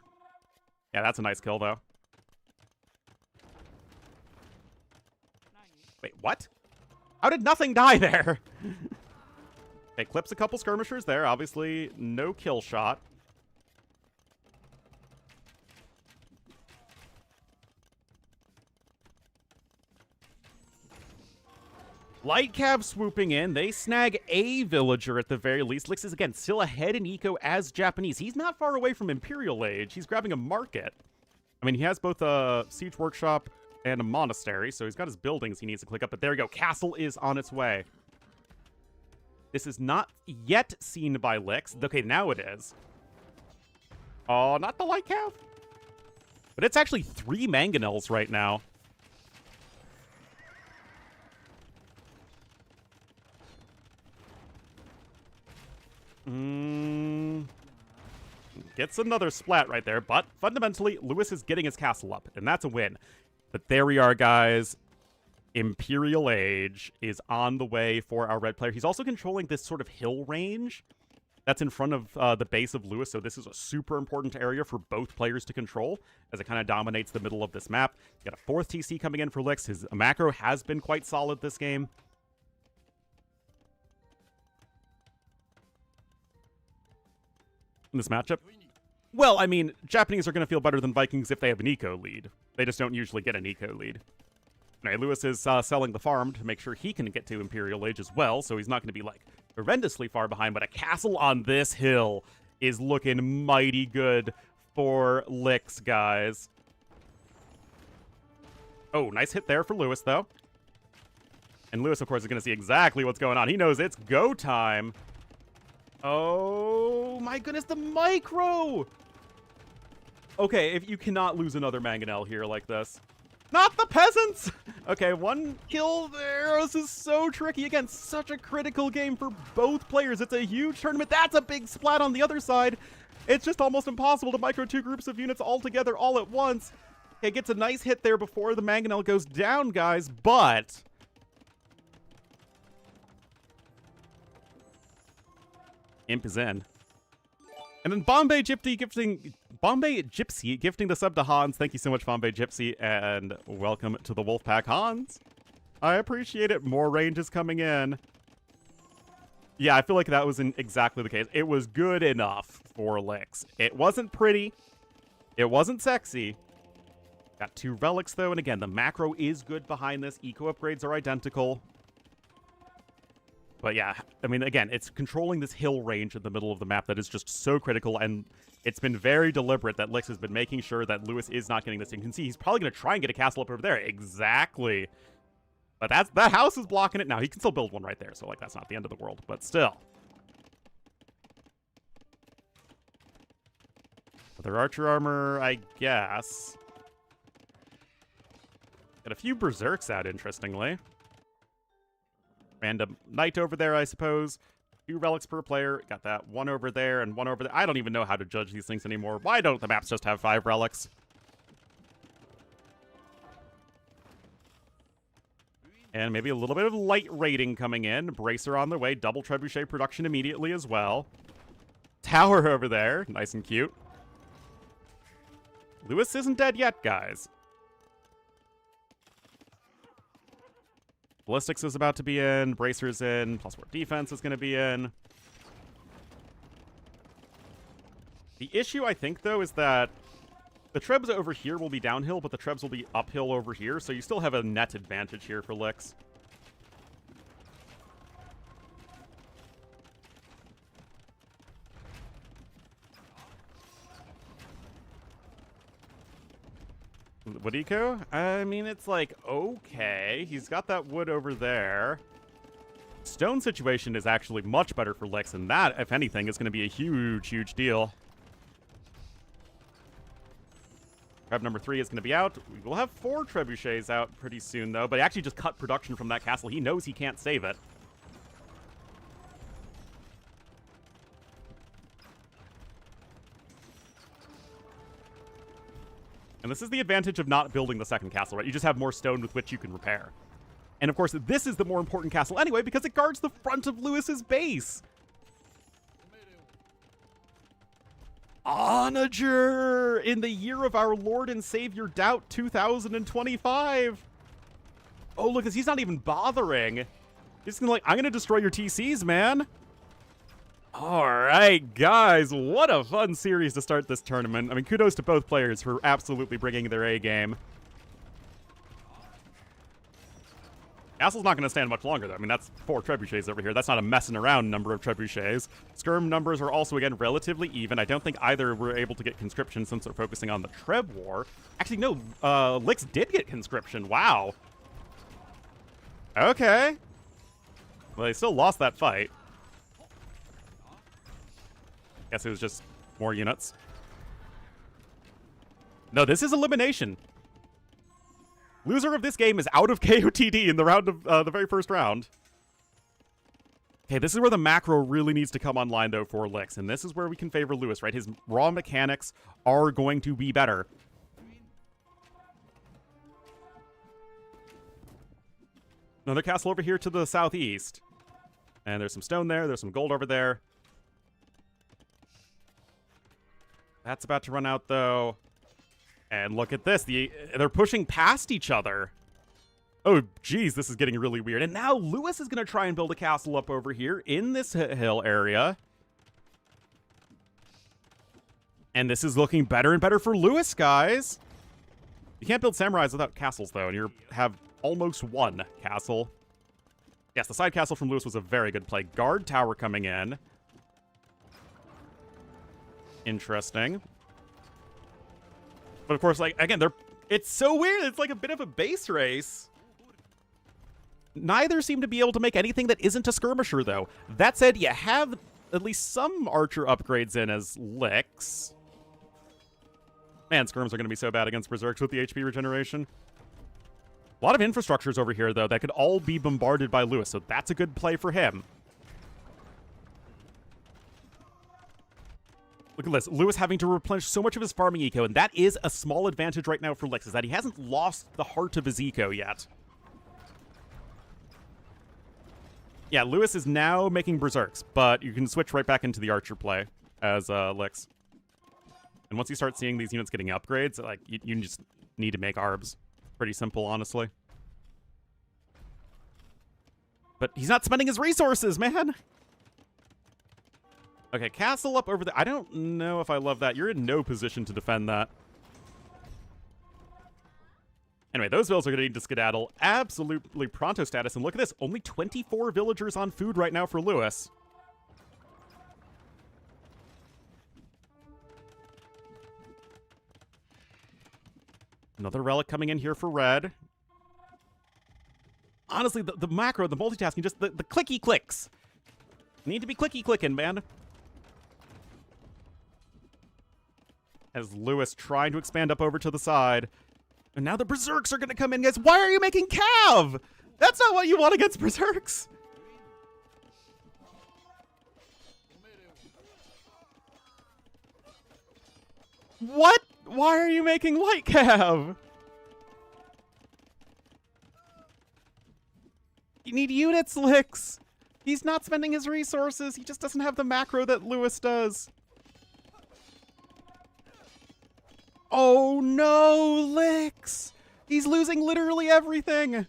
Yeah, that's a nice kill, though. Wait, what? How did nothing die there? Okay, clips a couple skirmishers there. Obviously, no kill shot. Light Cab swooping in. They snag a villager at the very least. Lix is, again, still ahead in eco as Japanese. He's not far away from Imperial Age. He's grabbing a market. I mean, he has both a siege workshop and a monastery, so he's got his buildings he needs to click up. But there we go. Castle is on its way. This is not yet seen by Lix. Okay, now it is. Oh, not the Light Cav. But it's actually 3 mangonels right now. Gets another splat right there, but fundamentally, Lewis is getting his castle up, and that's a win. But there we are, guys. Imperial Age is on the way for our red player. He's also controlling this sort of hill range that's in front of the base of Lewis, so this is a super important area for both players to control, as it kind of dominates the middle of this map. You got a 4th TC coming in for Lix. His macro has been quite solid this game. In this matchup? Well, I mean, Japanese are going to feel better than Vikings if they have an eco lead. They just don't usually get an eco lead. Anyway, Lewis is selling the farm to make sure he can get to Imperial Age as well, so he's not going to be, like, horrendously far behind, but a castle on this hill is looking mighty good for Lix, guys. Oh, nice hit there for Lewis, though. And Lewis, of course, is going to see exactly what's going on. He knows it's go time. Oh, my goodness, the micro! Okay, if you cannot lose another mangonel here like this. Not the peasants! Okay, 1 kill there. This is so tricky. Again, such a critical game for both players. It's a huge tournament. That's a big splat on the other side. It's just almost impossible to micro 2 groups of units all together all at once. Okay, gets a nice hit there before the mangonel goes down, guys, but... Imp is in. And then Bombay Gypsy gifting the sub to Hans. Thank you so much, Bombay Gypsy, and welcome to the Wolfpack, Hans. I appreciate it. More range is coming in. Yeah, I feel like that was exactly the case. It was good enough for Lix. It wasn't pretty. It wasn't sexy. Got 2 relics, though, and again, the macro is good behind this. Eco upgrades are identical. But yeah, I mean, again, it's controlling this hill range in the middle of the map that is just so critical, and it's been very deliberate that Lix has been making sure that Lewis is not getting this. You can see he's probably going to try and get a castle up over there. Exactly. But that house is blocking it now. He can still build one right there, so, like, that's not the end of the world, but still. Other archer armor, I guess. Got a few berserks out, interestingly. Random knight over there, I suppose. 2 relics per player. Got that 1 over there and 1 over there. I don't even know how to judge these things anymore. Why don't the maps just have 5 relics? And maybe a little bit of light raiding coming in. Bracer on the way. Double trebuchet production immediately as well. Tower over there. Nice and cute. Lewis isn't dead yet, guys. Ballistics is about to be in. Bracer's in. +4 defense is going to be in. The issue, I think, though, is that the trebs over here will be downhill, but the trebs will be uphill over here, so you still have a net advantage here for Lix. Wood eco? I mean, it's like, okay. He's got that wood over there. Stone situation is actually much better for Licks, and that, if anything, is going to be a huge, huge deal. Treb number 3 is going to be out. We will have 4 trebuchets out pretty soon, though, but he actually just cut production from that castle. He knows he can't save it. And this is the advantage of not building the second castle, right? You just have more stone with which you can repair. And of course, this is the more important castle anyway, because it guards the front of Lewis's base. Onager! In the year of our Lord and Savior Doubt 2025. Oh, look, he's not even bothering. He's gonna like, I'm gonna destroy your TCs, man. All right, guys, what a fun series to start this tournament. I mean, kudos to both players for absolutely bringing their A game. Castle's not going to stand much longer, though. I mean, that's 4 trebuchets over here. That's not a messing around number of trebuchets. Skirm numbers are also, again, relatively even. I don't think either were able to get conscription since they're focusing on the Treb War. Actually, no, Licks did get conscription. Wow. Okay. Well, they still lost that fight. Guess it was just more units. No, this is elimination. Loser of this game is out of KOTD in the round of the very first round. Okay, this is where the macro really needs to come online, though, for Licks. And this is where we can favor Lewis, right? His raw mechanics are going to be better. Another castle over here to the southeast. And there's some stone there. There's some gold over there. That's about to run out, though. And look at this. They're pushing past each other. Oh, geez, this is getting really weird. And now Lewis is going to try and build a castle up over here in this hill area. And this is looking better and better for Lewis, guys. You can't build samurais without castles, though, and you have almost one castle. Yes, the side castle from Lewis was a very good play. Guard tower coming in. Interesting. But of course, like, again, it's so weird. It's like a bit of a base race. Neither seem to be able to make anything that isn't a skirmisher, though. That said, you have at least some archer upgrades in as Licks. Man, skirms are going to be so bad against berserks with the HP regeneration. A lot of infrastructures over here, though, that could all be bombarded by Lewis, so that's a good play for him. Look at this. Lewis having to replenish so much of his farming eco, and that is a small advantage right now for Licks, is that he hasn't lost the heart of his eco yet. Yeah, Lewis is now making berserks, but you can switch right back into the archer play as Licks. And once you start seeing these units getting upgrades, like, you just need to make arbs. Pretty simple, honestly. But he's not spending his resources, man! Okay, castle up over there. I don't know if I love that. You're in no position to defend that. Anyway, those villas are going to need to skedaddle. Absolutely pronto status. And look at this. Only 24 villagers on food right now for Lewis. Another relic coming in here for red. Honestly, the macro, the multitasking, just the clicky clicks. Need to be clicky clicking, man. As Lewis trying to expand up over to the side. And now the berserks are going to come in, guys. Why are you making cav? That's not what you want against berserks. What? Why are you making light cav? You need units, Licks. He's not spending his resources. He just doesn't have the macro that Lewis does. Oh no, Licks! He's losing literally everything!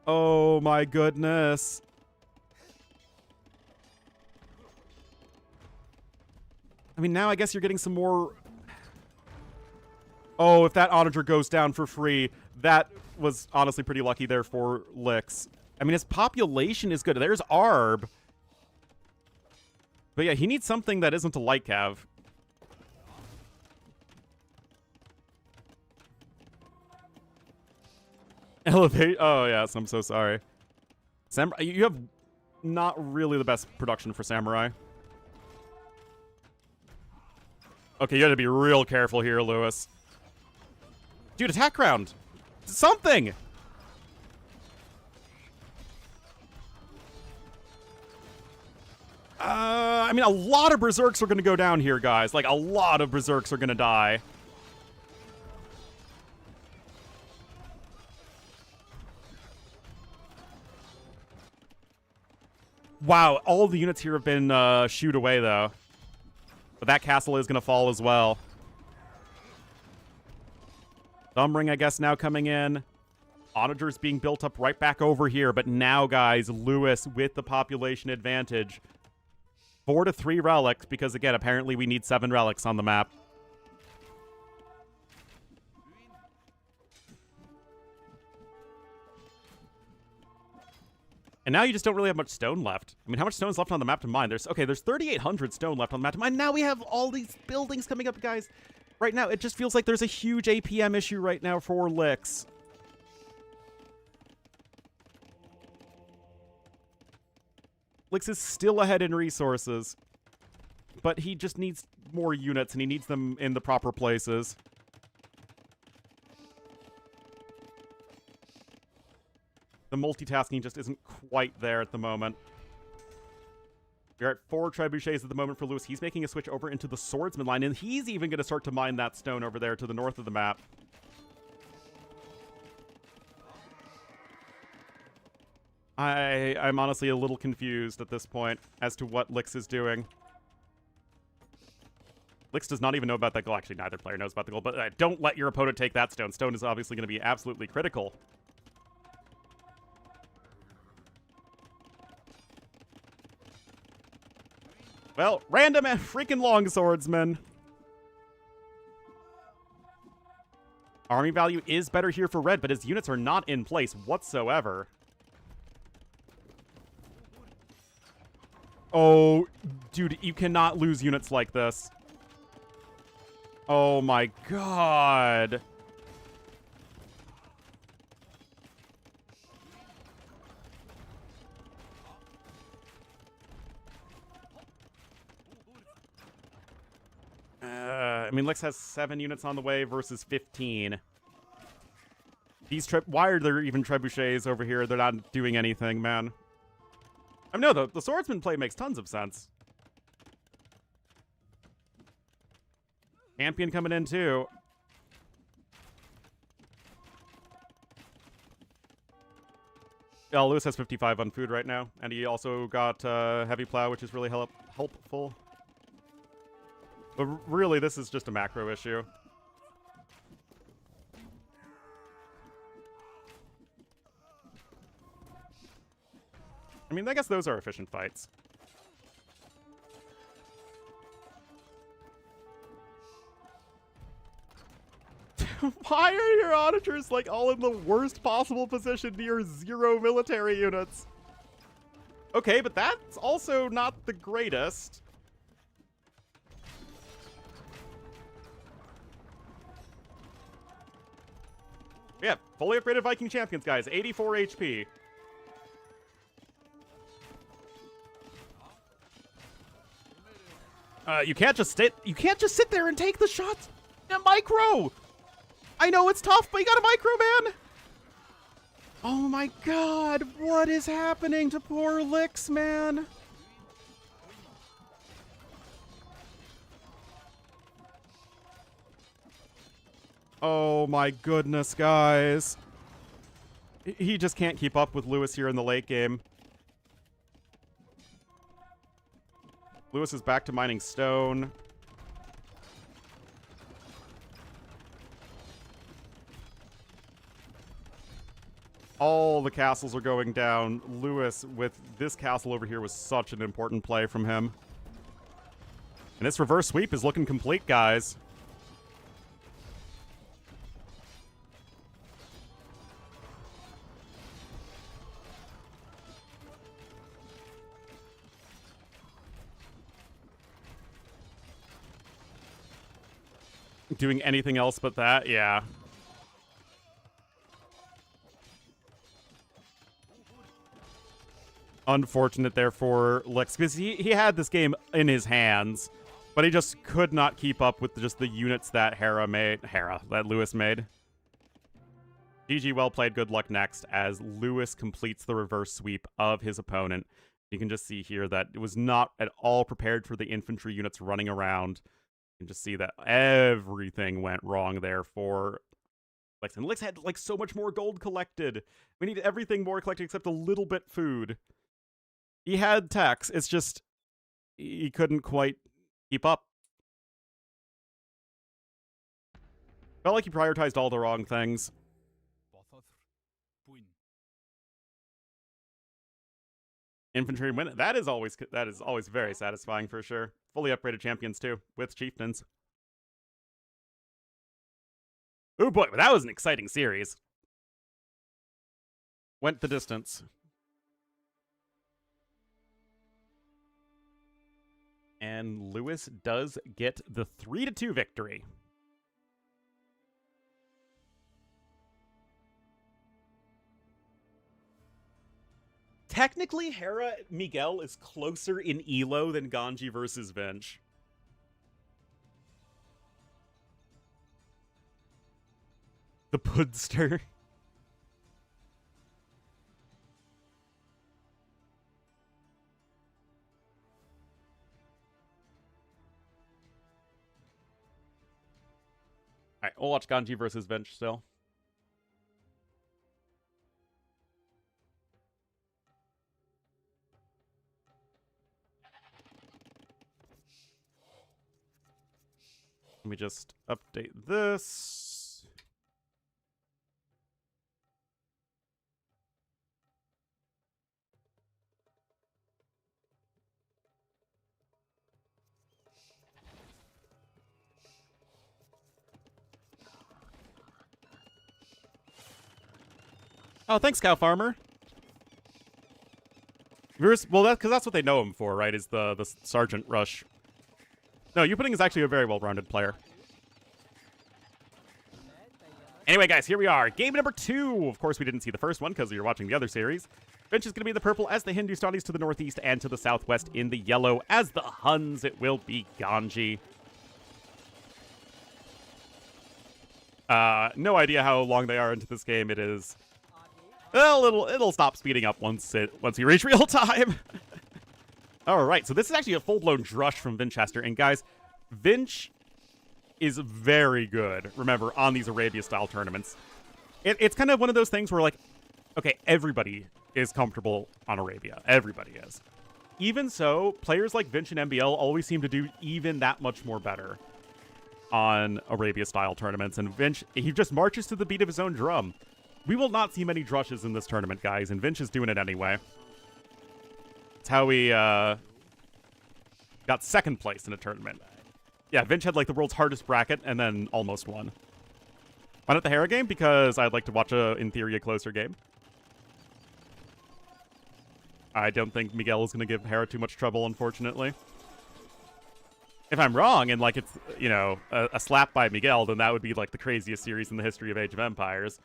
Oh my goodness. I mean, now I guess you're getting some more... Oh, if that onager goes down for free, that was honestly pretty lucky there for Licks. I mean, his population is good. There's Arb. But yeah, he needs something that isn't a light cav. Elevate. Oh, yes. I'm so sorry. Samurai, you have not really the best production for Samurai. Okay, you have to be real careful here, Lewis. Dude, attack round. Something. I mean, a lot of Berserks are going to go down here, guys. Like, a lot of Berserks are going to die. Wow, all the units here have been shooed away, though. But that castle is going to fall as well. Thumbring, I guess, now coming in. Onagers being built up right back over here. But now, guys, Lewis with the population advantage. 4 to 3 relics, because, again, apparently we need 7 relics on the map. And now you just don't really have much stone left. I mean, how much stone is left on the map to mine? There's 3,800 stone left on the map to mine. Now we have all these buildings coming up, guys. Right now, it just feels like there's a huge APM issue right now for Licks. Licks is still ahead in resources, but he just needs more units, and he needs them in the proper places. The multitasking just isn't quite there at the moment. We're at 4 trebuchets at the moment for Lewis. He's making a switch over into the swordsman line, and he's even going to start to mine that stone over there to the north of the map. I'm honestly a little confused at this point as to what Lix is doing. Lix does not even know about that goal. Actually, neither player knows about the goal, but don't let your opponent take that stone. Stone is obviously going to be absolutely critical. Well, random and freaking longswordsman. Army value is better here for red, but his units are not in place whatsoever. Oh, dude, you cannot lose units like this. Oh my god. I mean, Lix has 7 units on the way versus 15. These why are there even trebuchets over here? They're not doing anything, man. I mean, no, the swordsman play makes tons of sense. Champion coming in, too. Yeah, Lewis has 55 on food right now, and he also got heavy plow, which is really helpful. But really, this is just a macro issue. I mean, I guess those are efficient fights. Why are your auditors, like, all in the worst possible position near 0 military units? Okay, but that's also not the greatest. Yeah, fully upgraded Viking champions, guys. 84 HP. You can't just sit there and take the shots. Yeah, micro. I know it's tough, but you got a micro, man. Oh my god, what is happening to poor Lix, man? Oh my goodness, guys. He just can't keep up with Lewis here in the late game. Lewis is back to mining stone. All the castles are going down. Lewis, with this castle over here, was such an important play from him. And this reverse sweep is looking complete, guys. Doing anything else but that? Yeah. Unfortunate there for Lix, because he had this game in his hands, but he just could not keep up with just the units that that Lewis made. GG, well played, good luck next, as Lewis completes the reverse sweep of his opponent. You can just see here that it was not at all prepared for the infantry units running around. You can just see that everything went wrong there for Lix. And Lix had like so much more gold collected. We needed everything more collected except a little bit food. He had tax. It's just he couldn't quite keep up. Felt like he prioritized all the wrong things. Infantry win. That is always very satisfying for sure. Fully upgraded champions too, with chieftains. Oh boy, that was an exciting series. Went the distance. And Lewis does get the 3-2 victory. Technically, Hera Miguel is closer in elo than Ganji versus Vinch. The Pudster. Alright, we'll watch Ganji versus Vinch still. Let me just update this. Oh, thanks, Cow Farmer. Well, that's what they know him for, right? Is the Sergeant Rush. No, Pudding is actually a very well-rounded player. Anyway, guys, here we are. Game number 2. Of course, we didn't see the first one because we were watching the other series. Vinch is going to be the purple as the Hindustanis to the northeast and to the southwest in the yellow. As the Huns, it will be Ganji. No idea how long they are into this game. It is... Well, it'll stop speeding up once we reach real time. All right, so this is actually a full-blown drush from Vinchester. And guys, Vinch is very good, remember, on these Arabia-style tournaments. It's kind of one of those things where, like, okay, everybody is comfortable on Arabia. Everybody is. Even so, players like Vinch and MBL always seem to do even that much more better on Arabia-style tournaments. And Vinch, he just marches to the beat of his own drum. We will not see many drushes in this tournament, guys, and Vinch is doing it anyway. It's how we got second place in a tournament. Yeah, Vinch had like the world's hardest bracket and then almost won. Why not the Hera game? Because I'd like to watch in theory, a closer game. I don't think Miguel is going to give Hera too much trouble, unfortunately. If I'm wrong and like it's, you know, a slap by Miguel, then that would be like the craziest series in the history of Age of Empires.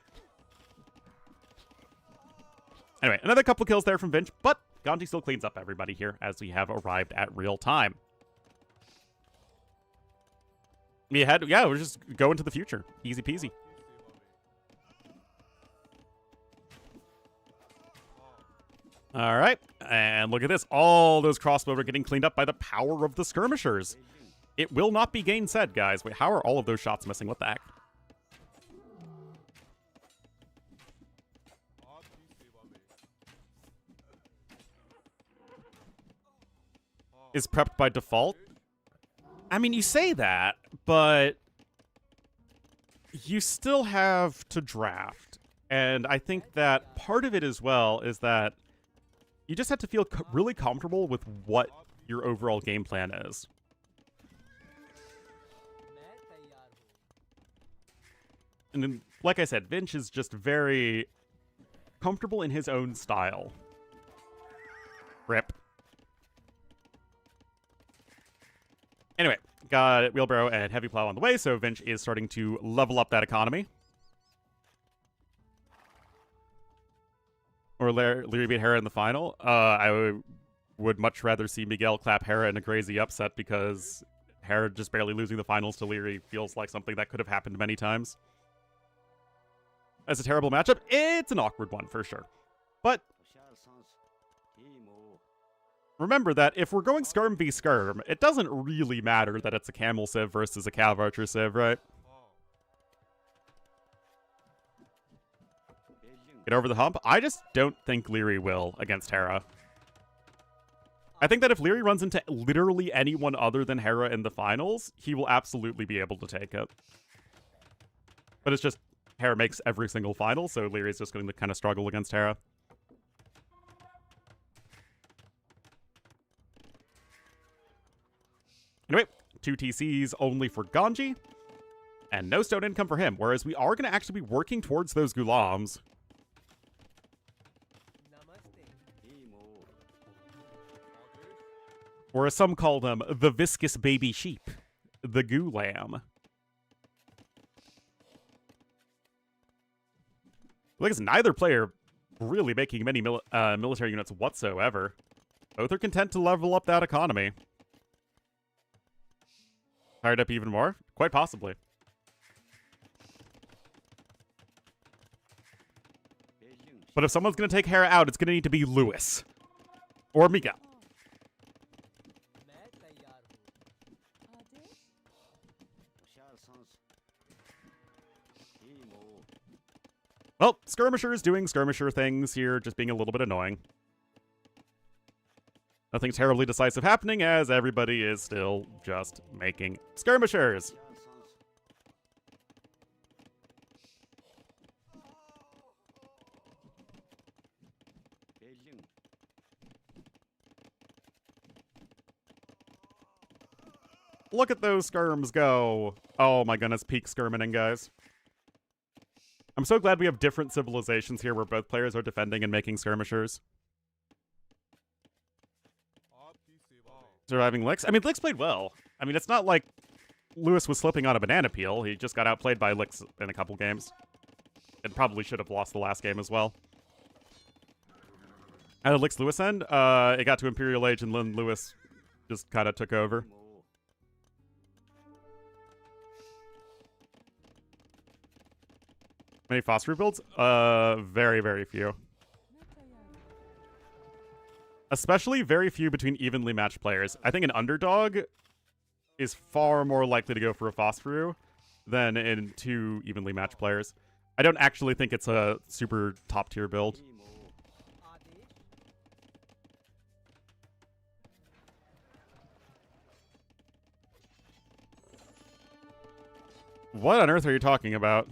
Anyway, another couple kills there from Vinch, but Ganji still cleans up everybody here as we have arrived at real time. We're just going to the future. Easy peasy. All right, and look at this. All those crossbows are getting cleaned up by the power of the skirmishers. It will not be gainsaid, guys. Wait, how are all of those shots missing? What the heck? Is prepped by default? I mean, you say that, but you still have to draft. And I think that part of it as well is that you just have to feel really comfortable with what your overall game plan is. And then, like I said, Vinch is just very comfortable in his own style. Rip. Anyway, got Wheelbarrow and Heavy Plow on the way, so Vinch is starting to level up that economy. Or Leary beat Hera in the final. Would much rather see Miguel clap Hera in a crazy upset because Hera just barely losing the finals to Leary feels like something that could have happened many times. As a terrible matchup, it's an awkward one for sure. But remember that if we're going Skirm v Skirm, it doesn't really matter that it's a Camel Civ versus a Cav Archer Civ, right? Get over the hump? I just don't think Leary will against Hera. I think that if Leary runs into literally anyone other than Hera in the finals, he will absolutely be able to take it. But it's just, Hera makes every single final, so Leary's just going to kind of struggle against Hera. Anyway, 2 TCs only for Ganji, and no stone income for him, whereas we are going to actually be working towards those Gulams. Or as some call them, the viscous baby sheep, the Gulam. Like it's neither player really making many military units whatsoever. Both are content to level up that economy. Fired up even more? Quite possibly. But if someone's going to take Hera out, it's going to need to be Lewis. Or Miguel. Well, Skirmisher's doing Skirmisher things here, just being a little bit annoying. Nothing terribly decisive happening, as everybody is still just making Skirmishers. Look at those skirms go. Oh my goodness, peak skirming, guys. I'm so glad we have different civilizations here where both players are defending and making skirmishers. Surviving Licks? I mean, Licks played well. I mean, it's not like Lewis was slipping on a banana peel. He just got outplayed by Licks in a couple games. And probably should have lost the last game as well. How did Licks Lewis end? It got to Imperial Age and then Lewis just kind of took over. Many phosphor builds? Very, very few. Especially very few between evenly matched players. I think an underdog is far more likely to go for a phosphor than in two evenly matched players. I don't actually think it's a super top tier build. What on earth are you talking about?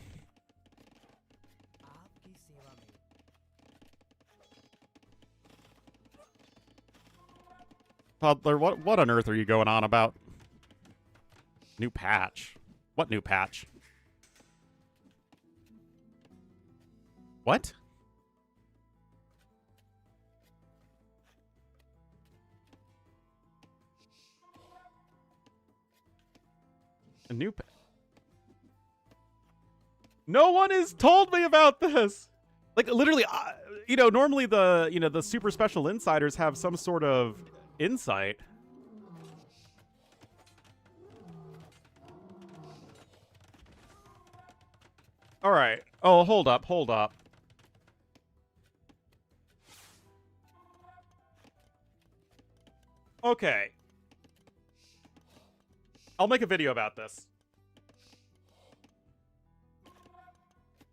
Toddler, what on earth are you going on about? New patch? What new patch? What? A new patch? No one has told me about this! Like, literally, you know, normally the super special insiders have some sort of insight. All right. Oh, hold up. Okay. I'll make a video about this.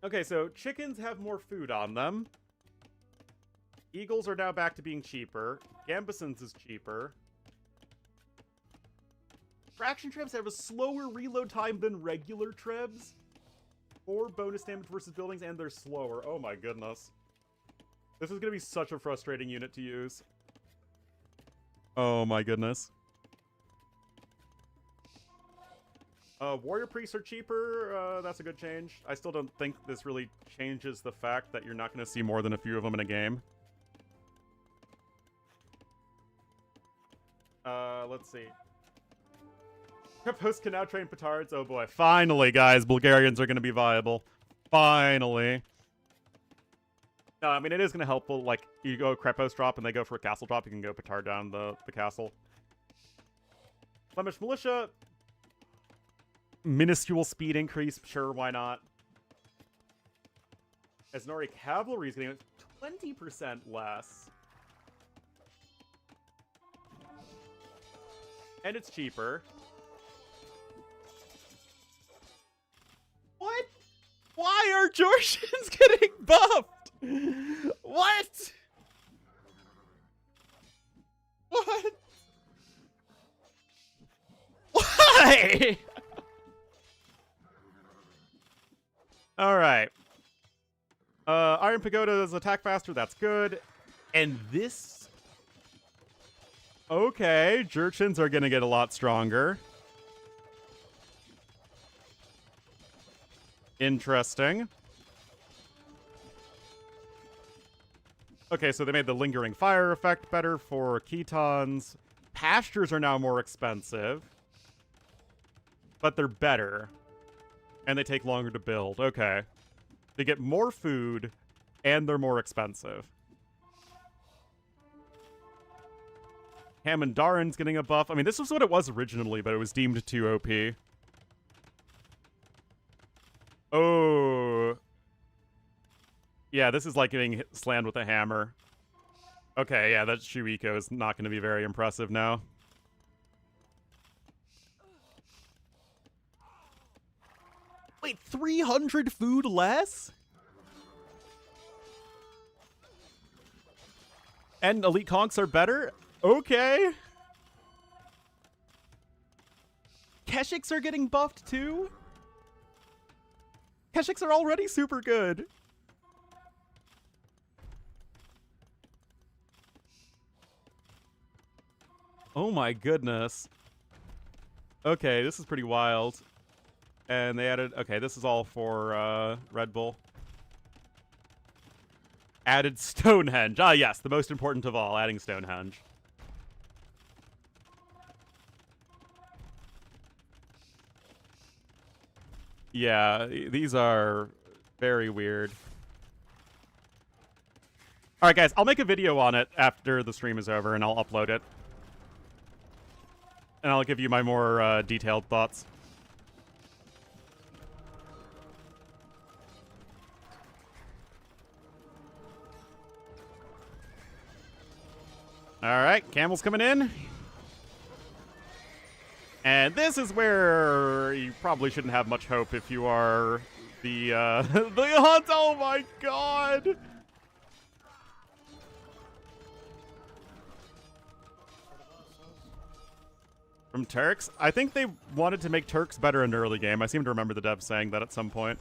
Okay, so chickens have more food on them. Eagles are now back to being cheaper. Gambesons is cheaper. Fraction Trebs have a slower reload time than regular Trebs. 4 bonus damage versus buildings, and they're slower. Oh my goodness. This is going to be such a frustrating unit to use. Oh my goodness. Warrior Priests are cheaper. That's a good change. I still don't think this really changes the fact that you're not going to see more than a few of them in a game. Let's see. Krepos can now train petards. Oh boy. Finally, guys. Bulgarians are going to be viable. Finally. No, I mean, it is going to help. Like, you go Krepos drop and they go for a castle drop, you can go Petard down the castle. Flemish Militia. Minuscule speed increase. Sure, why not? Asnori Cavalry is getting 20% less. And it's cheaper. What? Why are Georgians getting buffed? What? What? Why? All right. Iron Pagoda does attack faster. That's good. And this... Okay, Jurchins are going to get a lot stronger. Interesting. Okay, so they made the lingering fire effect better for Ketons. Pastures are now more expensive. But they're better. And they take longer to build. Okay. They get more food, and they're more expensive. Hamandarin's getting a buff. I mean, this was what it was originally, but it was deemed too OP. Oh. Yeah, this is like getting slammed with a hammer. Okay, yeah, that Shuiko is not going to be very impressive now. Wait, 300 food less? And elite conks are better? Okay. Keshiks are getting buffed too? Keshiks are already super good. Oh my goodness. Okay, this is pretty wild. And they added... Okay, this is all for Red Bull. Added Stonehenge. Ah, yes, the most important of all, adding Stonehenge. Yeah, these are very weird. Alright, guys, I'll make a video on it after the stream is over, and I'll upload it. And I'll give you my more detailed thoughts. Alright, Camel's coming in. And this is where you probably shouldn't have much hope if you are the, the hunt. Oh my god! From Turks? I think they wanted to make Turks better in the early game. I seem to remember the devs saying that at some point.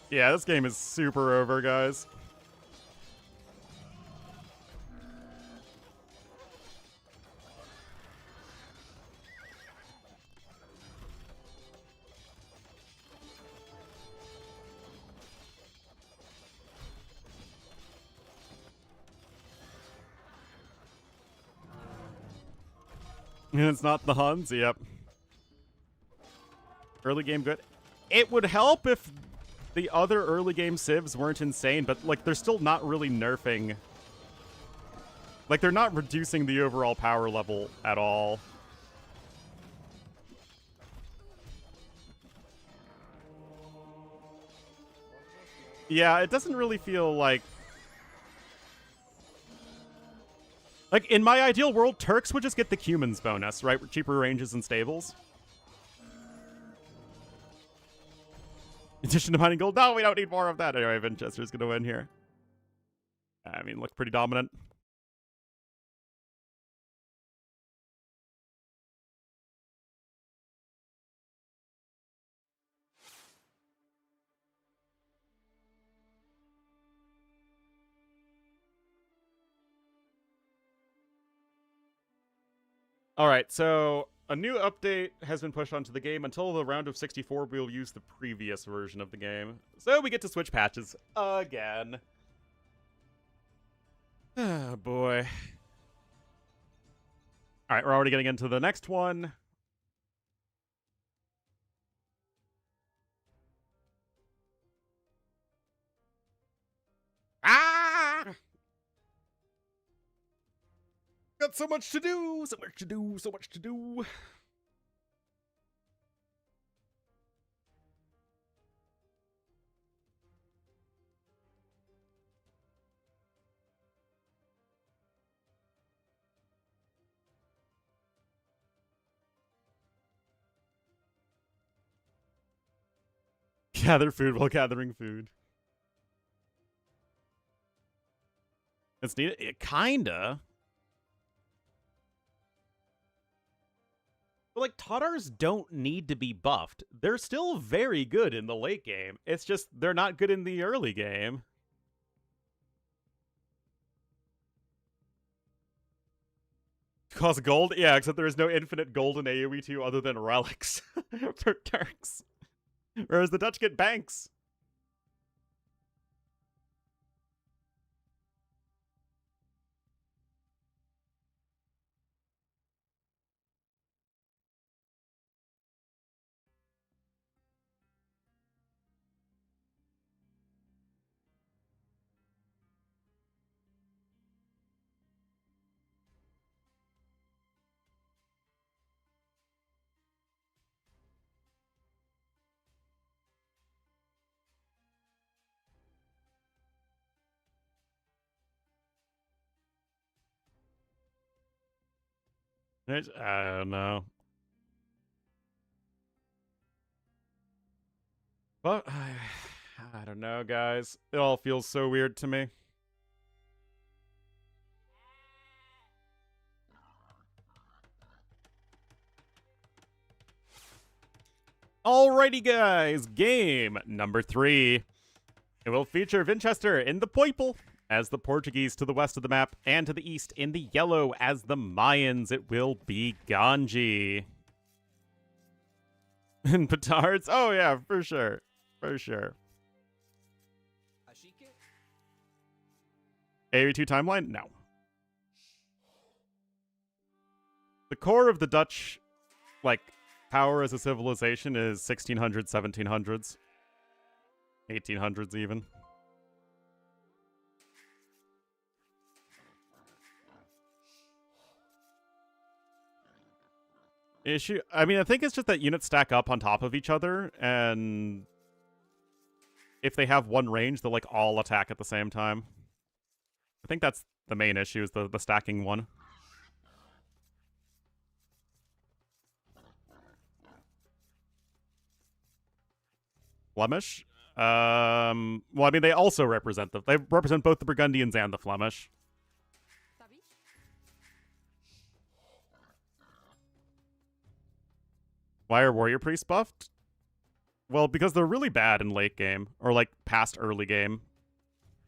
Yeah, this game is super over, guys. It's not the Huns, yep. Early game good. It would help if the other early game civs weren't insane, but like they're still not really nerfing. Like they're not reducing the overall power level at all. Yeah, it doesn't really feel like... Like, in my ideal world, Turks would just get the Cumans bonus, right? Cheaper ranges and stables. In addition to mining gold. No, we don't need more of that. Anyway, Vinchester's going to win here. I mean, look pretty dominant. All right, so a new update has been pushed onto the game. Until the round of 64, we'll use the previous version of the game. So we get to switch patches again. Oh, boy. All right, we're already getting into the next one. Got so much to do, so much to do, so much to do. Gather food while gathering food. It's needed. It kinda. But like Tautars don't need to be buffed. They're still very good in the late game. It's just they're not good in the early game. Cost gold? Yeah, except there is no infinite gold in AoE 2 other than relics for Turks. Whereas the Dutch get banks. I don't know. But I don't know, guys. It all feels so weird to me. Alrighty, guys. Game number 3. It will feature Winchester in the purple as the Portuguese to the west of the map, and to the east in the yellow as the Mayans. It will be Ganji. And petards? Oh, yeah, for sure. For sure. AoE2 timeline? No. The core of the Dutch, like, power as a civilization is 1600s, 1700s. 1800s even. I mean, I think it's just that units stack up on top of each other, and if they have one range, they'll, like, all attack at the same time. I think that's the main issue, is the stacking one. Flemish? Well, I mean, they also represent they represent both the Burgundians and the Flemish. Why are warrior priests buffed? Well, because they're really bad in late game, or like past early game.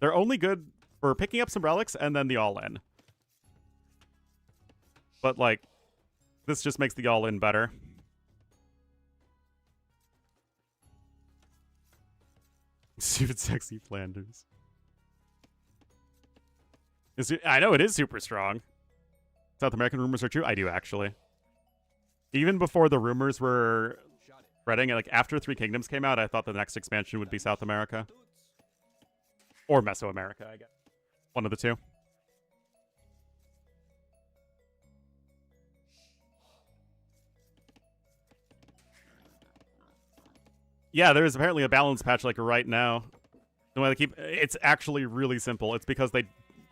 They're only good for picking up some relics and then the all-in. But like, this just makes the all-in better. Stupid sexy Flanders. I know it is super strong. South American rumors are true? I do, actually. Even before the rumors were spreading, like after Three Kingdoms came out, I thought the next expansion would be South America. Or Mesoamerica, I guess. One of the two. Yeah, there is apparently a balance patch like right now. The way they keep it's actually really simple. It's because they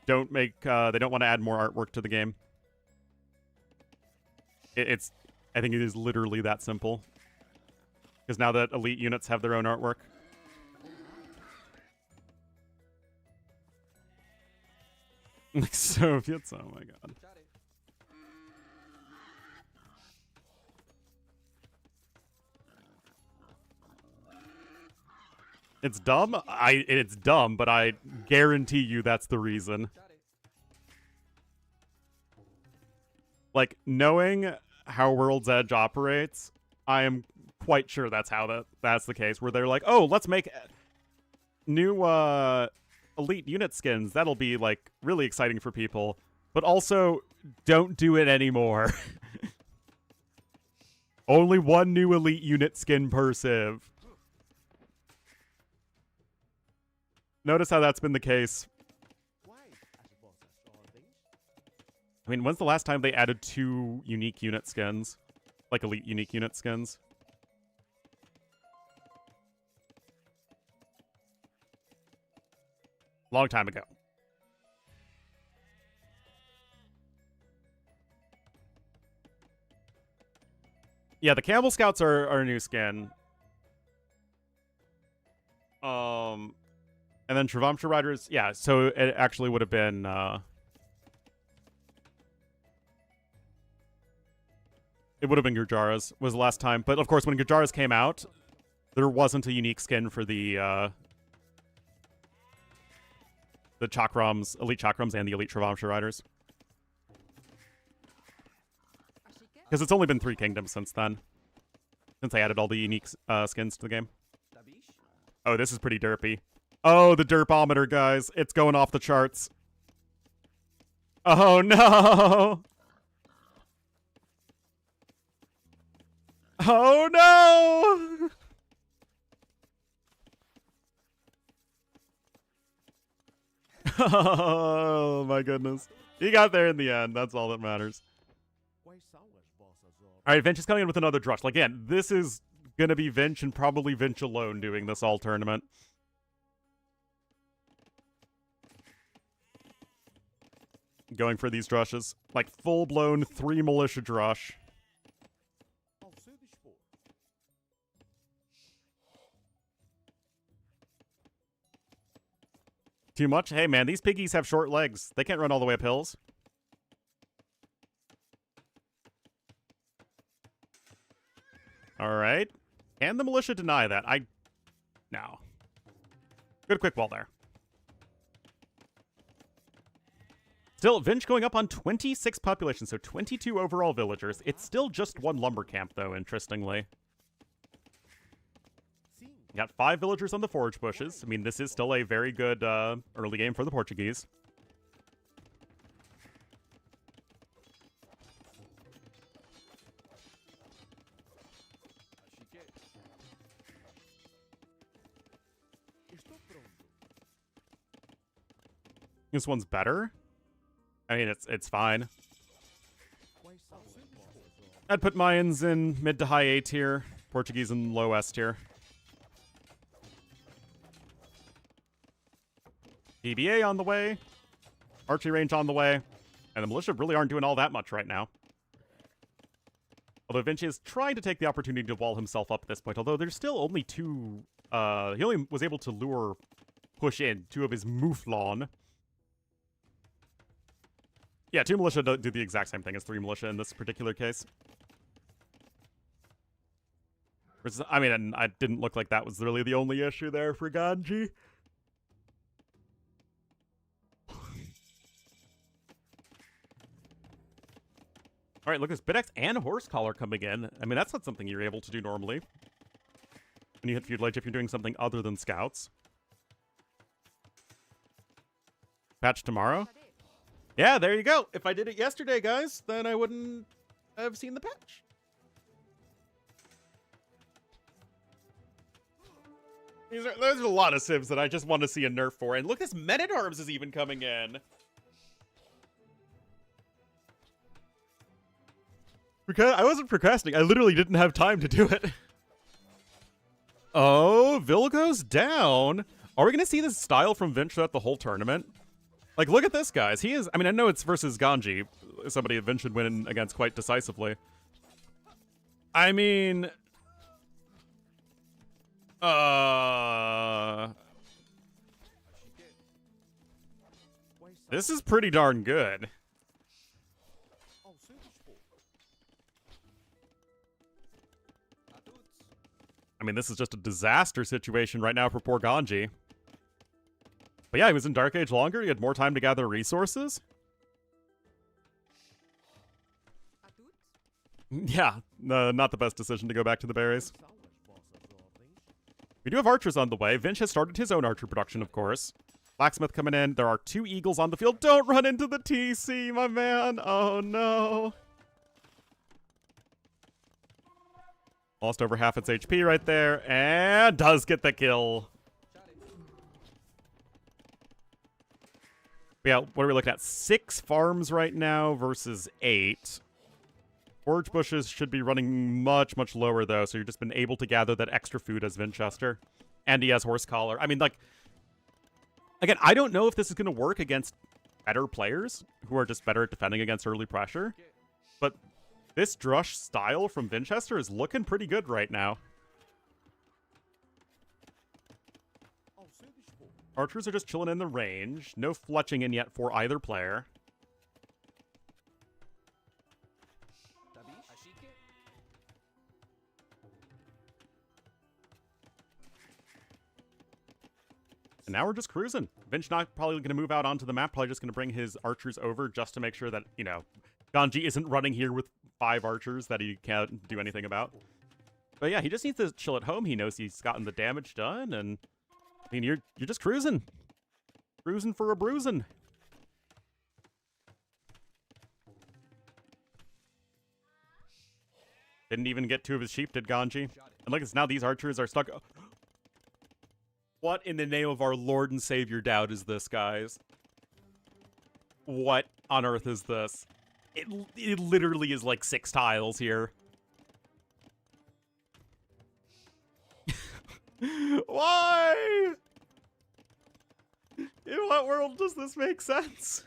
don't want to add more artwork to the game. I think it is literally that simple. Because now that elite units have their own artwork. Like Soviets, oh my god. It's dumb. It's dumb, but I guarantee you that's the reason. Like, knowing how World's Edge operates, I am quite sure that's the case, where they're like, oh, let's make new elite unit skins. That'll be like really exciting for people. But also, don't do it anymore. Only one new elite unit skin per civ. Notice how that's been the case. I mean, when's the last time they added 2 unique unit skins? Like elite unique unit skins? Long time ago. Yeah, the Campbell Scouts are a new skin. And then Travamsha Riders, yeah, so it actually would have been, it would have been Gurjara's was the last time. But, of course, when Gurjara's came out, there wasn't a unique skin for the Chakrams, Elite Chakrams, and the Elite Travamsha Riders. Because it's only been 3 kingdoms since then. Since I added all the unique skins to the game. Oh, this is pretty derpy. Oh, the derpometer, guys. It's going off the charts. Oh, no! Oh, no! Oh, my goodness. He got there in the end. That's all that matters. All right, Vinch is coming in with another drush. Again, this is going to be Vinch and probably Vinch alone doing this all tournament. Going for these drushes. Like full-blown 3 militia drush. Too much? Hey, man, these piggies have short legs. They can't run all the way up hills. All right. Can the militia deny that? No. Good quick wall there. Still, Vinch going up on 26 population, so 22 overall villagers. It's still just 1 lumber camp, though, interestingly. Got 5 villagers on the forage bushes. I mean, this is still a very good early game for the Portuguese. This one's better. I mean, it's fine. I'd put Mayans in mid to high A tier, Portuguese in low S tier. PBA on the way, archery range on the way, and the militia really aren't doing all that much right now. Although Vinci is trying to take the opportunity to wall himself up at this point, although there's still only 2, he only was able to push in 2 of his mouflon. Yeah, 2 militia do the exact same thing as 3 militia in this particular case. I mean, it didn't look like that was really the only issue there for Ganji. All right, look, there's Bidex and Horse Collar coming in. I mean, that's not something you're able to do normally when you hit Feudal Age if you're doing something other than Scouts. Patch tomorrow? Yeah, there you go. If I did it yesterday, guys, then I wouldn't have seen the patch. There's a lot of civs that I just want to see a nerf for. And look, this Men-at-Arms is even coming in. Because I wasn't procrastinating. I literally didn't have time to do it. Oh, Vil goes down. Are we going to see this style from Vinch throughout the whole tournament? Like, look at this, guys. He is... I mean, I know it's versus Ganji. Somebody that Vinch should win against quite decisively. I mean... This is pretty darn good. I mean, this is just a disaster situation right now for poor Ganji. But yeah, he was in Dark Age longer. He had more time to gather resources. Yeah, not the best decision to go back to the berries. We do have archers on the way. Vinch has started his own archer production, of course. Blacksmith coming in. There are 2 eagles on the field. Don't run into the TC, my man. Oh, no. Lost over half its HP right there. And does get the kill. Yeah, what are we looking at? 6 farms right now versus 8. Forage bushes should be running much, much lower, though, so you've just been able to gather that extra food as Vinchester. And he has Horse Collar. I mean, like, again, I don't know if this is going to work against better players who are just better at defending against early pressure, but this Drush style from Vinchester is looking pretty good right now. Archers are just chilling in the range. No fletching in yet for either player. And now we're just cruising. Vinch not probably going to move out onto the map, probably just going to bring his archers over just to make sure that, you know, Ganji isn't running here with 5 archers that he can't do anything about. But yeah, he just needs to chill at home. He knows he's gotten the damage done, and I mean, you're just cruising. Cruising for a bruising. Didn't even get 2 of his sheep, did Ganji? And look, it's now these archers are stuck. What in the name of our Lord and Savior Dowd is this, guys? What on earth is this? It literally is like 6 tiles here. Why? In what world does this make sense?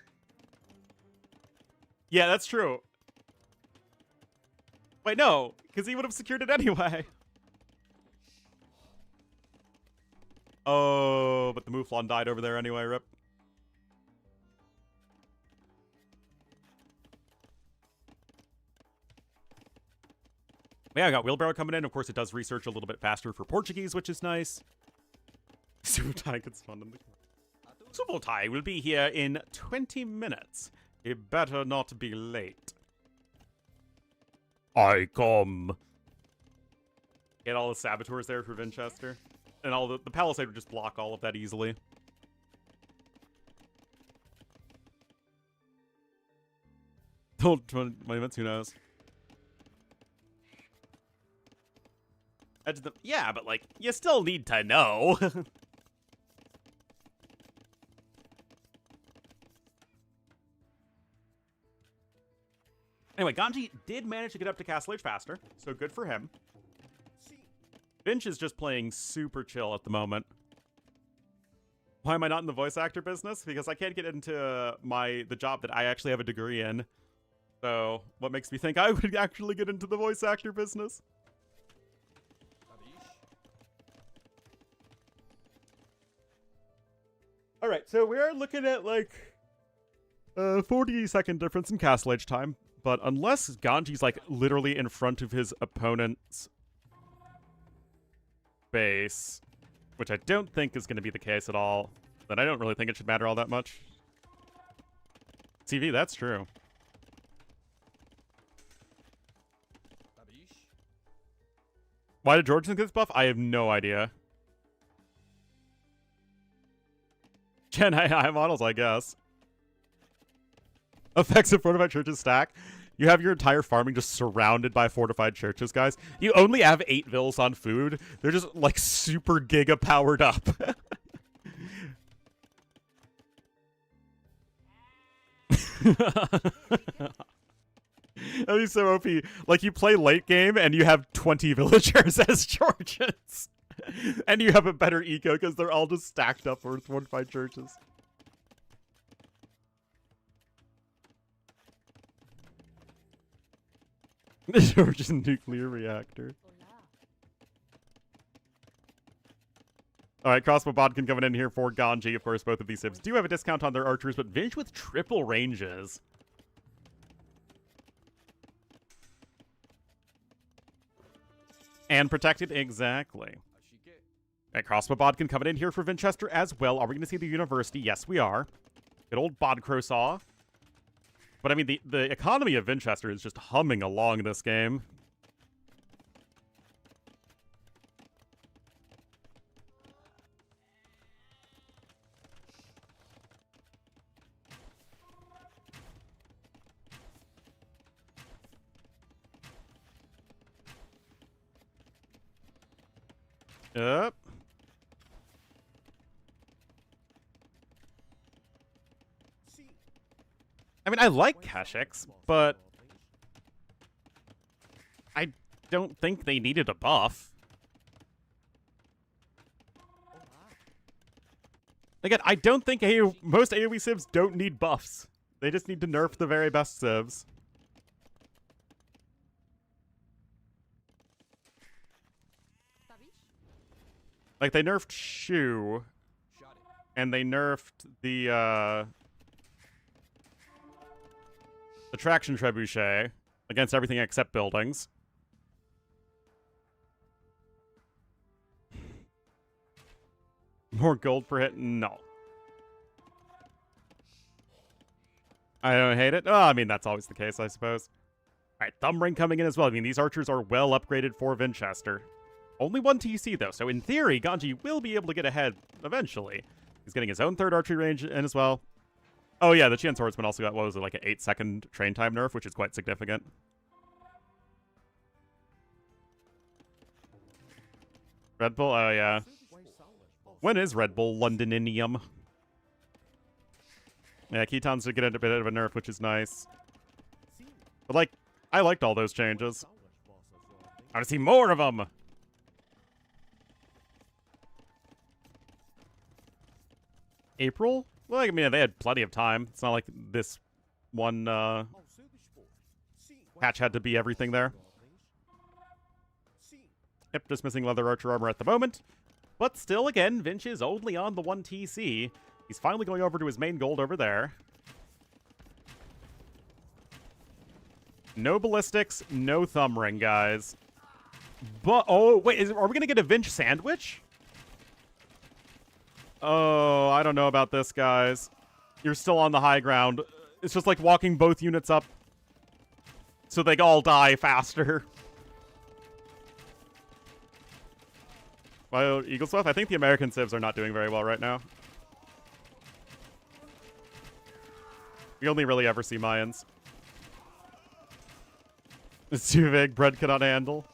Yeah, that's true. Wait, no, because he would have secured it anyway. Oh, but the Mouflon died over there anyway, rip. Yeah, I got Wheelbarrow coming in. Of course, it does research a little bit faster for Portuguese, which is nice. Subotai gets fun in the Subotai will be here in 20 minutes. He better not be late. I come. Get all the saboteurs there for Vinchester. And all the Palisade would just block all of that easily. Don't 20 minutes, who knows? Yeah, but like, you still need to know. Anyway, Ganji did manage to get up to Castle Age faster, so good for him. Finch is just playing super chill at the moment. Why am I not in the voice actor business? Because I can't get into the job that I actually have a degree in. So, what makes me think I would actually get into the voice actor business? Alright, so we are looking at like a 40-second difference in Castle Age time. But unless Ganji's like literally in front of his opponent's base, which I don't think is going to be the case at all, then I don't really think it should matter all that much. TV, that's true. Why did Georgian get this buff? I have no idea. Gen AI models, I guess. Effects of fortified churches stack. You have your entire farming just surrounded by fortified churches, guys. You only have 8 vills on food. They're just, like, super giga powered up. That'd be so OP. Like, you play late game, and you have 20 villagers as Georgians. And you have a better eco, because they're all just stacked up for fortified churches. The Georgian nuclear reactor. Alright, Crossbow Bodkin coming in here for Ganji. Of course, both of these civs do have a discount on their archers, but Vinch with triple ranges. And protected, exactly. Alright, Crossbow Bodkin coming in here for Vinchester as well. Are we going to see the university? Yes, we are. Good old Bodcrow. But I mean, the economy of Vinchester is just humming along this game. Yep. mean, I like Kashyyyks, but I don't think they needed a buff. Again, I don't think most AoE civs don't need buffs. They just need to nerf the very best civs. Like, they nerfed Shu, and they nerfed the traction trebuchet against everything except buildings. More gold per hit? No. I don't hate it. Oh, I mean, that's always the case, I suppose. All right, Thumb Ring coming in as well. I mean, these archers are well upgraded for Vinchester. Only 1 TC, though, so in theory, Ganji will be able to get ahead eventually. He's getting his own 3rd archery range in as well. Oh, yeah, the Qian Swordsman also got, what was it, like an 8-second train time nerf, which is quite significant. Red Bull? Oh, yeah. When is Red Bull Londoninium? Yeah, Ketons did get a bit of a nerf, which is nice. But, like, I liked all those changes. I want to see more of them! April? Well, I mean, they had plenty of time. It's not like this one patch had to be everything there. Yep, just missing leather archer armor at the moment. But still, again, Vinch is only on the 1 TC. He's finally going over to his main gold over there. No ballistics, no thumb ring, guys. But, oh, wait, are we going to get a Vinch sandwich? Oh, I don't know about this, guys. You're still on the high ground. It's just like walking both units up so they all die faster. Well, Eaglesworth, I think the American civs are not doing very well right now. We only really ever see Mayans. It's too big. Bread cannot handle.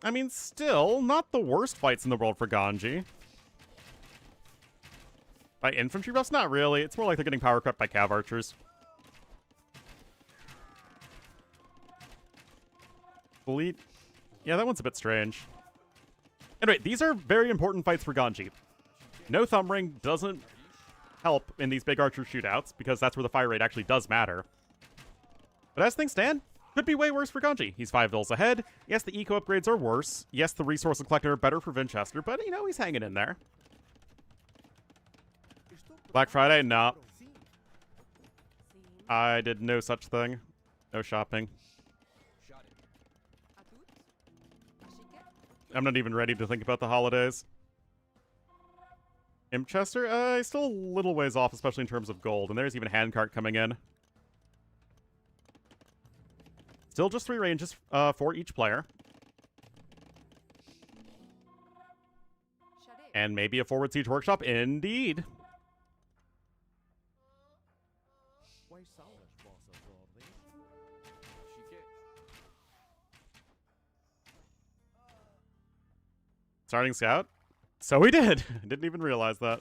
I mean, still, not the worst fights in the world for Ganji. By infantry buffs? Not really. It's more like they're getting power crept by cav archers. Fleet? Yeah, that one's a bit strange. Anyway, these are very important fights for Ganji. No thumb ring doesn't help in these big archer shootouts, because that's where the fire rate actually does matter. But as things stand, could be way worse for Ganji. He's 5 vills ahead. Yes, the eco upgrades are worse. Yes, the resource collector are better for Vinchester, but, you know, he's hanging in there. Black Friday? No. I did no such thing. No shopping. I'm not even ready to think about the holidays. Impchester? He's still a little ways off, especially in terms of gold. And there's even Handcart coming in. Still just 3 ranges for each player. And maybe a forward siege workshop, indeed. Starting scout? So we did. I didn't even realize that.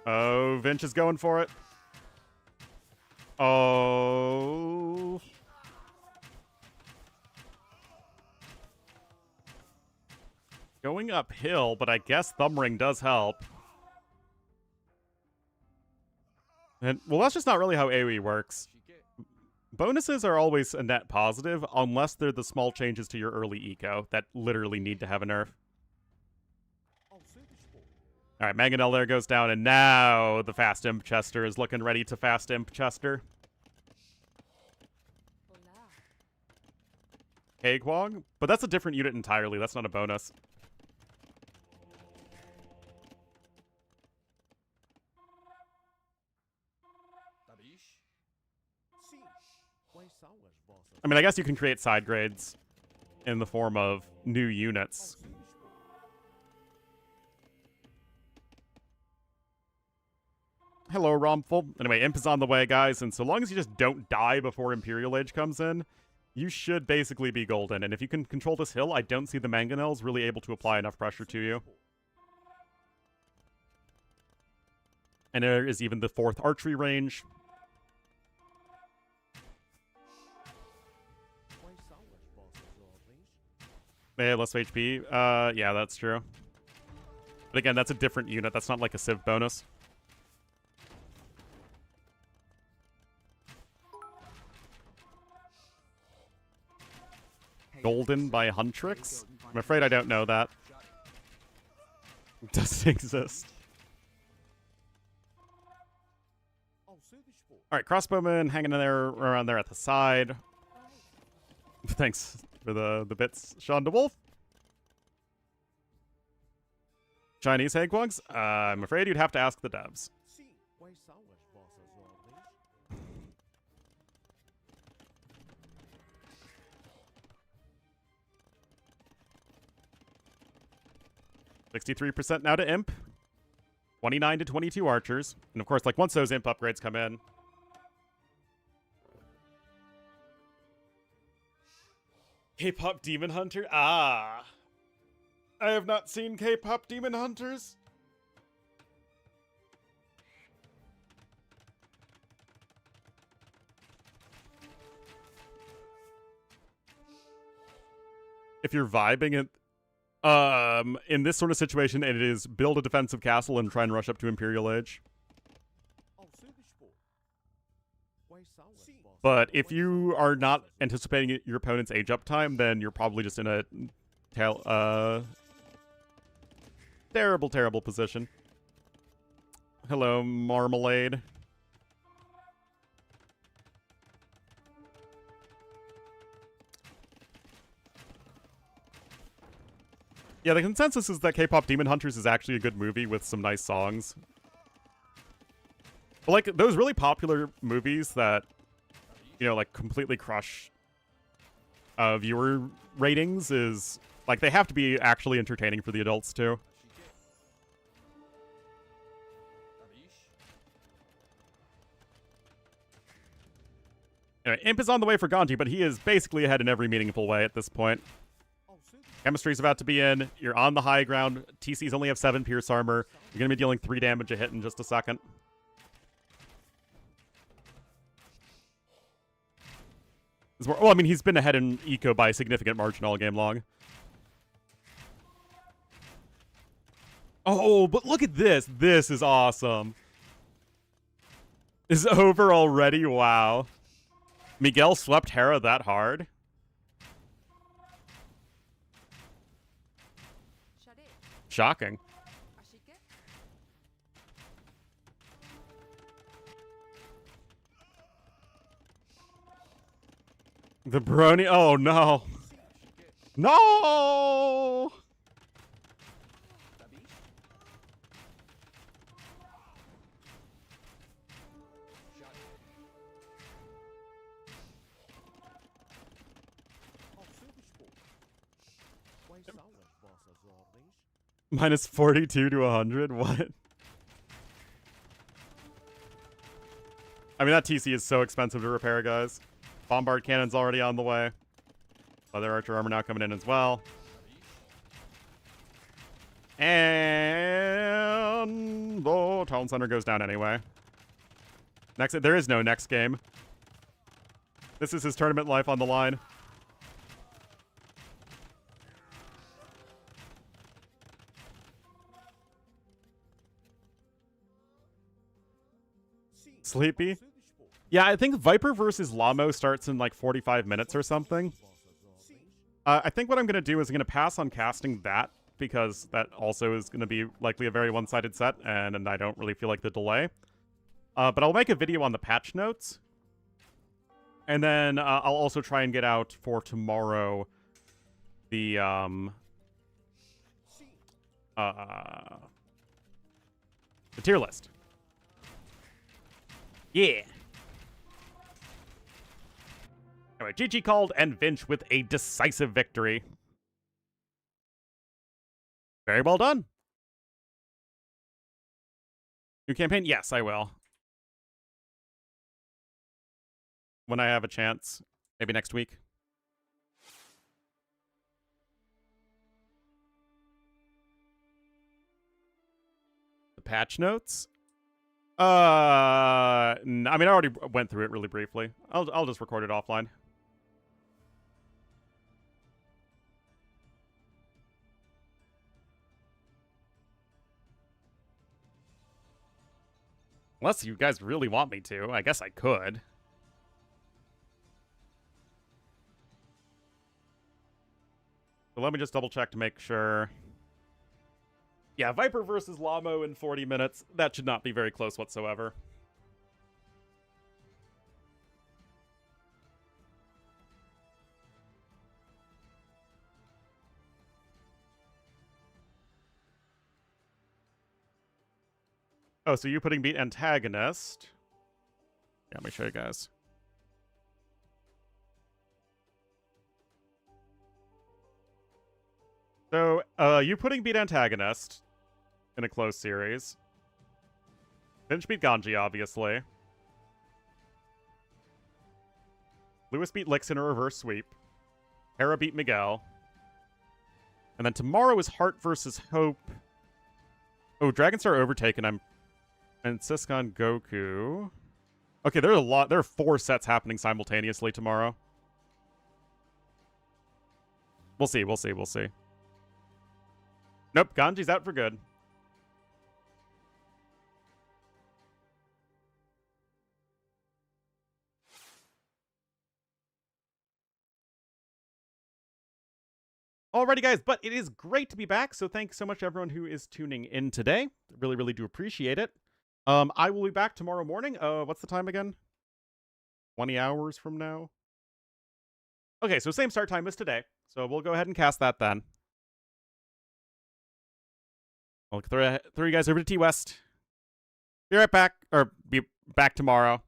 Oh, Vinch is going for it. Oh. Going uphill, but I guess Thumb Ring does help. And, well, that's just not really how AoE works. Bonuses are always a net positive, unless they're the small changes to your early eco that literally need to have a nerf. Alright, Mangonel there goes down, and now the Fast Imp Chester is looking ready to Fast Imp Chester. Hey, Kwong? But that's a different unit entirely, that's not a bonus. I mean, I guess you can create side grades in the form of new units. Hello, Romful. Anyway, Imp is on the way, guys, and so long as you just don't die before Imperial Age comes in, you should basically be golden. And if you can control this hill, I don't see the Mangonels really able to apply enough pressure to you. And there is even the 4th archery range. They have less HP. Yeah, that's true. But again, that's a different unit. That's not like a Civ bonus. Golden by Huntrix? I'm afraid I don't know that. It doesn't exist. Alright, crossbowman hanging in there around there at the side. Thanks for the bits, Sean DeWolf. Chinese Hagwugs? I'm afraid you'd have to ask the devs. 63% now to Imp. 29 to 22 archers. And of course, like, once those Imp upgrades come in. K-pop Demon Hunter? Ah. I have not seen K-pop Demon Hunters. If you're vibing it, in this sort of situation, it is build a defensive castle and try and rush up to Imperial Age. But if you are not anticipating your opponent's age up time, then you're probably just in a terrible, terrible position. Hello, Marmalade. Yeah, the consensus is that K-pop Demon Hunters is actually a good movie with some nice songs. But, like, those really popular movies that, you know, like, completely crush viewer ratings is, like, they have to be actually entertaining for the adults, too. Anyway, Imp is on the way for Ganji, but he is basically ahead in every meaningful way at this point. Chemistry's about to be in. You're on the high ground. TCs only have 7 pierce armor. You're going to be dealing 3 damage a hit in just a second. Well, I mean, he's been ahead in eco by a significant margin all game long. Oh, but look at this. This is awesome. Is over already? Wow. Miguel swept Hera that hard? Shocking. The brony. Oh, no. No! Minus 42 to 100? What? I mean, that TC is so expensive to repair, guys. Bombard cannon's already on the way. Other archer armor now coming in as well. And the town center goes down anyway. Next, there is no next game. This is his tournament life on the line. Sleepy? Yeah, I think Viper versus Lamo starts in like 45 minutes or something. I think what I'm going to do is I'm going to pass on casting that, because that also is going to be likely a very one-sided set, and I don't really feel like the delay. But I'll make a video on the patch notes. And then I'll also try and get out for tomorrow the tier list. Yeah. Anyway, GG called and Vinch with a decisive victory. Very well done. New campaign? Yes, I will. when I have a chance. Maybe next week. The patch notes? I mean, I already went through it really briefly. I'll just record it offline. Unless you guys really want me to. I guess I could. So let me just double check to make sure. Yeah, Viper versus Lamo in 40 minutes. That should not be very close whatsoever. Oh, so you putting beat antagonist. Yeah, let me show you guys. So, you putting beat antagonist in a close series. Finch beat Ganji, obviously. Lewis beat Lix in a reverse sweep. Hera beat Miguel. And then tomorrow is Heart versus Hope. Oh, Dragonstar Overtaken. And Siscon Goku. Okay, there are 4 sets happening simultaneously tomorrow. We'll see. Nope, Ganji's out for good. Alrighty, guys, but it is great to be back, so thanks so much to everyone who is tuning in today. Really, really do appreciate it. I will be back tomorrow morning. What's the time again? 20 hours from now? Okay, so same start time as today. So we'll go ahead and cast that then. I'll throw you guys over to T-West. Be right back, or be back tomorrow.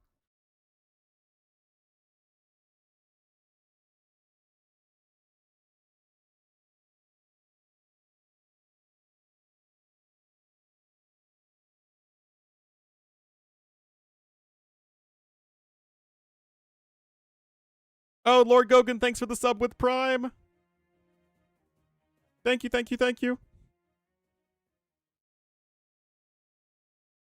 Oh, Lord Gogan, thanks for the sub with Prime. Thank you.